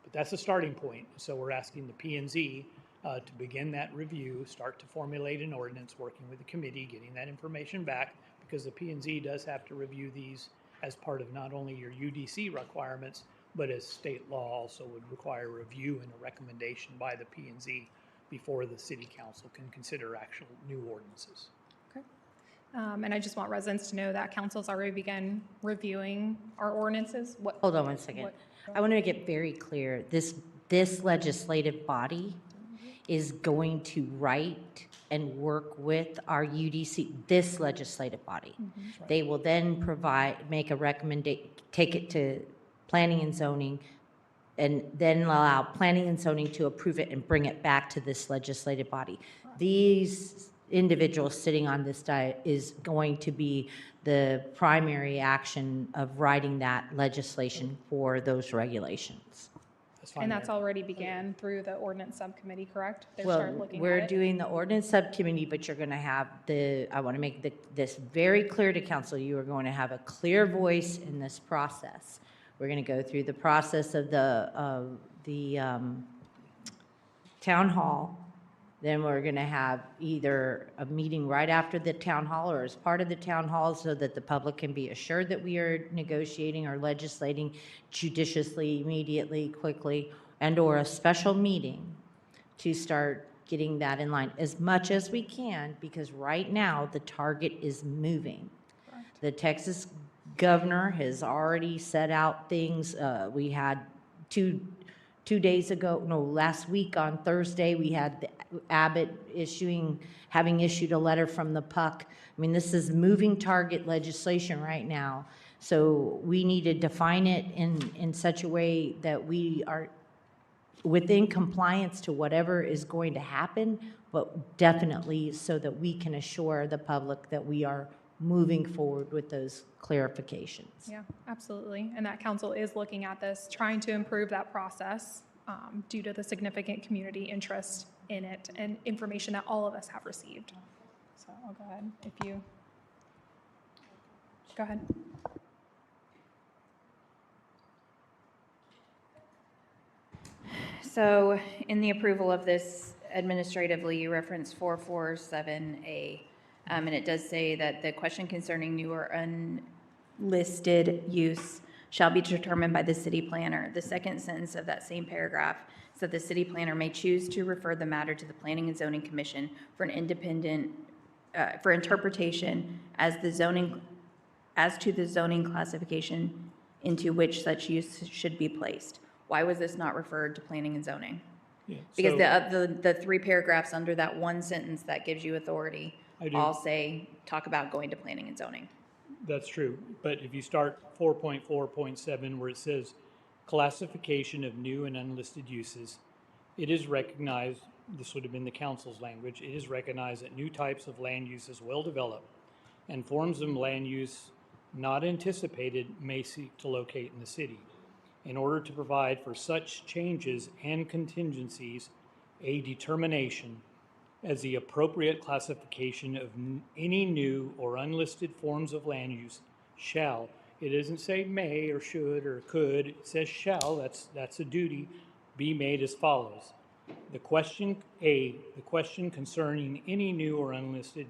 But that's a starting point. So we're asking the P&Z to begin that review, start to formulate an ordinance, working with the committee, getting that information back, because the P&Z does have to review these as part of not only your UDC requirements, but as state law also would require review and a recommendation by the P&Z before the city council can consider actual new ordinances. And I just want residents to know that council's already begun reviewing our ordinances. Hold on one second. I want to make it very clear, this legislative body is going to write and work with our UDC, this legislative body. They will then make a recommendation, take it to planning and zoning, and then allow planning and zoning to approve it and bring it back to this legislative body. These individuals sitting on this diet is going to be the primary action of writing that legislation for those regulations. And that's already began through the ordinance subcommittee, correct? They Well, started looking we're at it? doing the ordinance subcommittee, but you're going to have I want to make this very clear to council, you are going to have a clear voice in this process. We're going to go through the process of the town hall. Then we're going to have either a meeting right after the town hall or as part of the town hall so that the public can be assured that we are negotiating or legislating judiciously, immediately, quickly, and or a special meeting to start getting that in line as much as we can, because right now the target is moving. The Texas governor has already set out things. We had two days ago, no, last week on Thursday, we had the Abbott having issued a letter from the PUC. I mean, this is moving target legislation right now. So we need to define it in such a way that we are within compliance to whatever is going to happen, but definitely so that we can assure the public that we are moving forward with those clarifications. Yeah, absolutely. And that council is looking at this, trying to improve that process due to the significant community interest in it and information that all of us have received. So I'll go ahead if you, go ahead. So in the approval of this administratively, you reference 447A, and it does say that the question concerning new or unlisted use shall be determined by the city planner. The second sentence of that same paragraph said the city planner may choose to refer the matter to the Planning and Zoning Commission for an independent, for interpretation as to the zoning classification into which such use should be placed. Why was this not referred to planning and zoning? Yeah, Because so- the three paragraphs under that one sentence that gives you authority all say, talk about going to planning and zoning. That's true, but if you start 4.4.7 where it says classification of new and unlisted uses, it is recognized, this would have been the council's language, it is recognized that new types of land uses will develop and forms of land use not anticipated may seek to locate in the city. In order to provide for such changes and contingencies, a determination as the appropriate classification of any new or unlisted forms of land use shall, it doesn't say may or should or could, it says shall, that's a duty, be made as follows. The question concerning any new or unlisted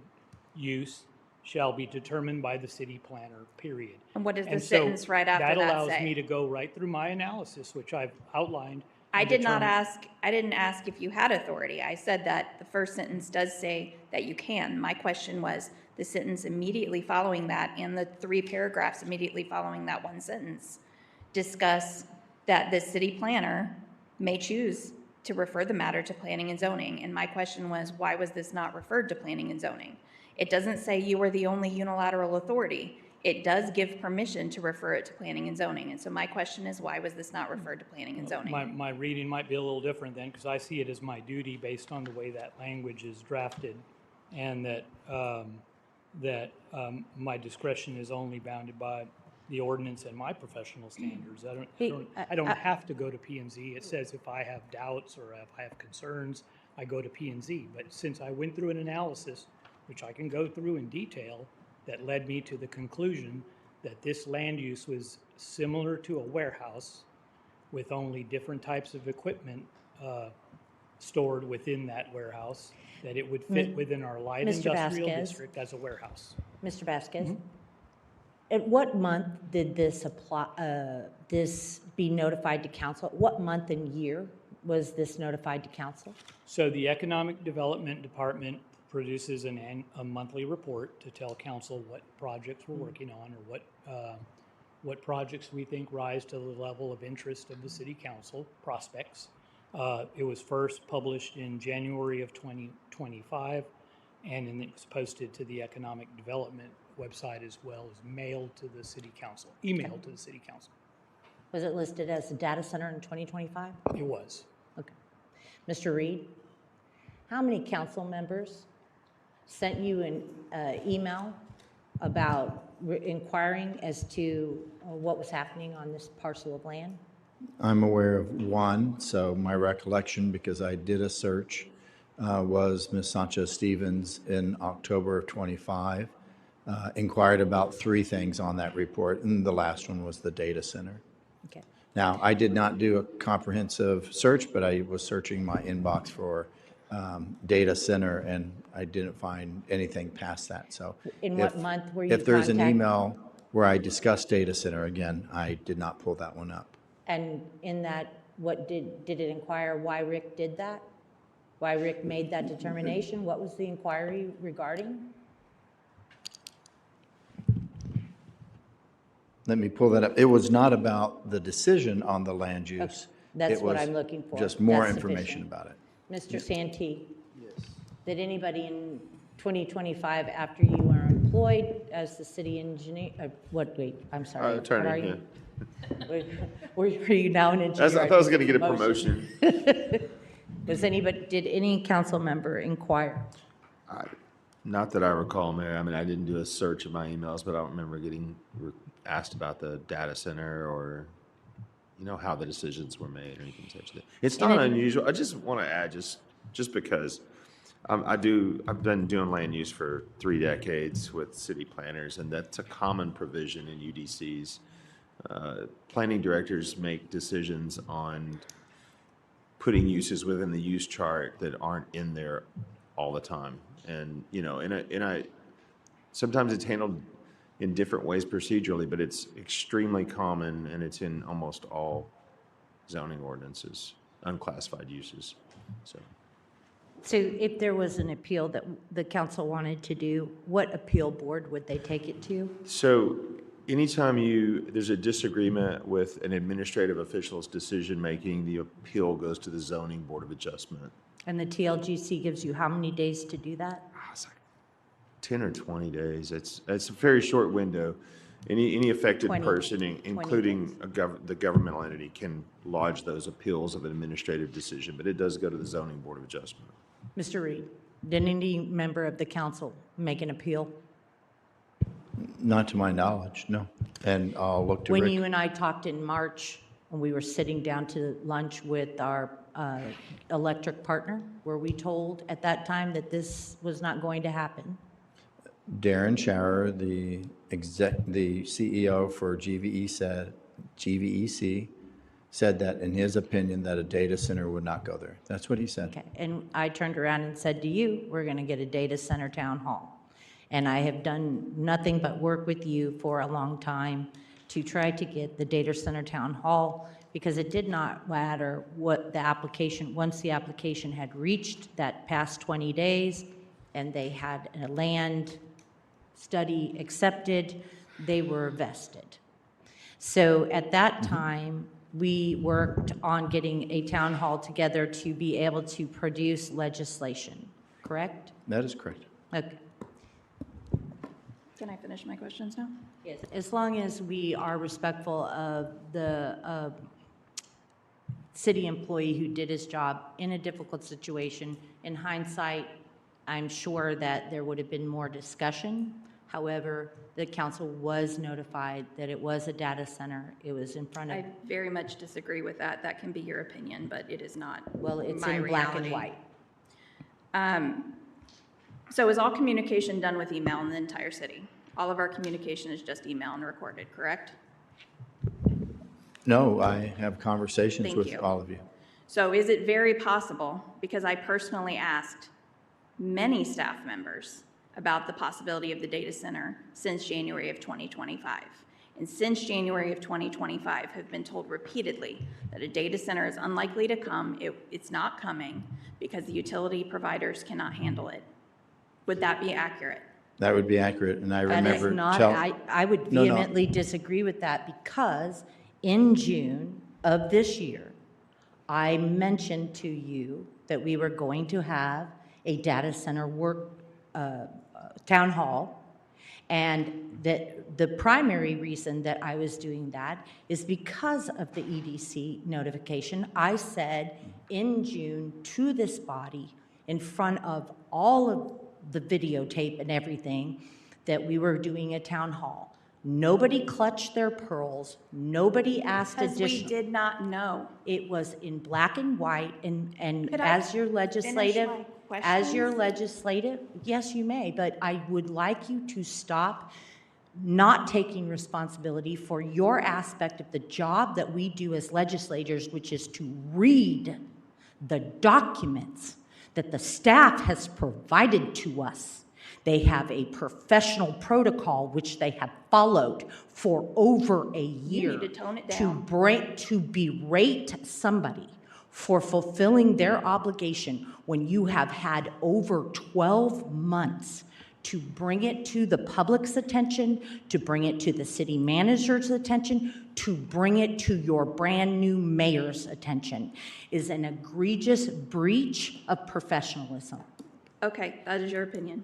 use shall be determined by the city planner, period. And what does the And so sentence right after that That allows say? me to go right through my analysis, which I've outlined. I and did not determine- I didn't ask if you had authority. I said that the first sentence does say that you can. My question was the sentence immediately following that and the three paragraphs immediately following that one sentence discuss that the city planner may choose to refer the matter to planning and zoning. And my question was, why was this not referred to planning and zoning? It doesn't say you are the only unilateral authority. It does give permission to refer it to planning and zoning. And so my question is, why was this not referred to planning and zoning? My reading might be a little different then, because I see it as my duty based on the way that language is drafted, and that my discretion is only bounded by the ordinance and my professional standards. I don't have to go to P&Z. It says if I have doubts or if I have concerns, I go to P&Z. But since I went through an analysis, which I can go through in detail, that led me to the conclusion that this land use was similar to a warehouse with only different types of equipment stored within that warehouse, that it would fit within our light Mr. industrial Vasquez? district as a warehouse. Mr. Vasquez? At what month did this this be notified to council? What month and year was this notified to council? So the Economic Development Department produces a monthly report to tell council what projects we're working on, or what projects we think rise to the level of interest of the city council prospects. It was first published in January of 2025, and then it was posted to the Economic Development website as well as mailed to the city council, emailed to the city council. Was it listed as a data center in 2025? It was. Okay. Mr. Reed, how many council members sent you an email about inquiring as to what was happening on this parcel of land? I'm aware of one, so my recollection, because I did a search, was Ms. Sanchez Stevens in October of 25, inquired about 3 things on that report, and the last one was the data center. Okay. Now, I did not do a comprehensive search, but I was searching my inbox for data center, and I didn't find anything past that. So, In what month were you if there's an contacted? email where I discussed data center, again, I did not pull that one up. And in that, what did it inquire why Rick did that? Why Rick made that determination? What was the inquiry regarding? Let me pull that up. It was not about the decision on the land use. That's It what was I'm looking for. Just more That's information sufficient. about it. Mr. Santee? Yes. Did anybody in 2025ve, after you were employed as the city engineer, I'm sorry. what Attorney, are you? Were you now an engineer? I thought I was going to get a promotion. Did any council member inquire? Not that I recall, Mayor. I mean, I didn't do a search of my emails, but I don't remember getting asked about the data center or, how the decisions were made or anything such that. It's not unusual. I just want to add, just because I've been doing land use for 3 decades with city planners, and that's a common provision in UDCs. Planning directors make decisions on putting uses within the use chart that aren't in there all the time. And, sometimes it's handled in different ways procedurally, but it's extremely common, and it's in almost all zoning ordinances, unclassified uses. So if there was an appeal that the council wanted to do, what appeal board would they take it to? So anytime there's a disagreement with an administrative official's decision-making, the appeal goes to the Zoning Board of Adjustment. And the TLGC gives you how many days to do that? It's like 10 or 20 days. It's a very short window. Any affected 20 person, including the governmental entity, can lodge those appeals of an administrative decision, but it does go to the Zoning Board of Adjustment. Mr. Reed, did any member of the council make an appeal? Not to my knowledge, no. And I'll look to Rick. When you and I talked in March, when we were sitting down to lunch with our electric partner, were we told at that time that this was not going to happen? Darren Schauer, the CEO for GVEC, said that in his opinion that a data center would not go there. That's what he said. Okay, and I turned around and said to you, we're going to get a data center town hall. And I have done nothing but work with you for a long time to try to get the data center town hall, because it did not matter what the application, once the application had reached that past 20 days and they had a land study accepted, they were vested. So at that time, we worked on getting a town hall together to be able to produce legislation, correct? That is correct. Okay. Can I finish my questions now? Yes, as long as we are respectful of the city employee who did his job in a difficult situation. In hindsight, I'm sure that there would have been more discussion. However, the council was notified that it was a data center. It was in front of. I very much disagree with that. That can be your opinion, but it is not. Well, it's my in black and reality. white. So is all communication done with email in the entire city? All of our communication is just email and recorded, correct? No, I have conversations Thank with you. all of you. So is it very possible, because I personally asked many staff members about the possibility of the data center since January of 2025, and since January of 2025 have been told repeatedly that a data center is unlikely to come, it's not coming because the utility providers cannot handle it. Would that be accurate? That would be accurate, and I That remember. is not, I would No, no. vehemently disagree with that, because in June of this year, I mentioned to you that we were going to have a data center town hall, and that the primary reason that I was doing that is because of the EDC notification. I said in June to this body, in front of all of the videotape and everything, that we were doing a town hall. Nobody clutched their pearls. Nobody asked Because we additional. did not know. It was in black and white, and Could I as your legislative, finish my questions? yes, you may, but I would like you to stop not taking responsibility for your aspect of the job that we do as legislators, which is to read the documents that the staff has provided to us. They have a professional protocol which they have followed for over a year. You need to tone it down. To berate somebody for fulfilling their obligation when you have had over 12 months to bring it to the public's attention, to bring it to the city manager's attention, to bring it to your brand-new mayor's attention, is an egregious breach of professionalism. Okay, that is your opinion.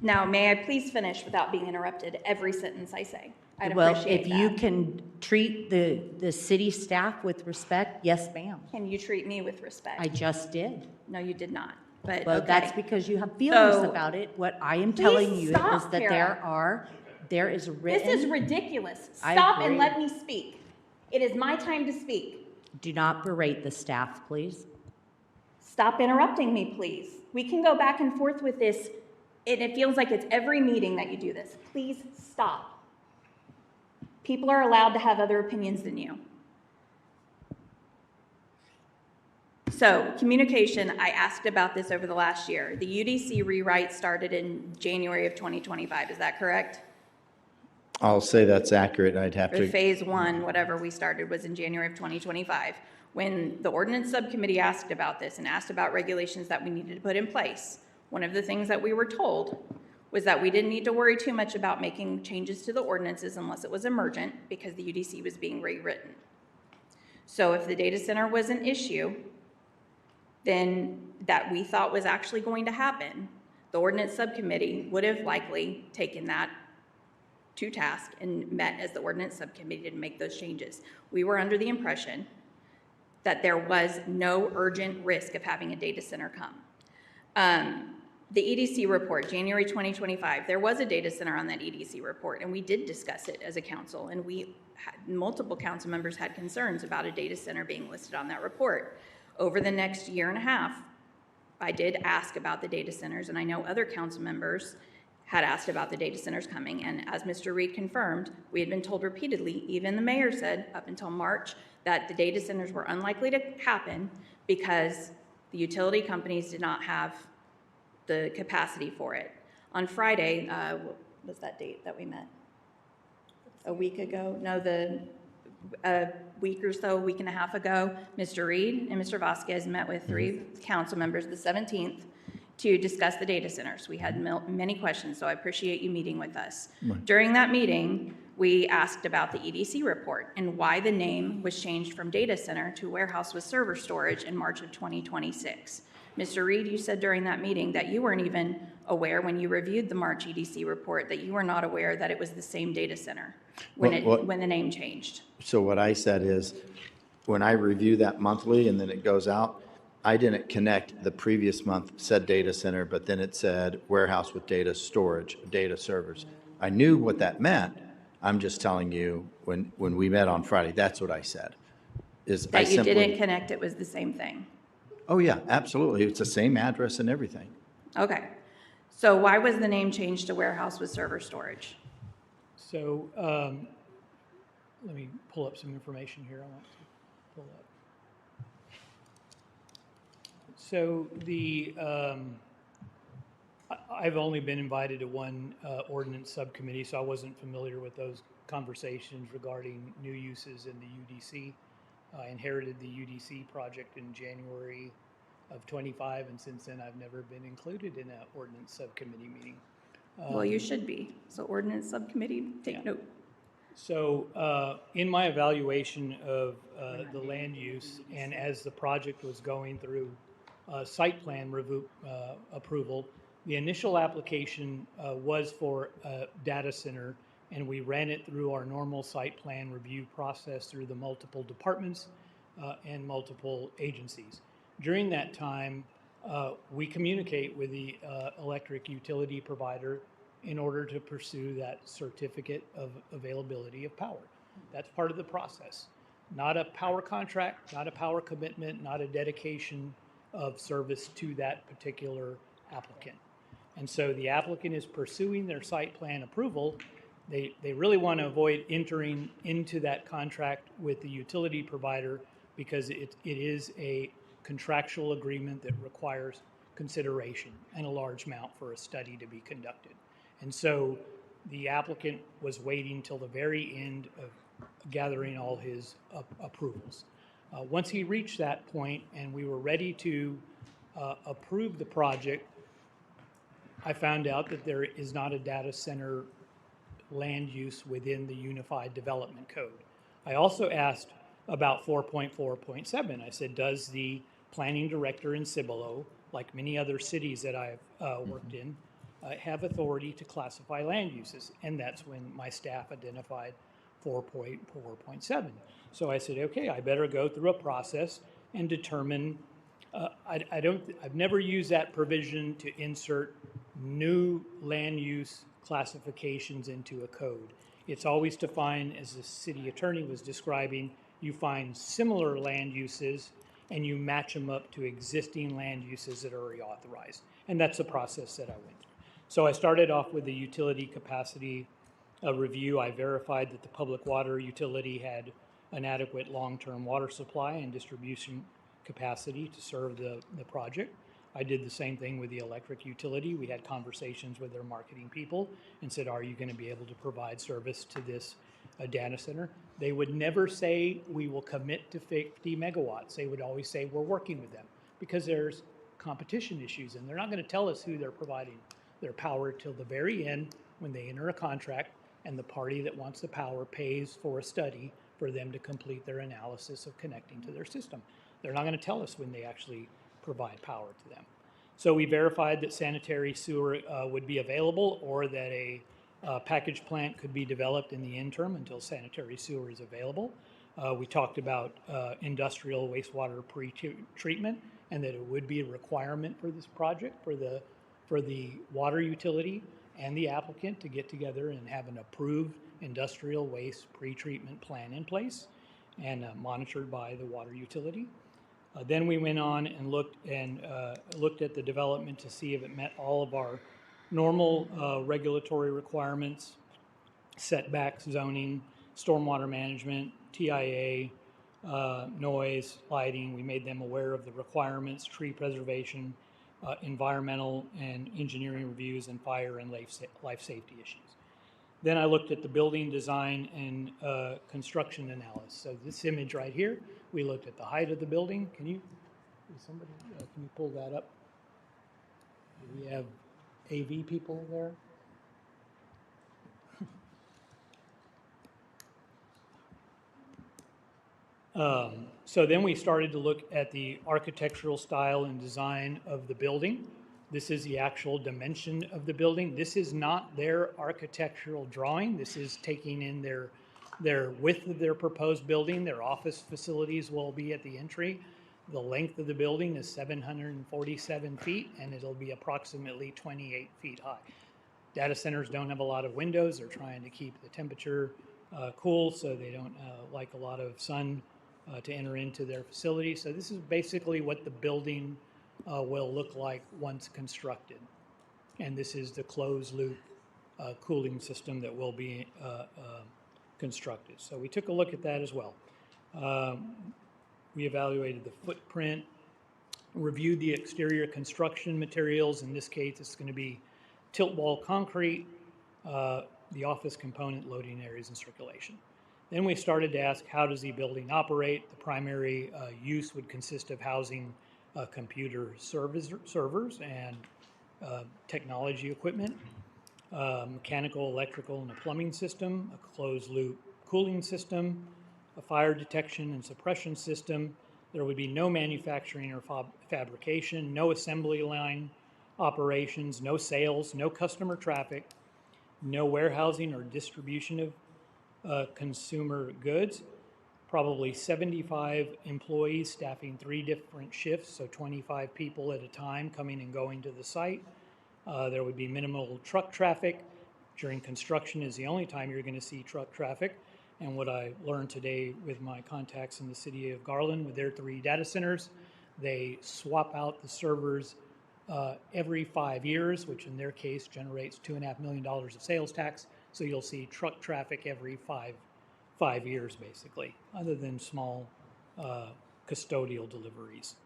Now, may I please finish without being interrupted every sentence I say? I'd Well, appreciate if you that. can treat the city staff with respect, yes, ma'am. Can you treat me with respect? I just did. No, you did not, but Well, okay. that's because you have feelings So- about it. What I am telling you is stop, that Kara. there is written. This is ridiculous. I Stop and agree. let me speak. It is my time to speak. Do not berate the staff, please. Stop interrupting me, please. We can go back and forth with this, and it feels like it's every meeting that you do this. Please stop. People are allowed to have other opinions than you. So, communication, I asked about this over the last year. The UDC rewrite started in January of 2025, is that correct? I'll say that's accurate. I'd have Or to. phase one, whatever we started, was in January of 2025. When the ordinance subcommittee asked about this and asked about regulations that we needed to put in place, one of the things that we were told was that we didn't need to worry too much about making changes to the ordinances unless it was emergent, because the UDC was being rewritten. So if the data center was an issue, then that we thought was actually going to happen, the ordinance subcommittee would have likely taken that to task and met as the ordinance subcommittee to make those changes. We were under the impression that there was no urgent risk of having a data center come. The EDC report, January 2025, there was a data center on that EDC report, and we did discuss it as a council, and multiple council members had concerns about a data center being listed on that report. Over the next year and a half, I did ask about the data centers, and I know other council members had asked about the data centers coming, and as Mr. Reed confirmed, we had been told repeatedly, even the mayor said up until March, that the data centers were unlikely to happen because the utility companies did not have the capacity for it. On Friday, what was that date that we met? A week ago? No, a week or so, a week and a half ago, Mr. Reed and Mr. Vasquez met with 3 council members the 17th to discuss the data centers. We had many questions, so I appreciate you meeting with us. Right. During that meeting, we asked about the EDC report and why the name was changed from data center to warehouse with server storage in March of 2026. Mr. Reed, you said during that meeting that you weren't even aware when you reviewed the March EDC report that you were not aware that it was the same data center when the name changed. So what I said is, when I review that monthly and then it goes out, I didn't connect the previous month said data center, but then it said warehouse with data storage, data servers. I knew what that meant. I'm just telling you, when we met on Friday, that's what I said. That you didn't connect, it was the same thing. Oh, yeah, absolutely. It's the same address and everything. Okay. So why was the name changed to warehouse with server storage? So let me pull up some information here I want to pull up. So I've only been invited to one ordinance subcommittee, so I wasn't familiar with those conversations regarding new uses in the UDC. I inherited the UDC project in January of 25, and since then I've never been included in an ordinance subcommittee meeting. Well, you should be. So ordinance subcommittee, take note. So in my evaluation of the land use, and as the project was going through site plan review, approval, the initial application was for a data center, and we ran it through our normal site plan review process through the multiple departments and multiple agencies. During that time, we communicate with the electric utility provider in order to pursue that certificate of availability of power. That's part of the process. Not a power contract, not a power commitment, not a dedication of service to that particular applicant. And so the applicant is pursuing their site plan approval. They really want to avoid entering into that contract with the utility provider because it is a contractual agreement that requires consideration and a large amount for a study to be conducted. And so the applicant was waiting till the very end of gathering all his approvals. Once he reached that point and we were ready to approve the project, I found out that there is not a data center land use within the Unified Development Code. I also asked about 4.4.7. I said, does the planning director in Cibolo, like many other cities that I've worked in, have authority to classify land uses? And that's when my staff identified 4.4.7. So I said, okay, I better go through a process and determine. I've never used that provision to insert new land use classifications into a code. It's always to find, as the city attorney was describing, you find similar land uses and you match them up to existing land uses that are already authorized. And that's the process that I went through. So I started off with the utility capacity review. I verified that the public water utility had an adequate long-term water supply and distribution capacity to serve the project. I did the same thing with the electric utility. We had conversations with their marketing people and said, are you going to be able to provide service to this data center? They would never say, we will commit to 50 megawatts. They would always say, we're working with them, because there's competition issues, and they're not going to tell us who they're providing their power till the very end when they enter a contract and the party that wants the power pays for a study for them to complete their analysis of connecting to their system. They're not going to tell us when they actually provide power to them. So we verified that sanitary sewer would be available, or that a package plant could be developed in the interim until sanitary sewer is available. We talked about industrial wastewater pre-treatment, and that it would be a requirement for this project for the water utility and the applicant to get together and have an approved industrial waste pre-treatment plan in place and monitored by the water utility. Then we went on and looked at the development to see if it met all of our normal regulatory requirements, setbacks, zoning, stormwater management, TIA, noise, lighting. We made them aware of the requirements, tree preservation, environmental and engineering reviews, and fire and life safety issues. Then I looked at the building design and construction analysis. So this image right here, we looked at the height of the building. Can you pull that up? Do we have AV people there? So then we started to look at the architectural style and design of the building. This is the actual dimension of the building. This is not their architectural drawing. This is taking in their width of their proposed building. Their office facilities will be at the entry. The length of the building is 747 feet, and it'll be approximately 28 feet high. Data centers don't have a lot of windows. They're trying to keep the temperature cool, so they don't like a lot of sun to enter into their facility. So this is basically what the building will look like once constructed. and this is the closed loop cooling system that will be constructed. So we took a look at that as well. We evaluated the footprint, reviewed the exterior construction materials. In this case, it's going to be tilt wall concrete, the office component, loading areas, and circulation. Then we started to ask, how does the building operate? The primary use would consist of housing computer servers and technology equipment, mechanical, electrical, and a plumbing system, a closed loop cooling system, a fire detection and suppression system. There would be no manufacturing or fabrication, no assembly line operations, no sales, no customer traffic, no warehousing or distribution of consumer goods. Probably 75 employees staffing 3 different shifts, so 25 people at a time coming and going to the site. There would be minimal truck traffic. During construction is the only time you're going to see truck traffic. And what I learned today with my contacts in the city of Garland with their 3 data centers, they swap out the servers every 5 years, which in their case generates $2.5 million of sales tax. So you'll see truck traffic every five years, basically, other than small custodial deliveries.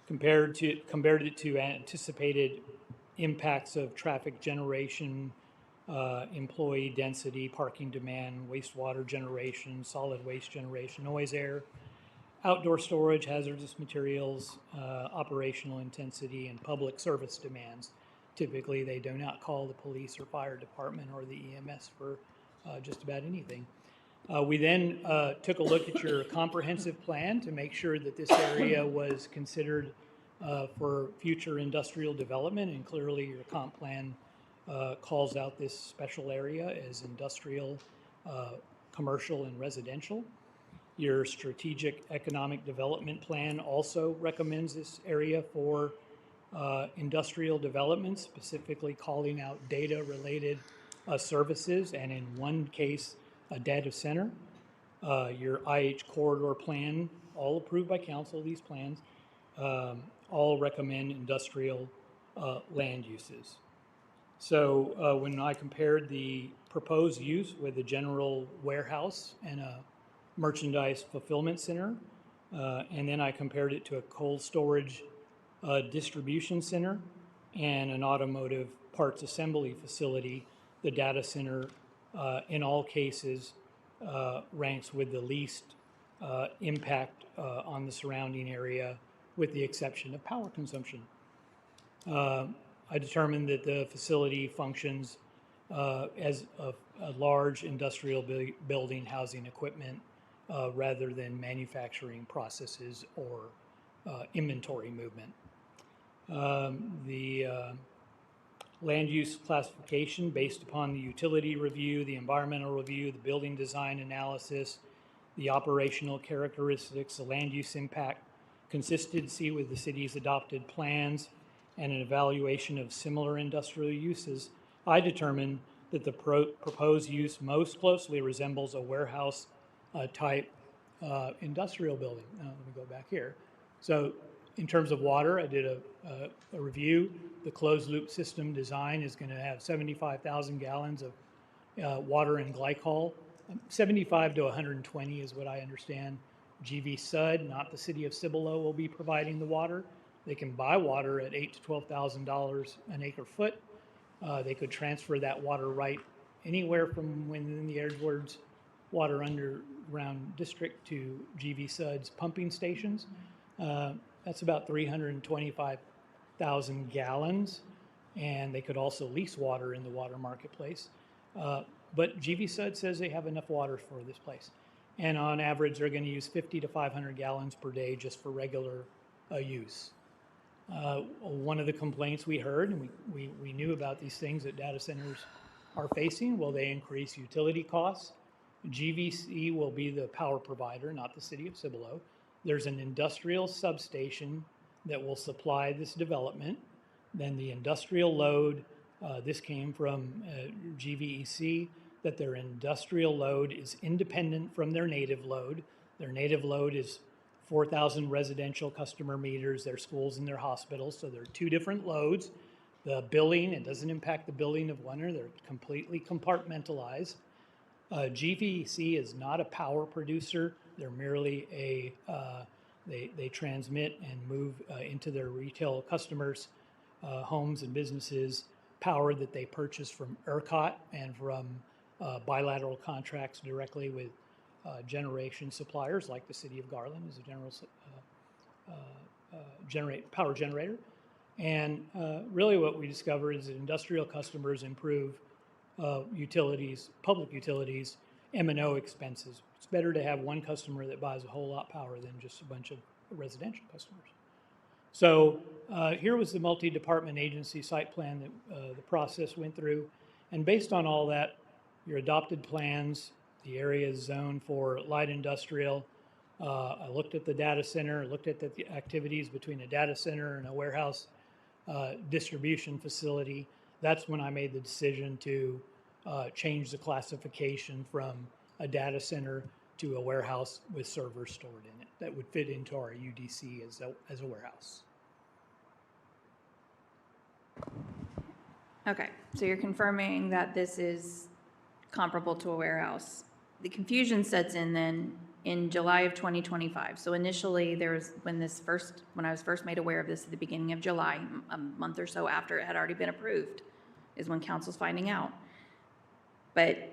Compared it to anticipated impacts of traffic generation, employee density, parking demand, wastewater generation, solid waste generation, noise, air, outdoor storage, hazardous materials, operational intensity, and public service demands. Typically, they do not call the police or fire department or the EMS for just about anything. We then took a look at your comprehensive plan to make sure that this area was considered for future industrial development, and clearly your comp plan calls out this special area as industrial, commercial, and residential. Your strategic economic development plan also recommends this area for industrial development, specifically calling out data-related services, and in one case, a data center. Your IH corridor plan, all approved by council, these plans, all recommend industrial land uses. So when I compared the proposed use with a general warehouse and a merchandise fulfillment center, and then I compared it to a cold storage distribution center and an automotive parts assembly facility, the data center in all cases ranks with the least impact on the surrounding area, with the exception of power consumption. I determined that the facility functions as a large industrial building housing equipment rather than manufacturing processes or inventory movement. The land use classification based upon the utility review, the environmental review, the building design analysis, the operational characteristics, the land use impact, consistency with the city's adopted plans, and an evaluation of similar industrial uses, I determined that the proposed use most closely resembles a warehouse type industrial building. Let me go back here. So in terms of water, I did a review. The closed loop system design is going to have 75,000 gallons of water and glycol. 75 to 120 is what I understand. GV Sud, not the city of Cibolo, will be providing the water. They can buy water at $8,000 to $12,000 an acre foot. They could transfer that water right anywhere from within the Edwards Water Underground District to GV Sud's pumping stations. That's about 325,000 gallons, and they could also lease water in the water marketplace. But GV Sud says they have enough water for this place. And on average, they're going to use 50 to 500 gallons per day just for regular use. One of the complaints we heard, and we knew about these things that data centers are facing, will they increase utility costs? GVC will be the power provider, not the city of Cibolo. There's an industrial substation that will supply this development. Then the industrial load, this came from GVEC, that their industrial load is independent from their native load. Their native load is 4,000 residential customer meters, their schools and their hospitals, so there are 2 different loads. The billing, it doesn't impact the billing of one, they're completely compartmentalized. GVC is not a power producer. They're merely they transmit and move into their retail customers, homes and businesses, power that they purchase from ERCOT and from bilateral contracts directly with generation suppliers like the city of Garland is a power generator. And really what we discovered is that industrial customers improve utilities, public utilities, M&O expenses. It's better to have one customer that buys a whole lot of power than just a bunch of residential customers. So here was the multi-department agency site plan that the process went through. And based on all that, your adopted plans, the area is zoned for light industrial. I looked at the data center, looked at the activities between a data center and a warehouse distribution facility. That's when I made the decision to change the classification from a data center to a warehouse with servers stored in it that would fit into our UDC as a warehouse. Okay, so you're confirming that this is comparable to a warehouse. The confusion sets in then in July of 2025. So initially there was, when I was first made aware of this at the beginning of July, a month or so after it had already been approved, is when council's finding out. But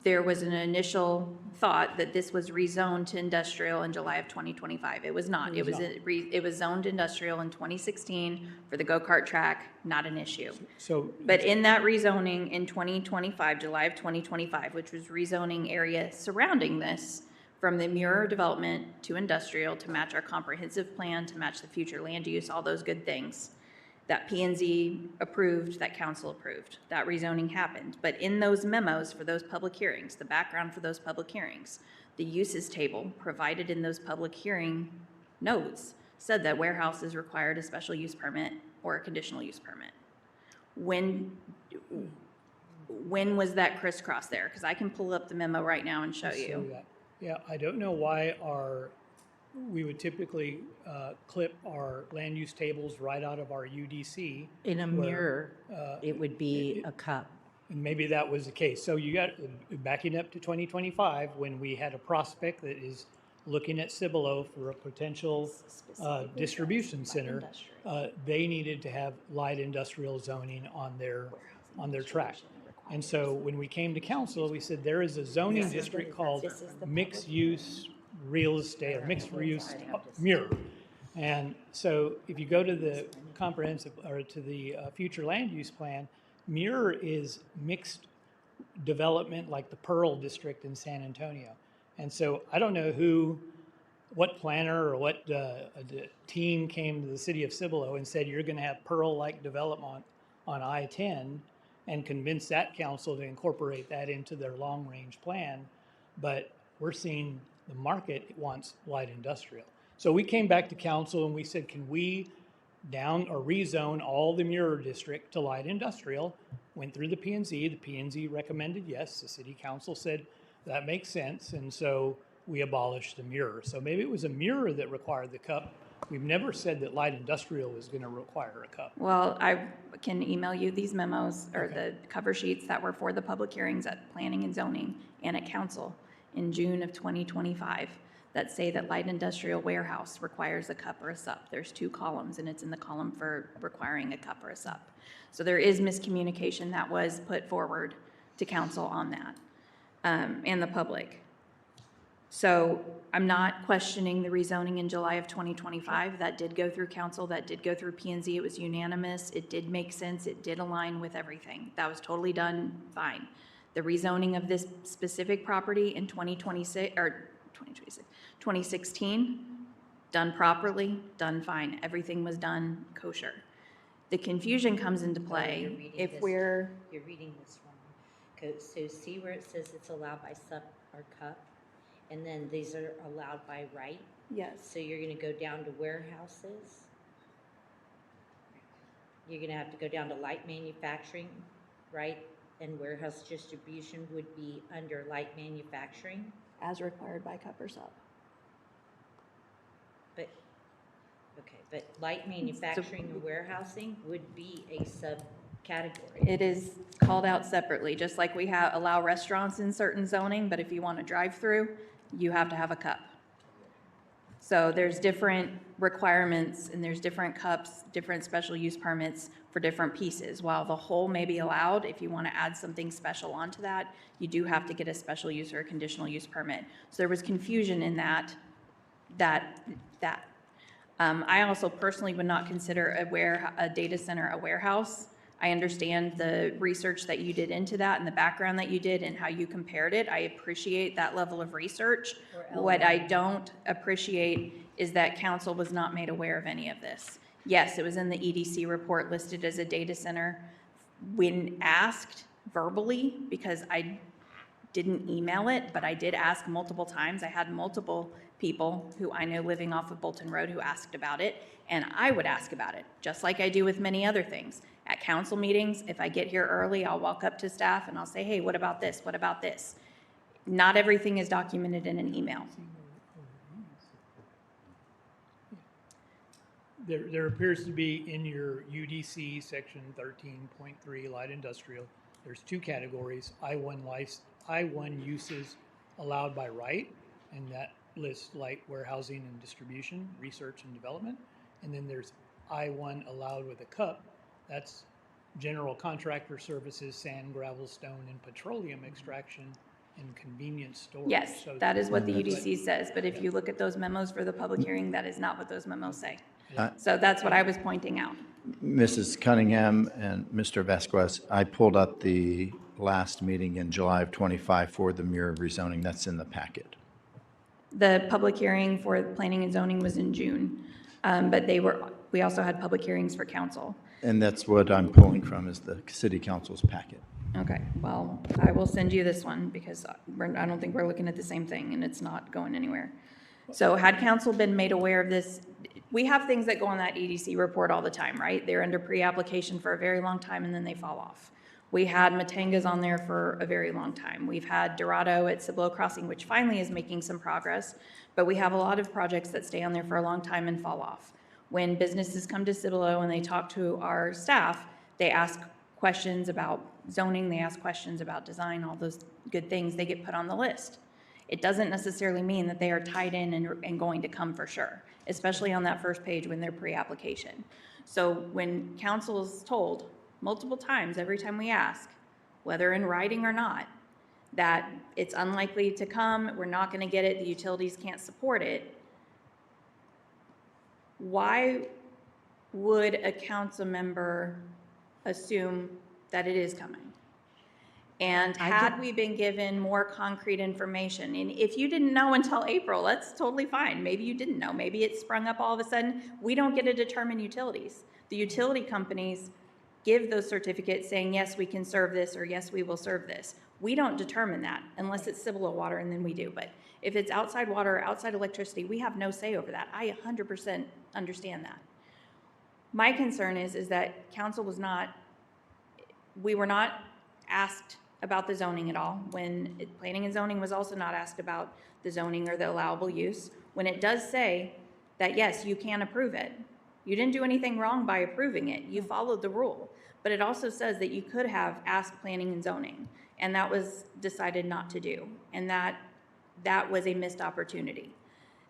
there was an initial thought that this was rezoned to industrial in July of 2025. It was not. It was zoned industrial in 2016 for the go-kart track, not an issue. But in that rezoning in 2025, July of 2025, which was rezoning area surrounding this from the Muir development to industrial to match our comprehensive plan, to match the future land use, all those good things, that P&Z approved, that council approved. That rezoning happened. But in those memos for those public hearings, the background for those public hearings, the uses table provided in those public hearing notes said that warehouses required a special use permit or a conditional use permit. When was that crisscross there? Because I can pull up the memo right now and show you. Yeah, I don't know why we would typically clip our land use tables right out of our UDC. In a mirror, it would be a cup. And maybe that was the case. So you got, backing up to 2025, when we had a prospect that is looking at Cibolo for a potential distribution center, they needed to have light industrial zoning on their track. And so when we came to council, we said there is a zoning district called mixed use real estate, or mixed use Muir. And so if you go to the comprehensive, or to the future land use plan, Muir is mixed development like the Pearl district in San Antonio. And so I don't know what planner or what team came to the city of Cibolo and said, you're gonna have Pearl-like development on I-10, and convince that council to incorporate that into their long-range plan. But we're seeing the market wants light industrial. So we came back to council and we said, can we down or rezone all the Muir district to light industrial? Went through the P&Z. The P&Z recommended yes. The city council said that makes sense. And so we abolished the Muir. So maybe it was a Muir that required the cup. We've never said that light industrial was going to require a cup. Well, I can email you these memos or the cover sheets that were for the public hearings at planning and zoning and at council in June of 2025 that say that light industrial warehouse requires a cup or a sup. There's 2 columns, and it's in the column for requiring a cup or a sup. So there is miscommunication that was put forward to council on that and the public. So I'm not questioning the rezoning in July of 2025. That did go through council. That did go through P&Z. It was unanimous. It did make sense. It did align with everything. That was totally done fine. The rezoning of this specific property in 2016, done properly, done fine. Everything was done kosher. The confusion comes into play if You're reading this wrong. So see where it says it's allowed by sup or cup? And then these are allowed by right? Yes. So you're going to go down to warehouses. You're going to have to go down to light manufacturing, right? And warehouse distribution would be under light manufacturing. As required by cup or sup. But Okay, but light manufacturing and warehousing would be a subcategory. It is called out separately, just like we allow restaurants in certain zoning, but if you want a drive-through, you have to have a cup. So there's different requirements and there's different cups, different special use permits for different pieces. While the whole may be allowed, if you want to add something special onto that, you do have to get a special use or a conditional use permit. So there was confusion in that. I also personally would not consider a data center a warehouse. I understand the research that you did into that and the background that you did and how you compared it. I appreciate that level of research. What I don't appreciate is that council was not made aware of any of this. Yes, it was in the EDC report listed as a data center. When asked verbally, because I didn't email it, but I did ask multiple times. I had multiple people who I know living off of Bolton Road who asked about it, and I would ask about it, just like I do with many other things. At council meetings, if I get here early, I'll walk up to staff and I'll say, hey, what about this? What about this? Not everything is documented in an email. There appears to be in your UDC section 13.3 light industrial, there's two categories, I-1 uses allowed by right, and that lists light warehousing and distribution, research and development. And then there's I-1 allowed with a cup, that's general contractor services, sand, gravel, stone, and petroleum extraction and convenience storage. Yes, So that is what the UDC says, but if you look at those memos for the public hearing, that is not what those memos say. So that's what I was pointing out. Mrs. Cunningham and Mr. Vasquez, I pulled up the last meeting in July of '25 for the mirror rezoning. That's in the packet. The public hearing for planning and zoning was in June, but we also had public hearings for council. And that's what I'm pulling from is the city council's packet. Okay, well, I will send you this one because I don't think we're looking at the same thing and it's not going anywhere. So had council been made aware of this, we have things that go on that EDC report all the time, right? They're under pre-application for a very long time and then they fall off. We had Matangas on there for a very long time. We've had Dorado at Cibolo Crossing, which finally is making some progress, but we have a lot of projects that stay on there for a long time and fall off. When businesses come to Cibolo and they talk to our staff, they ask questions about zoning, they ask questions about design, all those good things, they get put on the list. It doesn't necessarily mean that they are tied in and going to come for sure, especially on that first page when they're pre-application. So when council is told multiple times, every time we ask, whether in writing or not, that it's unlikely to come, we're not going to get it, the utilities can't support it, why would a council member assume that it is coming? And had we been given more concrete information, and if you didn't know until April, that's totally fine. Maybe you didn't know. Maybe it sprung up all of a sudden. We don't get to determine utilities. The utility companies give those certificates saying, yes, we can serve this, or yes, we will serve this. We don't determine that unless it's Cibolo water, and then we do. But if it's outside water or outside electricity, we have no say over that. I 100% understand that. My concern is that council was not, we were not asked about the zoning at all. When planning and zoning was also not asked about the zoning or the allowable use. When it does say that, yes, you can approve it. You didn't do anything wrong by approving it. You followed the rule. But it also says that you could have asked planning and zoning, and that was decided not to do. And that was a missed opportunity.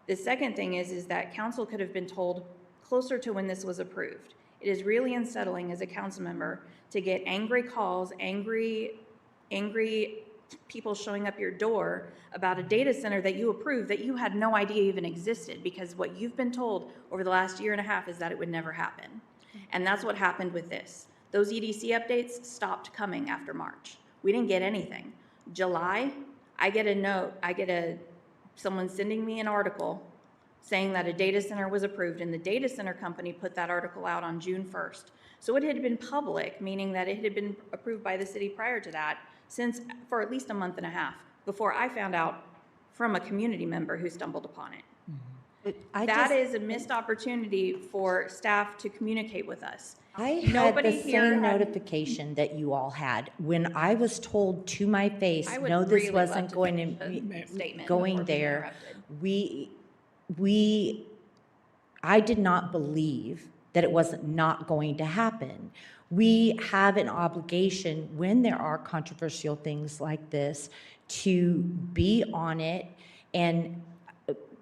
The second thing is that council could have been told closer to when this was approved. It is really unsettling as a council member to get angry calls, angry people showing up your door about a data center that you approved that you had no idea even existed, because what you've been told over the last year and a half is that it would never happen. And that's what happened with this. Those EDC updates stopped coming after March. We didn't get anything. July, I get a note, someone sending me an article saying that a data center was approved, and the data center company put that article out on June 1st. So it had been public, meaning that it had been approved by the city prior to that for at least a month and a half before I found out from a community member who stumbled upon it. That is a missed opportunity for staff to communicate with us. I had the same notification that you all had. When I was told to my face, no, this wasn't going to be going there, we I did not believe that it wasn't not going to happen. We have an obligation when there are controversial things like this to be on it, and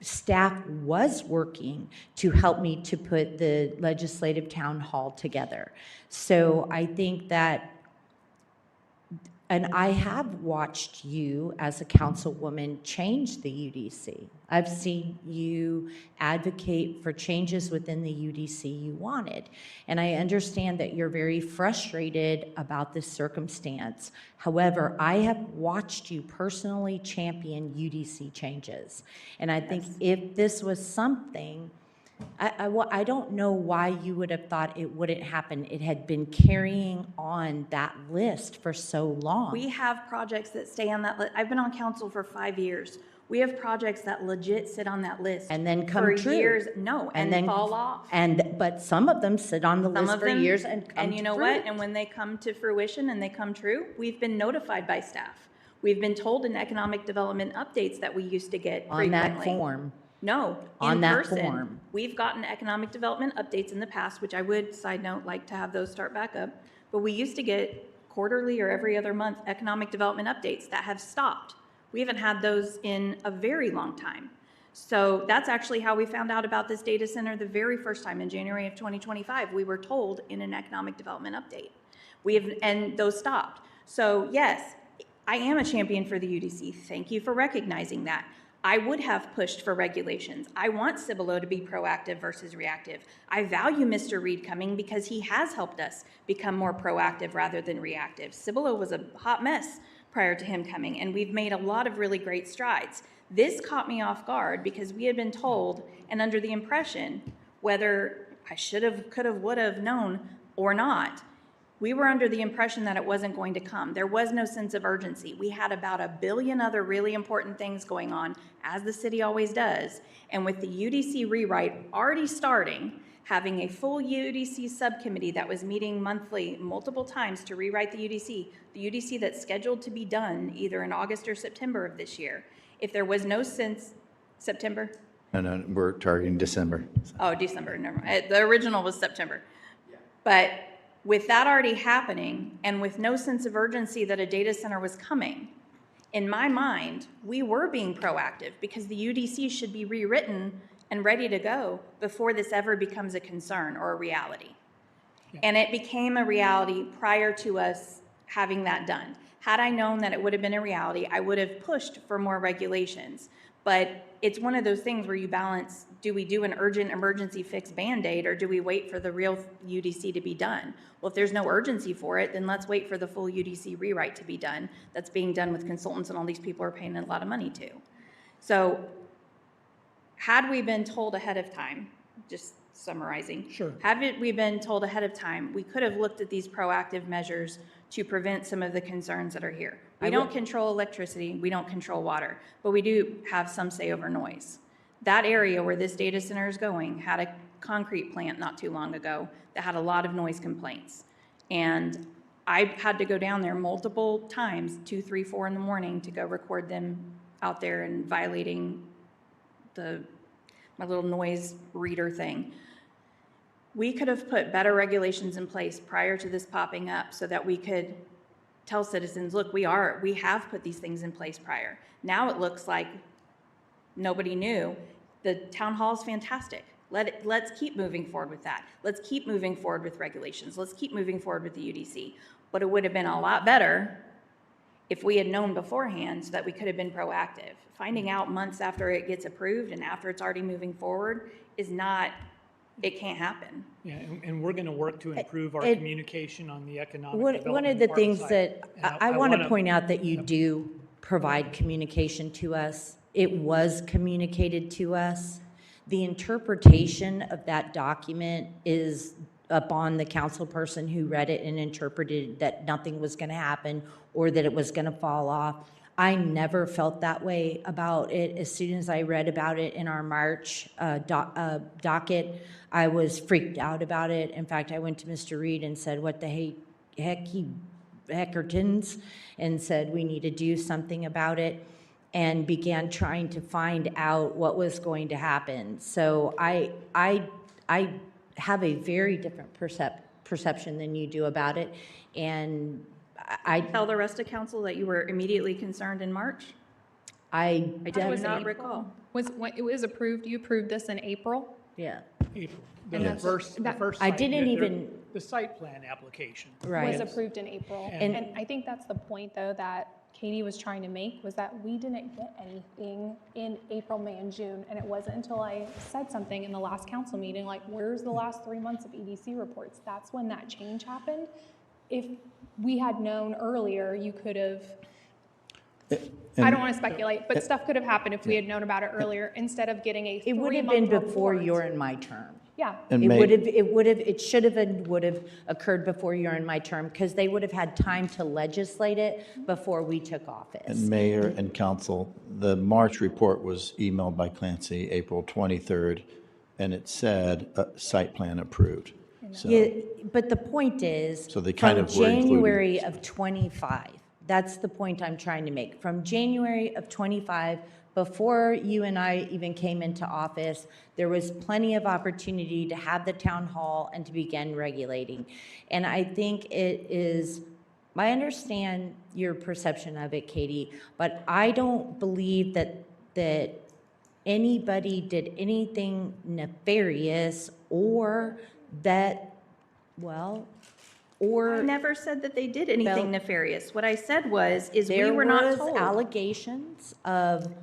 staff was working to help me to put the legislative town hall together. So I think that, and I have watched you as a councilwoman change the UDC. I've seen you advocate for changes within the UDC you wanted. And I understand that you're very frustrated about this circumstance. However, I have watched you personally champion UDC changes. And I think if this was something, I don't know why you would have thought it wouldn't happen. It had been carrying on that list for so long. We have projects that stay on that list. I've been on council for 5 years. We have projects that legit sit on that list. And then come for true. years. No, and then fall off. But some of them sit on the Some list of for them, years and come and you to know fruit. what? And when they come to fruition and they come true, we've been notified by staff. We've been told in economic development updates that we used to get On that frequently. form. No, On in that person. form. We've gotten economic development updates in the past, which I would, side note, like to have those start back up. But we used to get quarterly or every other month economic development updates that have stopped. We haven't had those in a very long time. So that's actually how we found out about this data center the very first time in January of 2025. We were told in an economic development update. And those stopped. So yes, I am a champion for the UDC. Thank you for recognizing that. I would have pushed for regulations. I want Cibolo to be proactive versus reactive. I value Mr. Reed coming because he has helped us become more proactive rather than reactive. Cibolo was a hot mess prior to him coming, and we've made a lot of really great strides. This caught me off guard because we had been told and under the impression, whether I should have, could have, would have known or not, we were under the impression that it wasn't going to come. There was no sense of urgency. We had about 1 billion other really important things going on, as the city always does. And with the UDC rewrite already starting, having a full UDC subcommittee that was meeting monthly multiple times to rewrite the UDC that's scheduled to be done either in August or September of this year. If there was no sense, September? No, we're targeting December. Oh, December, never mind. The original was September. But with that already happening and with no sense of urgency that a data center was coming, in my mind, we were being proactive because the UDC should be rewritten and ready to go before this ever becomes a concern or a reality. And it became a reality prior to us having that done. Had I known that it would have been a reality, I would have pushed for more regulations. But it's one of those things where you balance, do we do an urgent emergency fix Band-Aid or do we wait for the real UDC to be done? Well, if there's no urgency for it, then let's wait for the full UDC rewrite to be done. That's being done with consultants and all these people are paying a lot of money to. So had we been told ahead of time, just summarizing, had we been told ahead of time, we could have looked at these proactive measures to prevent some of the concerns that are here. We don't control electricity, we don't control water, but we do have some say over noise. That area where this data center is going had a concrete plant not too long ago that had a lot of noise complaints. And I had to go down there multiple times, 2, 3, 4 in the morning to go record them out there and violating my little noise reader thing. We could have put better regulations in place prior to this popping up so that we could tell citizens, look, we have put these things in place prior. Now it looks like nobody knew. The town hall is fantastic. Let's keep moving forward with that. Let's keep moving forward with regulations. Let's keep moving forward with the UDC. But it would have been a lot better if we had known beforehand so that we could have been proactive. Finding out months after it gets approved and after it's already moving forward is not, it can't happen. Yeah, and we're going to work to improve our communication on the economic development. One of the part things side. that I want to point out that you do provide communication to us. It was communicated to us. The interpretation of that document is upon the council person who read it and interpreted that nothing was going to happen or that it was going to fall off. I never felt that way about it. As soon as I read about it in our March docket, I was freaked out about it. In fact, I went to Mr. Reed and said, what the heck, he heckertons, and said we need to do something about it. and began trying to find out what was going to happen. So I have a very different perception than you do about it, and I Tell the rest of council that you were immediately concerned in March? I do not recall. When it was approved, you approved this in April? Yeah. April. And The that's- first that- I site- didn't the- even- The site plan application. Right. Was approved in April. And- And I think that's the point, though, that Katie was trying to make, was that we didn't get anything in April, May, and June. And it wasn't until I said something in the last council meeting, like, where's the last 3 months of EDC reports? That's when that change happened. If we had known earlier, you could have, I don't want to speculate, but stuff could have happened if we had known about it earlier, instead of getting a It would have been 3-month before report. your and my term. Yeah. And It should have and would have occurred before your and my term, because they would have had time to legislate it before we took office. And Mayor and Council, the March report was emailed by Clancy April 23rd, and it said site plan approved. So, Yeah, but the point is, So they kind from of were included. January of '25, that's the point I'm trying to make. From January of '25, before you and I even came into office, there was plenty of opportunity to have the town hall and to begin regulating. And I think it is, I understand your perception of it, Katie, but I don't believe that anybody did anything nefarious or that, well, or I never said that they did anything Well, nefarious. What I said was, is we there were not was told. allegations of,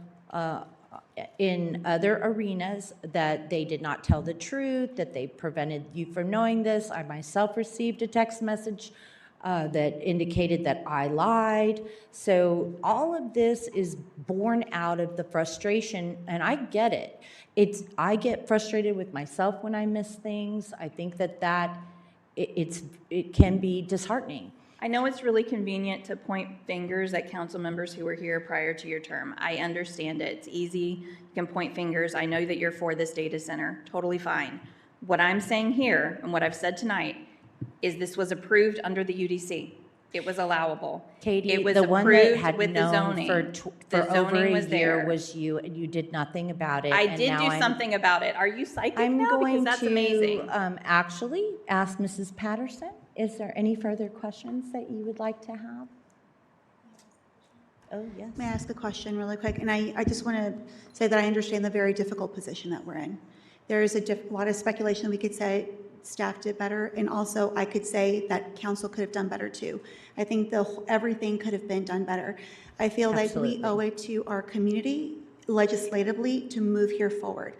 in other arenas, that they did not tell the truth, that they prevented you from knowing this. I myself received a text message that indicated that I lied. So all of this is born out of the frustration, and I get it. I get frustrated with myself when I miss things. I think that it can be disheartening. I know it's really convenient to point fingers at council members who were here prior to your term. I understand it. It's easy. You can point fingers. I know that you're for this data center. Totally fine. What I'm saying here, and what I've said tonight, is this was approved under the UDC. It was allowable. Katie, It was the one that approved had with the known zoning. for The over zoning a was year there. was you, and you did nothing about it. I and did now do I'm- something about it. Are you psychic I'm now? Because going that's to amazing. actually ask Mrs. Patterson, is there any further questions that you would like to have? Oh, yes. May I ask a question really quick? And I just want to say that I understand the very difficult position that we're in. There is a lot of speculation. We could say staff did better, and also I could say that council could have done better too. I think everything could have been done better. I feel like Absolutely. we owe it to our community legislatively to move here forward.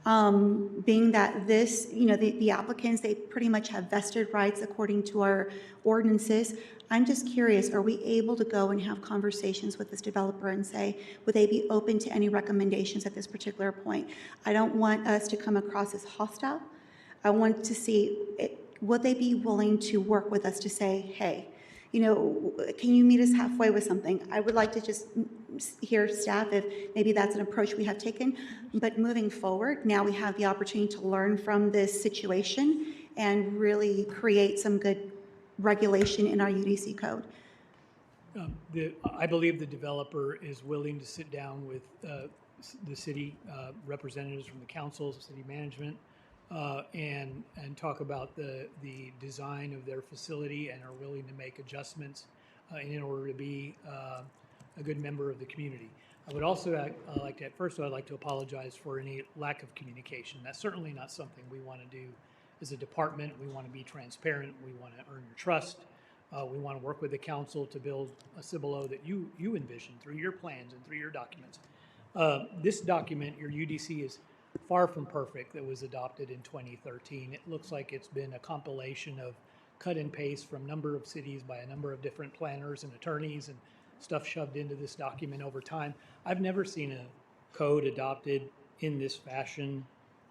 Being that this, the applicants, they pretty much have vested rights according to our ordinances. I'm just curious, are we able to go and have conversations with this developer and say, would they be open to any recommendations at this particular point? I don't want us to come across as hostile. I want to see, would they be willing to work with us to say, hey, can you meet us halfway with something? I would like to just hear staff if maybe that's an approach we have taken. But moving forward, now we have the opportunity to learn from this situation and really create some good regulation in our UDC code. I believe the developer is willing to sit down with the city representatives from the council, city management, and talk about the design of their facility, and are willing to make adjustments in order to be a good member of the community. I would also like to, first of all, I'd like to apologize for any lack of communication. That's certainly not something we want to do as a department. We want to be transparent. We want to earn your trust. We want to work with the council to build a Cibolo that you envision through your plans and through your documents. This document, your UDC, is far from perfect that was adopted in 2013. It looks like it's been a compilation of cut and paste from a number of cities by a number of different planners and attorneys and stuff shoved into this document over time. I've never seen a code adopted in this fashion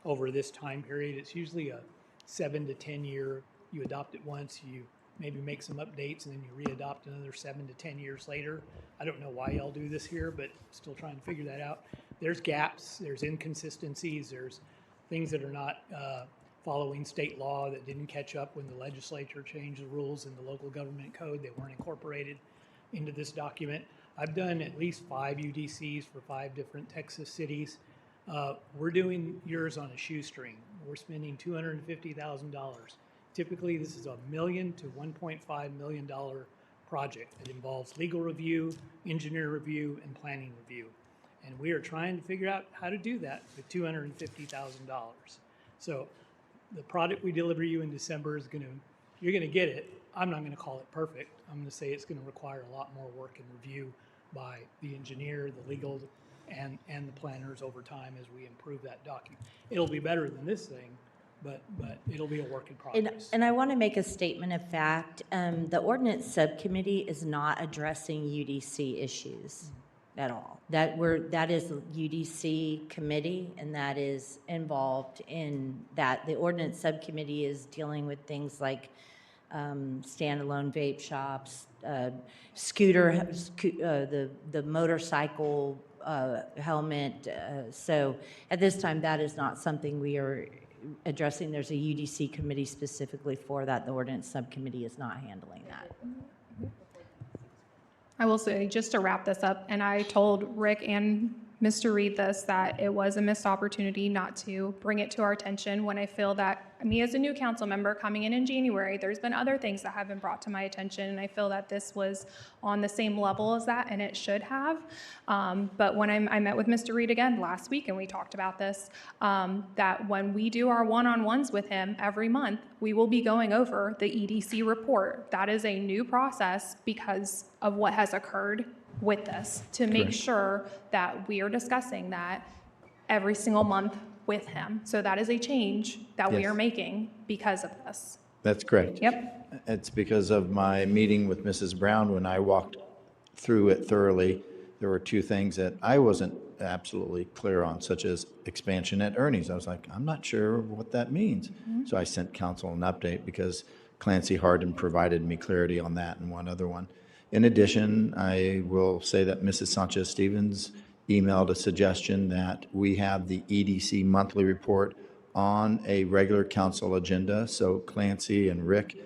over this time period. It's usually a 7 to 10 year, you adopt it once, you maybe make some updates, and then you re-adopt another 7 to 10 years later. I don't know why y'all do this here, but still trying to figure that out. There's gaps, there's inconsistencies, there's things that are not following state law that didn't catch up when the legislature changed the rules in the local government code. They weren't incorporated into this document. I've done at least 5 UDCs for 5 different Texas cities. We're doing yours on a shoestring. We're spending $250,000. Typically, this is $1 million to $1.5 million project that involves legal review, engineer review, and planning review. And we are trying to figure out how to do that with $250,000. So the product we deliver you in December is you're gonna get it. I'm not gonna call it perfect. I'm gonna say it's gonna require a lot more work and review by the engineer, the legal, and the planners over time as we improve that document. It'll be better than this thing, but it'll be a work in progress. And I want to make a statement of fact. The ordinance subcommittee is not addressing UDC issues at all. That is a UDC committee, and that is involved in that. The ordinance subcommittee is dealing with things like standalone vape shops, the motorcycle helmet. So at this time, that is not something we are addressing. There's a UDC committee specifically for that. The ordinance subcommittee is not handling that. I will say, just to wrap this up, and I told Rick and Mr. Reed this, that it was a missed opportunity not to bring it to our attention when I feel that me as a new council member coming in January, there's been other things that have been brought to my attention, and I feel that this was on the same level as that, and it should have. But when I met with Mr. Reed again last week, and we talked about this, that when we do our one-on-ones with him every month, we will be going over the EDC report. That is a new process because of what has occurred with this, to make sure that we are discussing that every single month with him. So that is a change that we are making because of this. That's correct. Yep. It's because of my meeting with Mrs. Brown. When I walked through it thoroughly, there were 2 things that I wasn't absolutely clear on, such as expansion at Ernie's. I was like, I'm not sure what that means. So I sent council an update because Clancy Harden provided me clarity on that and one other one. In addition, I will say that Mrs. Sanchez-Stevens emailed a suggestion that we have the EDC monthly report on a regular council agenda. So Clancy and Rick,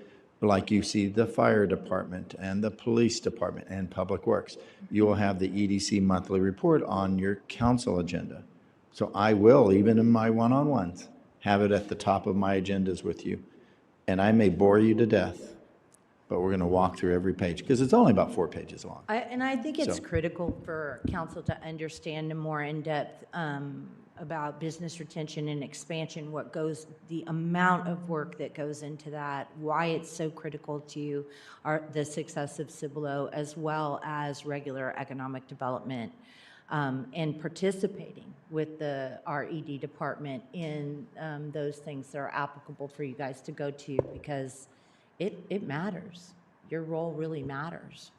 like you see the fire department and the police department and public works, you will have the EDC monthly report on your council agenda. So I will, even in my one-on-ones, have it at the top of my agendas with you. And I may bore you to death, but we're going to walk through every page because it's only about 4 pages long. I think it's So- critical for council to understand a more in-depth about business retention and expansion, the amount of work that goes into that, why it's so critical to the success of Cibolo, as well as regular economic development, and participating with our ED department in those things that are applicable for you guys to go to, because it matters. Your role really matters.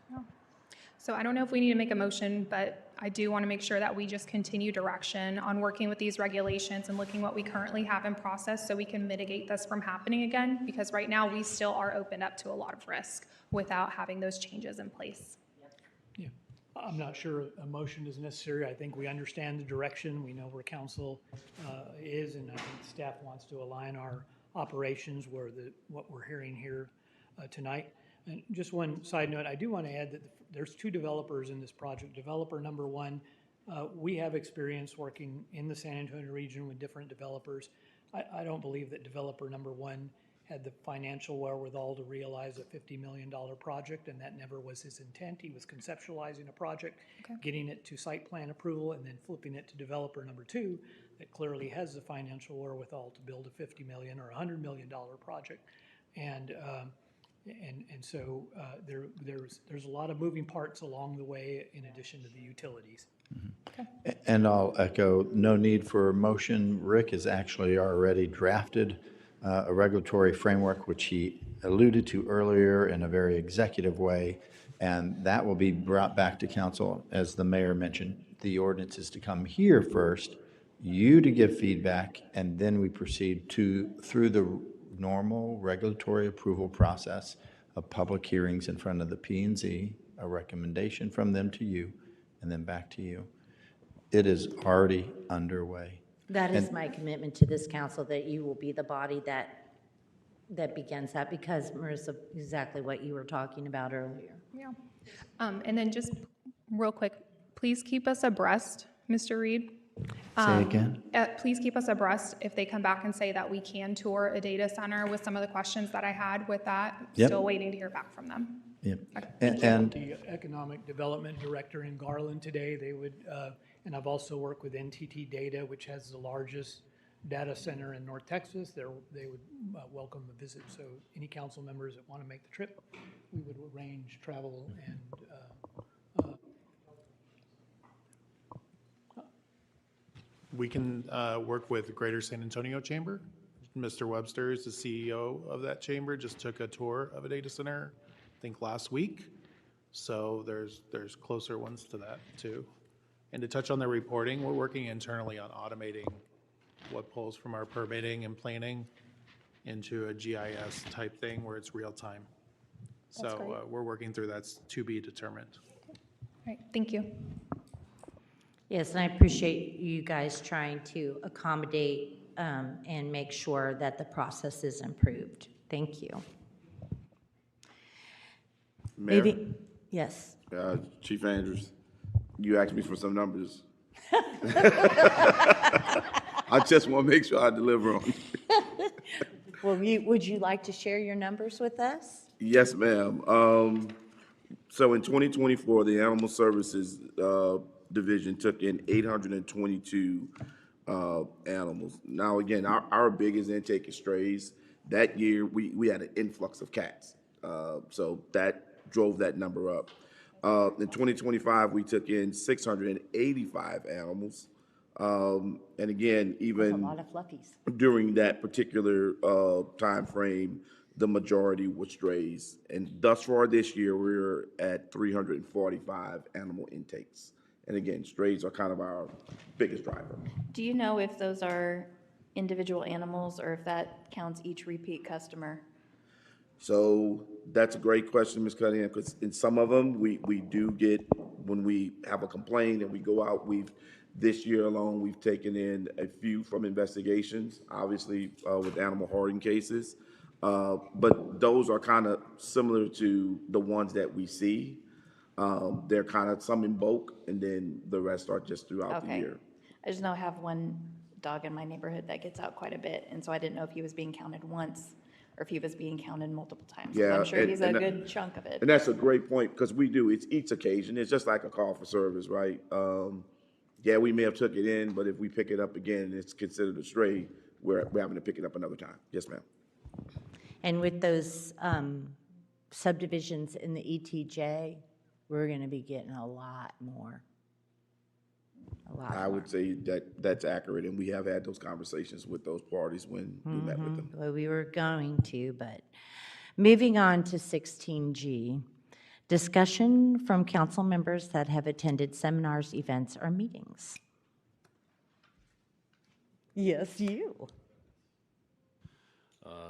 So I don't know if we need to make a motion, but I do want to make sure that we just continue direction on working with these regulations and looking what we currently have in process so we can mitigate this from happening again, because right now we still are opened up to a lot of risk without having those changes in place. Yeah, I'm not sure a motion is necessary. I think we understand the direction. We know where council is, and I think staff wants to align our operations where what we're hearing here tonight. And just one side note, I do want to add that there's 2 developers in this project. Developer number 1, we have experience working in the San Antonio region with different developers. I don't believe that developer number 1 had the financial wherewithal to realize a $50 million project, and that never was his intent. He was conceptualizing a project, getting it to site plan approval, and then flipping it to developer number 2 that clearly has the financial wherewithal to build a $50 million or $100 million project. And so there's a lot of moving parts along the way in addition to the utilities. And I'll echo, no need for a motion. Rick has actually already drafted a regulatory framework, which he alluded to earlier in a very executive way, and that will be brought back to council. As the mayor mentioned, the ordinance is to come here first, you to give feedback, and then we proceed through the normal regulatory approval process of public hearings in front of the P&Z, a recommendation from them to you, and then back to you. It is already underway. That is my commitment to this council, that you will be the body that begins that, because, Marissa, exactly what you were talking about earlier. Yeah. And then just Real quick, please keep us abreast, Mr. Reed. Say again? Please keep us abreast if they come back and say that we can tour a data center with some of the questions that I had with that. Yep. Still waiting to hear back from them. Yep. thank And The Economic Development Director in Garland today, they would, and I've also worked with NTT Data, which has the largest data center in North Texas. They would welcome a visit. So any council members that want to make the trip, we would arrange travel and We can work with Greater San Antonio Chamber. Mr. Webster is the CEO of that chamber, just took a tour of a data center, I think last week. So there's closer ones to that too. And to touch on the reporting, we're working internally on automating what pulls from our permitting and planning into a GIS type thing where it's real time. So we're working through that's to be determined. All right, thank you. Yes, and I appreciate you guys trying to accommodate and make sure that the process is improved. Thank you. Mayor? Maybe, yes. Chief Andrews, you asked me for some numbers. I just want to make sure I deliver on. Well, would you like to share your numbers with us? Yes, ma'am. So in 2024, the Animal Services Division took in 822 animals. Now, again, our biggest intake is strays. That year, we had an influx of cats. So that drove that number up. In 2025, we took in 685 animals. And again, even That's a lot of fluffies. during that particular time frame, the majority were strays. And thus far this year, we're at 345 animal intakes. And again, strays are kind of our biggest driver. Do you know if those are individual animals or if that counts each repeat customer? So that's a great question, Ms. Cunningham, because in some of them, we do get, when we have a complaint and we go out, this year alone, we've taken in a few from investigations, obviously with animal hoarding cases. But those are kind of similar to the ones that we see. They're kind of some in bulk, and then the rest are just throughout the year. I just know I have one dog in my neighborhood that gets out quite a bit, and so I didn't know if he was being counted once or if he was being counted multiple times. 'Cause Yeah, I'm sure and- he's a and that- good chunk of it. And that's a great point, because we do, it's each occasion, it's just like a call for service, right? Yeah, we may have took it in, but if we pick it up again, it's considered a stray, we're having to pick it up another time. Yes, ma'am. And with those subdivisions in the ETJ, we're going to be getting a lot more. I would say that that's accurate, and we have had those conversations with those parties when we met with them. Well, we were going to, but moving on to 16G, discussion from council members that have attended seminars, events, or meetings. Yes, you.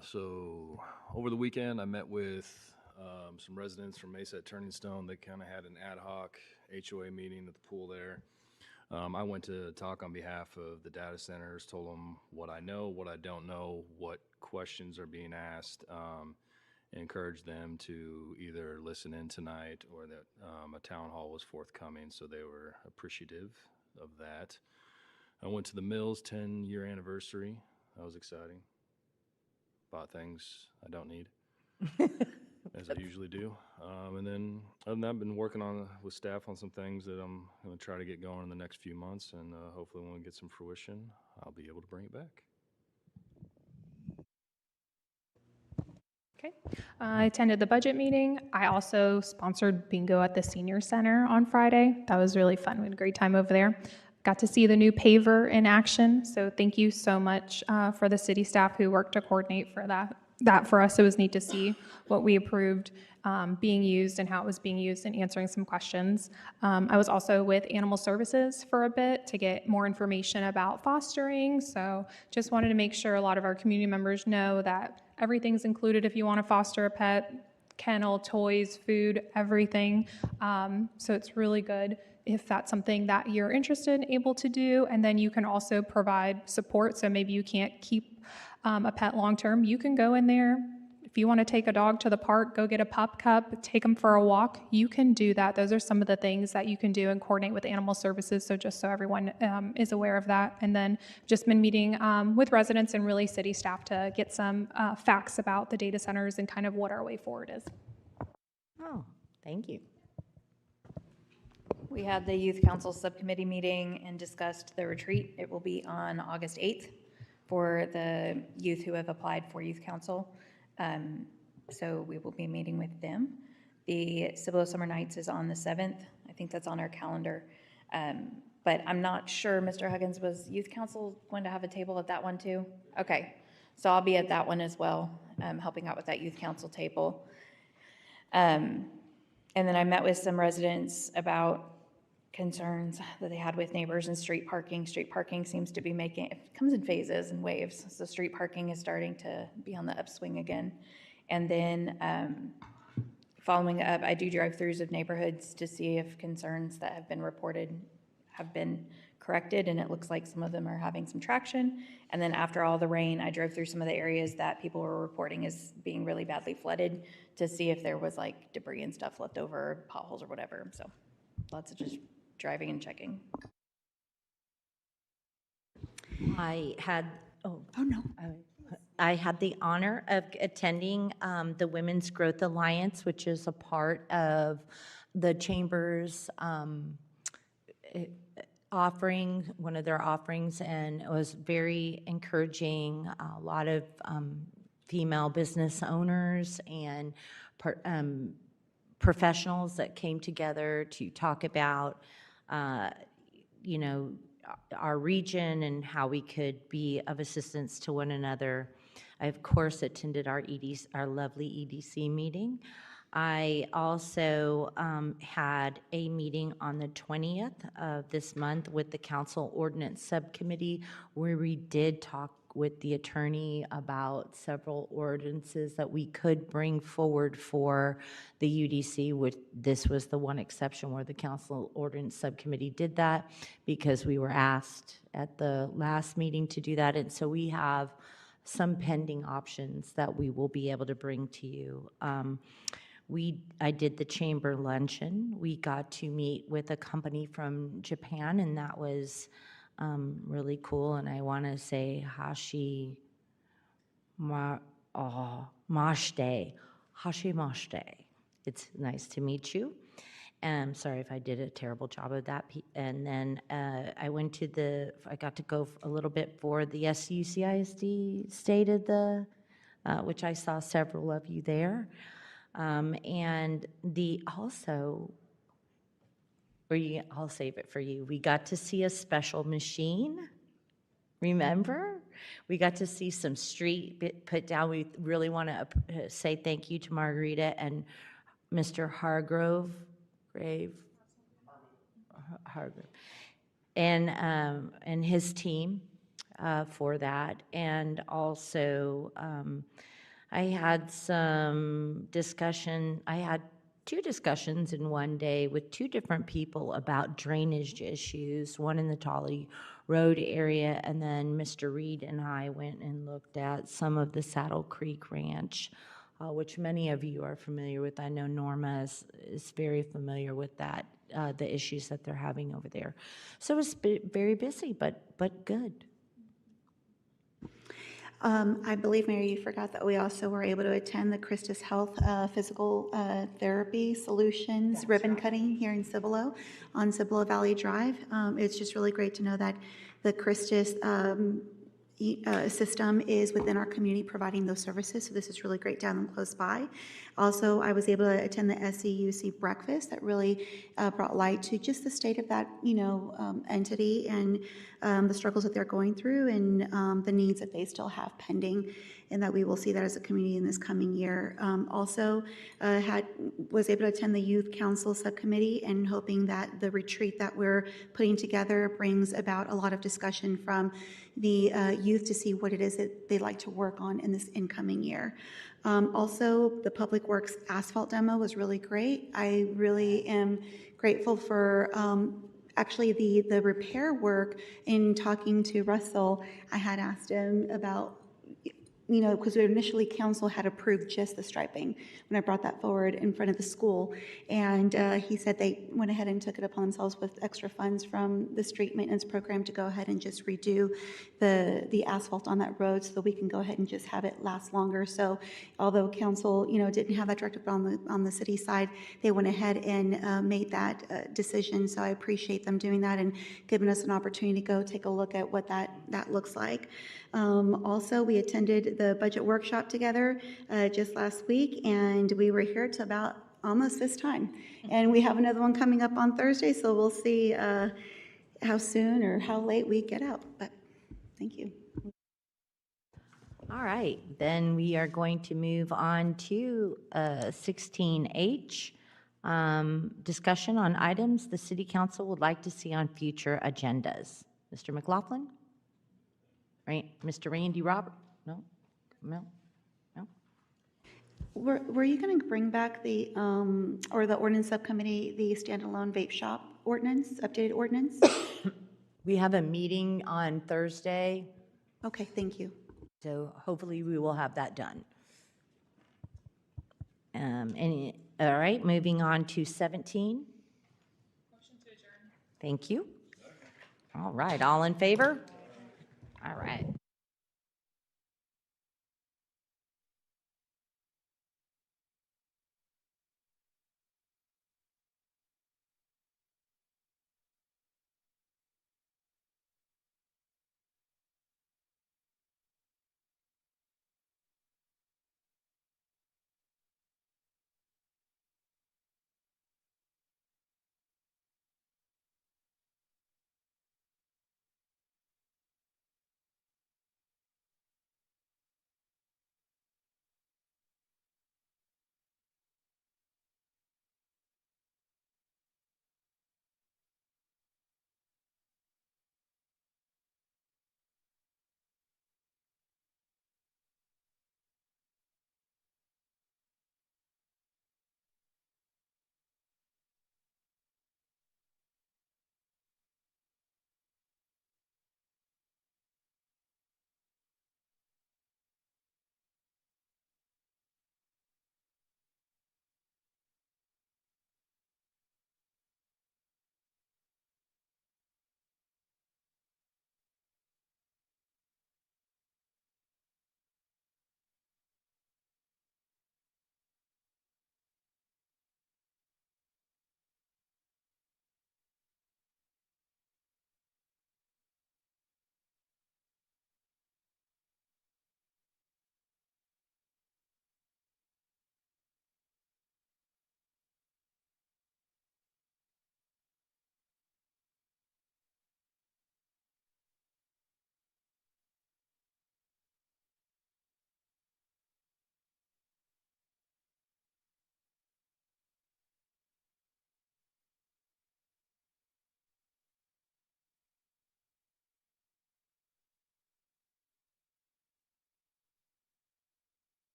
So over the weekend, I met with some residents from Mesa at Turning Stone. They kind of had an ad hoc HOA meeting at the pool there. I went to talk on behalf of the data centers, told them what I know, what I don't know, what questions are being asked, encouraged them to either listen in tonight or that a town hall was forthcoming, so they were appreciative of that. I went to the Mills 10-year anniversary. That was exciting. Bought things I don't need, as I usually do. And then, other than that, I've been working with staff on some things that I'm going to try to get going in the next few months, and hopefully when we get some fruition, I'll be able to bring it back. Okay. I attended the budget meeting. I also sponsored bingo at the senior center on Friday. That was really fun. We had a great time over there. Got to see the new paver in action. So thank you so much for the city staff who worked to coordinate for that. That for us, it was neat to see what we approved being used and how it was being used and answering some questions. I was also with Animal Services for a bit to get more information about fostering. So just wanted to make sure a lot of our community members know that everything's included if you want to foster a pet, kennel, toys, food, everything. So it's really good if that's something that you're interested and able to do. And then you can also provide support. So maybe you can't keep a pet long-term. You can go in there, If you want to take a dog to the park, go get a pup cup, take them for a walk, you can do that. Those are some of the things that you can do and coordinate with animal services. So just so everyone is aware of that. And then just been meeting with residents and really city staff to get some facts about the data centers and kind of what our way forward is. Oh, thank you. We had the Youth Council Subcommittee meeting and discussed the retreat. It will be on August 8th for the youth who have applied for Youth Council. So we will be meeting with them. The Cibolo Summer Nights is on the 7th. I think that's on our calendar. But I'm not sure, Mr. Huggins, was Youth Council going to have a table at that one too? Okay, so I'll be at that one as well, helping out with that Youth Council table. And then I met with some residents about concerns that they had with neighbors and street parking. Street parking seems to be it comes in phases and waves. So street parking is starting to be on the upswing again. And then following up, I do drive-throughs of neighborhoods to see if concerns that have been reported have been corrected, and it looks like some of them are having some traction. And then after all the rain, I drove through some of the areas that people were reporting as being really badly flooded to see if there was like debris and stuff left over, potholes or whatever. So lots of just driving and checking. I had, Oh, no. I had the honor of attending the Women's Growth Alliance, which is a part of the Chamber's offering, one of their offerings, and it was very encouraging. A lot of female business owners and professionals that came together to talk about, you know, our region and how we could be of assistance to one another. I, of course, attended our lovely EDC meeting. I also had a meeting on the 20th of this month with the Council Ordinance Subcommittee, where we did talk with the attorney about several ordinances that we could bring forward for the UDC, which this was the one exception where the Council Ordinance Subcommittee did that because we were asked at the last meeting to do that. And so we have some pending options that we will be able to bring to you. I did the chamber luncheon. We got to meet with a company from Japan, and that was really cool. And I want to say Mashite. It's nice to meet you. I'm sorry if I did a terrible job of that. And then I got to go a little bit for the SUCISD State of the, which I saw several of you there. And I'll save it for you. We got to see a special machine. Remember? We got to see some street put down. We really want to say thank you to Margarita and Mr. Hargrove, and his team for that. And also, I had some discussion. I had 2 discussions in one day with 2 different people about drainage issues, one in the Tolly Road area, and then Mr. Reed and I went and looked at some of the Saddle Creek Ranch, which many of you are familiar with. I know Norma is very familiar with that, the issues that they're having over there. So it's very busy, but good. I believe, Mary, you forgot that we also were able to attend the Christus Health Physical Therapy Solutions ribbon cutting here in Cibolo on Cibolo Valley Drive. It's just really great to know that the Christus system is within our community providing those services. So this is really great to have them close by. Also, I was able to attend the SCUC breakfast that really brought light to just the state of that, entity and the struggles that they're going through and the needs that they still have pending, and that we will see that as a community in this coming year. Also, was able to attend the Youth Council Subcommittee and hoping that the retreat that we're putting together brings about a lot of discussion from the youth to see what it is that they'd like to work on in this incoming year. Also, the Public Works asphalt demo was really great. I really am grateful for actually the repair work. In talking to Russell, I had asked him about because initially council had approved just the striping when I brought that forward in front of the school. And he said they went ahead and took it upon themselves with extra funds from the street maintenance program to go ahead and just redo the asphalt on that road so that we can go ahead and just have it last longer. So although council, didn't have that directive on the city side, they went ahead and made that decision. So I appreciate them doing that and giving us an opportunity to go take a look at what that looks like. Also, we attended the budget workshop together just last week, and we were here till about almost this time. And we have another one coming up on Thursday, so we'll see how soon or how late we get out. But thank you. All right, then we are going to move on to 16H. Discussion on items the City Council would like to see on future agendas. Mr. McLaughlin? Right, Mr. Randy Robert? No? No? No? Were you going to bring back the ordinance subcommittee, the standalone vape shop ordinance, updated ordinance? We have a meeting on Thursday, Okay, thank you. so hopefully we will have that done. All right, moving on to 17. Motion to adjourn. Thank you. All right, all in favor? All right.